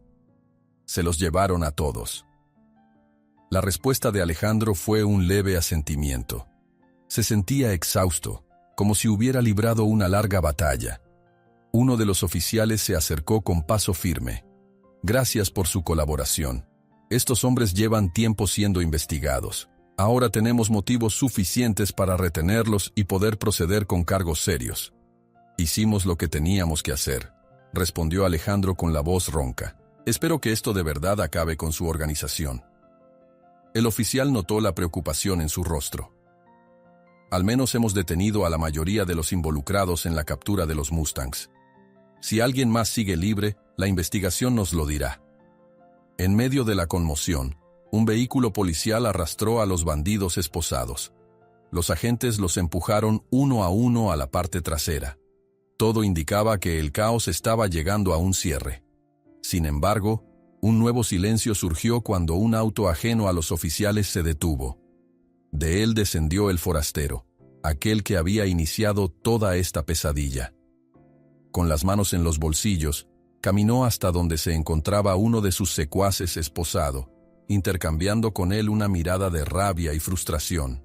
S1: Se los llevaron a todos. La respuesta de Alejandro fue un leve asentimiento. Se sentía exhausto, como si hubiera librado una larga batalla. Uno de los oficiales se acercó con paso firme. Gracias por su colaboración. Estos hombres llevan tiempo siendo investigados. Ahora tenemos motivos suficientes para retenerlos y poder proceder con cargos serios. Hicimos lo que teníamos que hacer, respondió Alejandro con la voz ronca. Espero que esto de verdad acabe con su organización. El oficial notó la preocupación en su rostro. Al menos hemos detenido a la mayoría de los involucrados en la captura de los Mustangs. Si alguien más sigue libre, la investigación nos lo dirá. En medio de la conmoción, un vehículo policial arrastró a los bandidos esposados. Los agentes los empujaron uno a uno a la parte trasera. Todo indicaba que el caos estaba llegando a un cierre. Sin embargo, un nuevo silencio surgió cuando un auto ajeno a los oficiales se detuvo. De él descendió el forastero, aquel que había iniciado toda esta pesadilla. Con las manos en los bolsillos, caminó hasta donde se encontraba uno de sus secuaces esposado, intercambiando con él una mirada de rabia y frustración.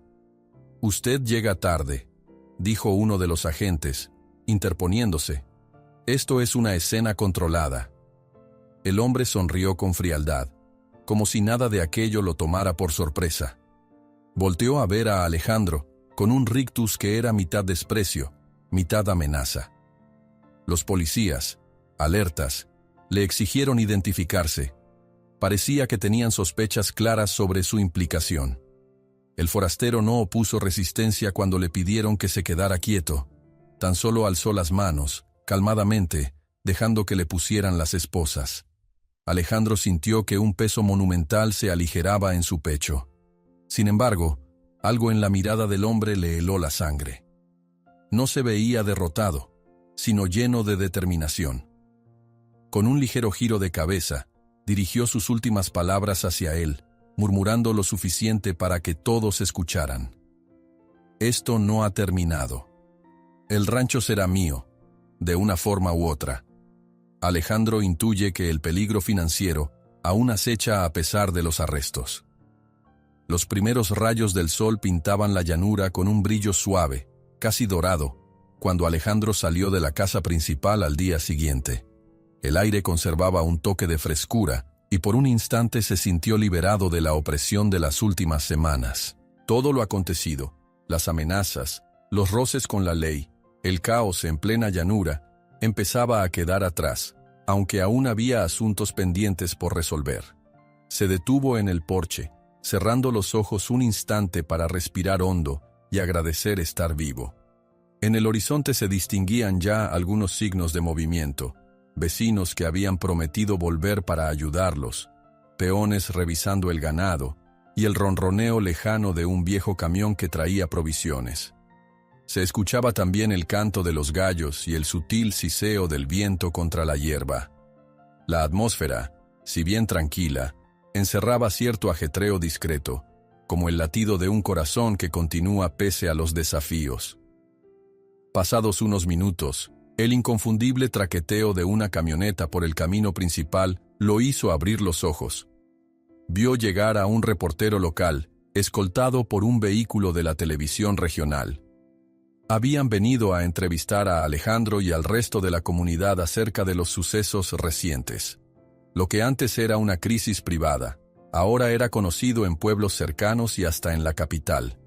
S1: «Usted llega tarde», dijo uno de los agentes, interponiéndose. «Esto es una escena controlada». El hombre sonrió con frialdad, como si nada de aquello lo tomara por sorpresa. Volteó a ver a Alejandro, con un rictus que era mitad desprecio, mitad amenaza. Los policías, alertas, le exigieron identificarse. Parecía que tenían sospechas claras sobre su implicación. El forastero no opuso resistencia cuando le pidieron que se quedara quieto. Tan solo alzó las manos, calmadamente, dejando que le pusieran las esposas. Alejandro sintió que un peso monumental se aligeraba en su pecho. Sin embargo, algo en la mirada del hombre le heló la sangre. No se veía derrotado, sino lleno de determinación. Con un ligero giro de cabeza, dirigió sus últimas palabras hacia él, murmurando lo suficiente para que todos escucharan. «Esto no ha terminado. El rancho será mío, de una forma u otra». Alejandro intuye que el peligro financiero aún acecha a pesar de los arrestos. Los primeros rayos del sol pintaban la llanura con un brillo suave, casi dorado, cuando Alejandro salió de la casa principal al día siguiente. El aire conservaba un toque de frescura y por un instante se sintió liberado de la opresión de las últimas semanas. Todo lo acontecido, las amenazas, los roces con la ley, el caos en plena llanura, empezaba a quedar atrás, aunque aún había asuntos pendientes por resolver. Se detuvo en el porche, cerrando los ojos un instante para respirar hondo y agradecer estar vivo. En el horizonte se distinguían ya algunos signos de movimiento, vecinos que habían prometido volver para ayudarlos, peones revisando el ganado y el ronroneo lejano de un viejo camión que traía provisiones. Se escuchaba también el canto de los gallos y el sutil siseo del viento contra la hierba. La atmósfera, si bien tranquila, encerraba cierto ajetreo discreto, como el latido de un corazón que continúa pese a los desafíos. Pasados unos minutos, el inconfundible traqueteo de una camioneta por el camino principal lo hizo abrir los ojos. Vio llegar a un reportero local, escoltado por un vehículo de la televisión regional. Habían venido a entrevistar a Alejandro y al resto de la comunidad acerca de los sucesos recientes. Lo que antes era una crisis privada, ahora era conocido en pueblos cercanos y hasta en la capital.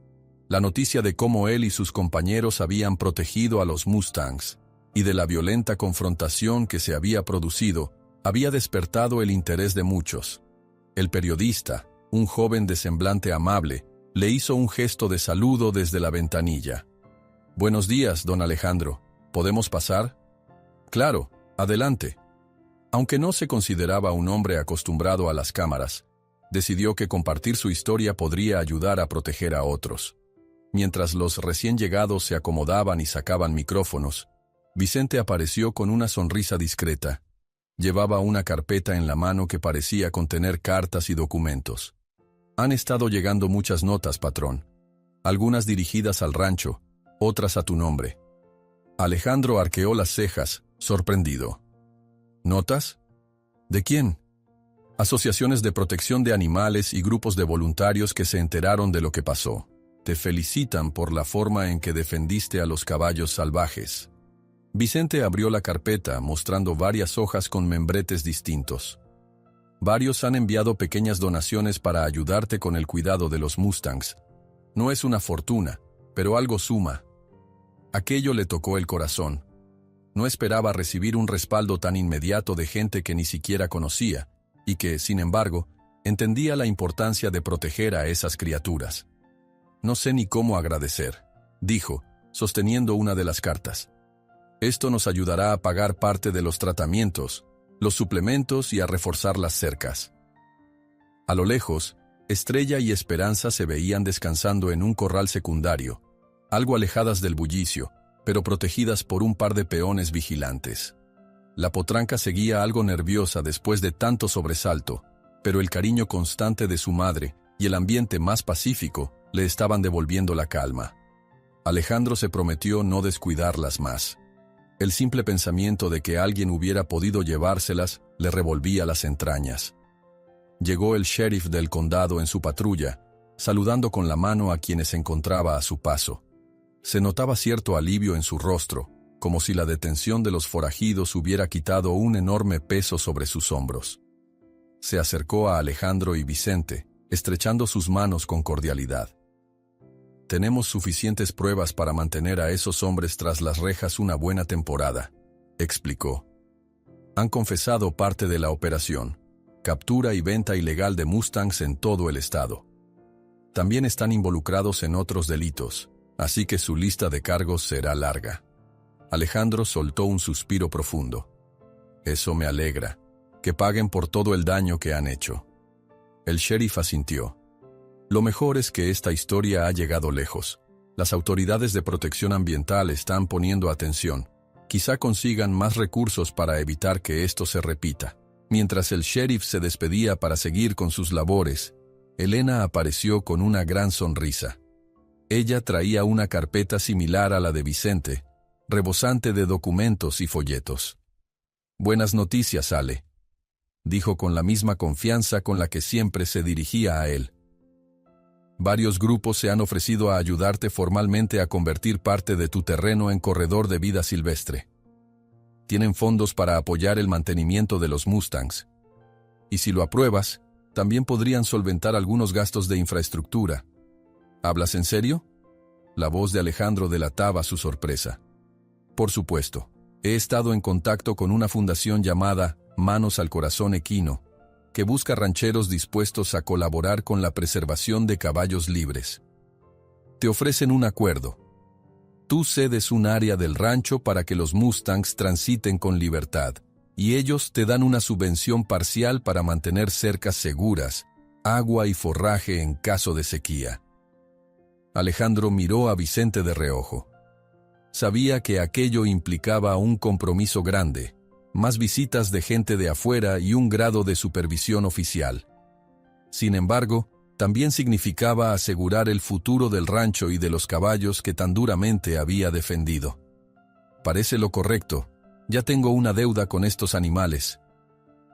S1: La noticia de cómo él y sus compañeros habían protegido a los Mustangs y de la violenta confrontación que se había producido, había despertado el interés de muchos. El periodista, un joven de semblante amable, le hizo un gesto de saludo desde la ventanilla. «Buenos días, don Alejandro. ¿Podemos pasar?» «Claro, adelante». Aunque no se consideraba un hombre acostumbrado a las cámaras, decidió que compartir su historia podría ayudar a proteger a otros. Mientras los recién llegados se acomodaban y sacaban micrófonos, Vicente apareció con una sonrisa discreta. Llevaba una carpeta en la mano que parecía contener cartas y documentos. «Han estado llegando muchas notas, patrón. Algunas dirigidas al rancho, otras a tu nombre. Alejandro arqueó las cejas, sorprendido. ¿Notas? ¿De quién? Asociaciones de protección de animales y grupos de voluntarios que se enteraron de lo que pasó. Te felicitan por la forma en que defendiste a los caballos salvajes. Vicente abrió la carpeta, mostrando varias hojas con membretes distintos. Varios han enviado pequeñas donaciones para ayudarte con el cuidado de los Mustangs. No es una fortuna, pero algo suma. Aquello le tocó el corazón. No esperaba recibir un respaldo tan inmediato de gente que ni siquiera conocía, y que, sin embargo, entendía la importancia de proteger a esas criaturas. No sé ni cómo agradecer, dijo, sosteniendo una de las cartas. Esto nos ayudará a pagar parte de los tratamientos, los suplementos y a reforzar las cercas. A lo lejos, Estrella y Esperanza se veían descansando en un corral secundario, algo alejadas del bullicio, pero protegidas por un par de peones vigilantes. La potranca seguía algo nerviosa después de tanto sobresalto, pero el cariño constante de su madre y el ambiente más pacífico le estaban devolviendo la calma. Alejandro se prometió no descuidarlas más. El simple pensamiento de que alguien hubiera podido llevárselas le revolvía las entrañas. Llegó el sheriff del condado en su patrulla, saludando con la mano a quienes encontraba a su paso. Se notaba cierto alivio en su rostro, como si la detención de los forajidos hubiera quitado un enorme peso sobre sus hombros. Se acercó a Alejandro y Vicente, estrechando sus manos con cordialidad. Tenemos suficientes pruebas para mantener a esos hombres tras las rejas una buena temporada, explicó. Han confesado parte de la operación, captura y venta ilegal de Mustangs en todo el estado. También están involucrados en otros delitos, así que su lista de cargos será larga. Alejandro soltó un suspiro profundo. Eso me alegra, que paguen por todo el daño que han hecho. El sheriff asintió. Lo mejor es que esta historia ha llegado lejos. Las autoridades de protección ambiental están poniendo atención. Quizá consigan más recursos para evitar que esto se repita. Mientras el sheriff se despedía para seguir con sus labores, Elena apareció con una gran sonrisa. Ella traía una carpeta similar a la de Vicente, rebosante de documentos y folletos. «Buenas noticias, Ale», dijo con la misma confianza con la que siempre se dirigía a él. Varios grupos se han ofrecido a ayudarte formalmente a convertir parte de tu terreno en corredor de vida silvestre. Tienen fondos para apoyar el mantenimiento de los Mustangs. Y si lo apruebas, también podrían solventar algunos gastos de infraestructura. ¿Hablas en serio? La voz de Alejandro delataba su sorpresa. Por supuesto, he estado en contacto con una fundación llamada Manos al Corazón Equino, que busca rancheros dispuestos a colaborar con la preservación de caballos libres. Te ofrecen un acuerdo. Tú cedes un área del rancho para que los Mustangs transiten con libertad, y ellos te dan una subvención parcial para mantener cercas seguras, agua y forraje en caso de sequía. Alejandro miró a Vicente de reojo. Sabía que aquello implicaba un compromiso grande, más visitas de gente de afuera y un grado de supervisión oficial. Sin embargo, también significaba asegurar el futuro del rancho y de los caballos que tan duramente había defendido. Parece lo correcto. Ya tengo una deuda con estos animales.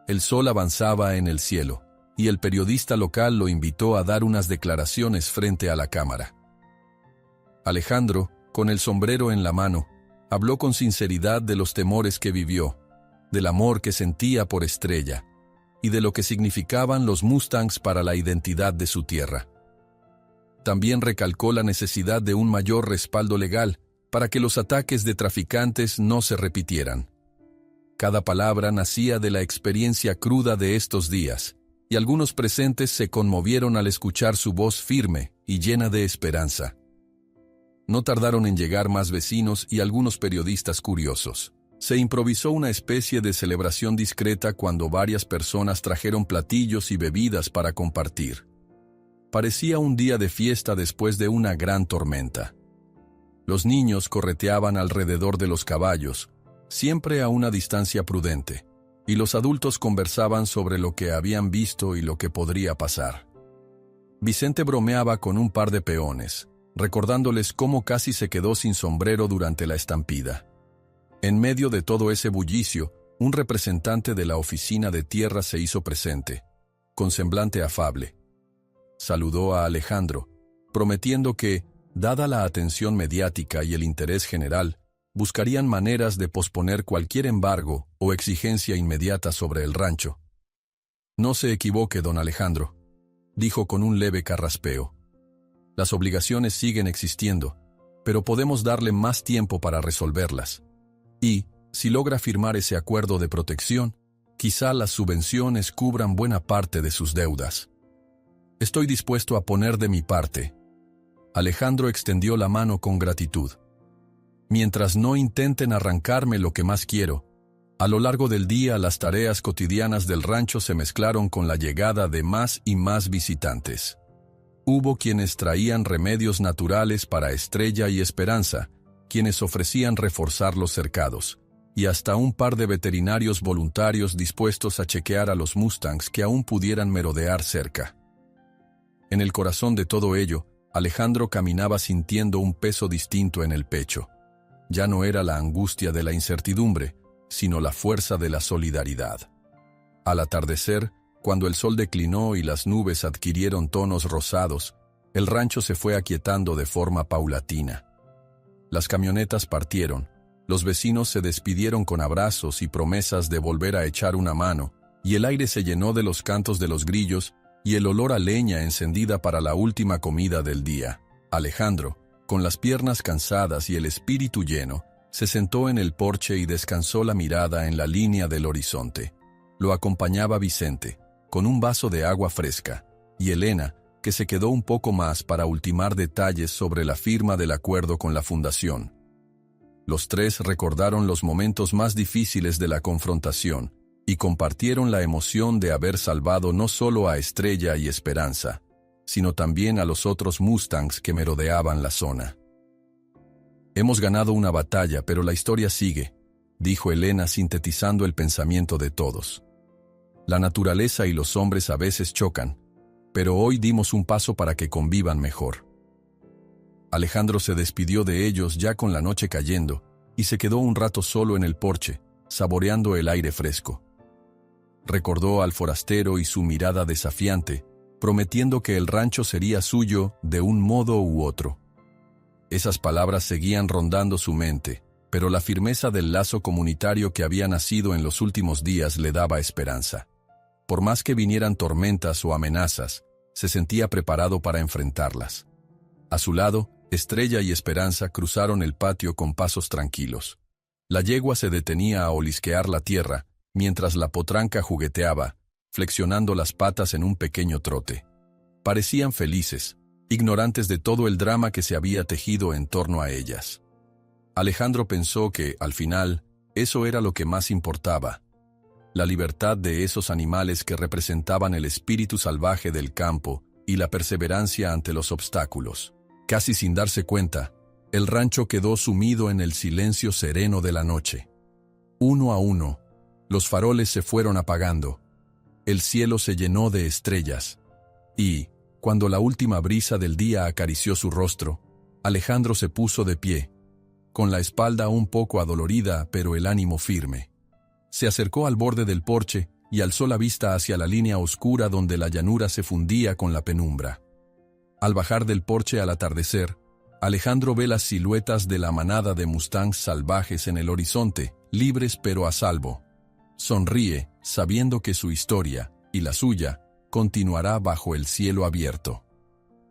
S1: El sol avanzaba en el cielo, y el periodista local lo invitó a dar unas declaraciones frente a la cámara. Alejandro, con el sombrero en la mano, habló con sinceridad de los temores que vivió, del amor que sentía por Estrella, y de lo que significaban los Mustangs para la identidad de su tierra. También recalcó la necesidad de un mayor respaldo legal para que los ataques de traficantes no se repitieran. Cada palabra nacía de la experiencia cruda de estos días, y algunos presentes se conmovieron al escuchar su voz firme y llena de esperanza. No tardaron en llegar más vecinos y algunos periodistas curiosos. Se improvisó una especie de celebración discreta cuando varias personas trajeron platillos y bebidas para compartir. Parecía un día de fiesta después de una gran tormenta. Los niños correteaban alrededor de los caballos, siempre a una distancia prudente, y los adultos conversaban sobre lo que habían visto y lo que podría pasar. Vicente bromeaba con un par de peones, recordándoles cómo casi se quedó sin sombrero durante la estampida. En medio de todo ese bullicio, un representante de la oficina de tierra se hizo presente, con semblante afable. Saludó a Alejandro, prometiendo que, dada la atención mediática y el interés general, buscarían maneras de posponer cualquier embargo o exigencia inmediata sobre el rancho. «No se equivoque, don Alejandro», dijo con un leve carraspeo. «Las obligaciones siguen existiendo, pero podemos darle más tiempo para resolverlas. Y, si logra firmar ese acuerdo de protección, quizá las subvenciones cubran buena parte de sus deudas. Estoy dispuesto a poner de mi parte». Alejandro extendió la mano con gratitud. «Mientras no intenten arrancarme lo que más quiero». A lo largo del día las tareas cotidianas del rancho se mezclaron con la llegada de más y más visitantes. Hubo quienes traían remedios naturales para Estrella y Esperanza, quienes ofrecían reforzar los cercados, y hasta un par de veterinarios voluntarios dispuestos a chequear a los mustangs que aún pudieran merodear cerca. En el corazón de todo ello, Alejandro caminaba sintiendo un peso distinto en el pecho. Ya no era la angustia de la incertidumbre, sino la fuerza de la solidaridad. Al atardecer, cuando el sol declinó y las nubes adquirieron tonos rosados, el rancho se fue aquietando de forma paulatina. Las camionetas partieron, los vecinos se despidieron con abrazos y promesas de volver a echar una mano, y el aire se llenó de los cantos de los grillos y el olor a leña encendida para la última comida del día. Alejandro, con las piernas cansadas y el espíritu lleno, se sentó en el porche y descansó la mirada en la línea del horizonte. Lo acompañaba Vicente, con un vaso de agua fresca, y Elena, que se quedó un poco más para ultimar detalles sobre la firma del acuerdo con la fundación. Los tres recordaron los momentos más difíciles de la confrontación y compartieron la emoción de haber salvado no solo a Estrella y Esperanza, sino también a los otros mustangs que merodeaban la zona. «Hemos ganado una batalla, pero la historia sigue», dijo Elena sintetizando el pensamiento de todos. «La naturaleza y los hombres a veces chocan, pero hoy dimos un paso para que convivan mejor». Alejandro se despidió de ellos ya con la noche cayendo y se quedó un rato solo en el porche, saboreando el aire fresco. Recordó al forastero y su mirada desafiante, prometiendo que el rancho sería suyo de un modo u otro. Esas palabras seguían rondando su mente, pero la firmeza del lazo comunitario que había nacido en los últimos días le daba esperanza. Por más que vinieran tormentas o amenazas, se sentía preparado para enfrentarlas. A su lado, Estrella y Esperanza cruzaron el patio con pasos tranquilos. La yegua se detenía a olisquear la tierra, mientras la potranca jugueteaba, flexionando las patas en un pequeño trote. Parecían felices, ignorantes de todo el drama que se había tejido en torno a ellas. Alejandro pensó que, al final, eso era lo que más importaba. La libertad de esos animales que representaban el espíritu salvaje del campo y la perseverancia ante los obstáculos. Casi sin darse cuenta, el rancho quedó sumido en el silencio sereno de la noche. Uno a uno, los faroles se fueron apagando. El cielo se llenó de estrellas. Y, cuando la última brisa del día acarició su rostro, Alejandro se puso de pie, con la espalda un poco adolorida pero el ánimo firme. Se acercó al borde del porche y alzó la vista hacia la línea oscura donde la llanura se fundía con la penumbra. Al bajar del porche al atardecer, Alejandro ve las siluetas de la manada de mustangs salvajes en el horizonte, libres pero a salvo. Sonríe, sabiendo que su historia, y la suya, continuará bajo el cielo abierto.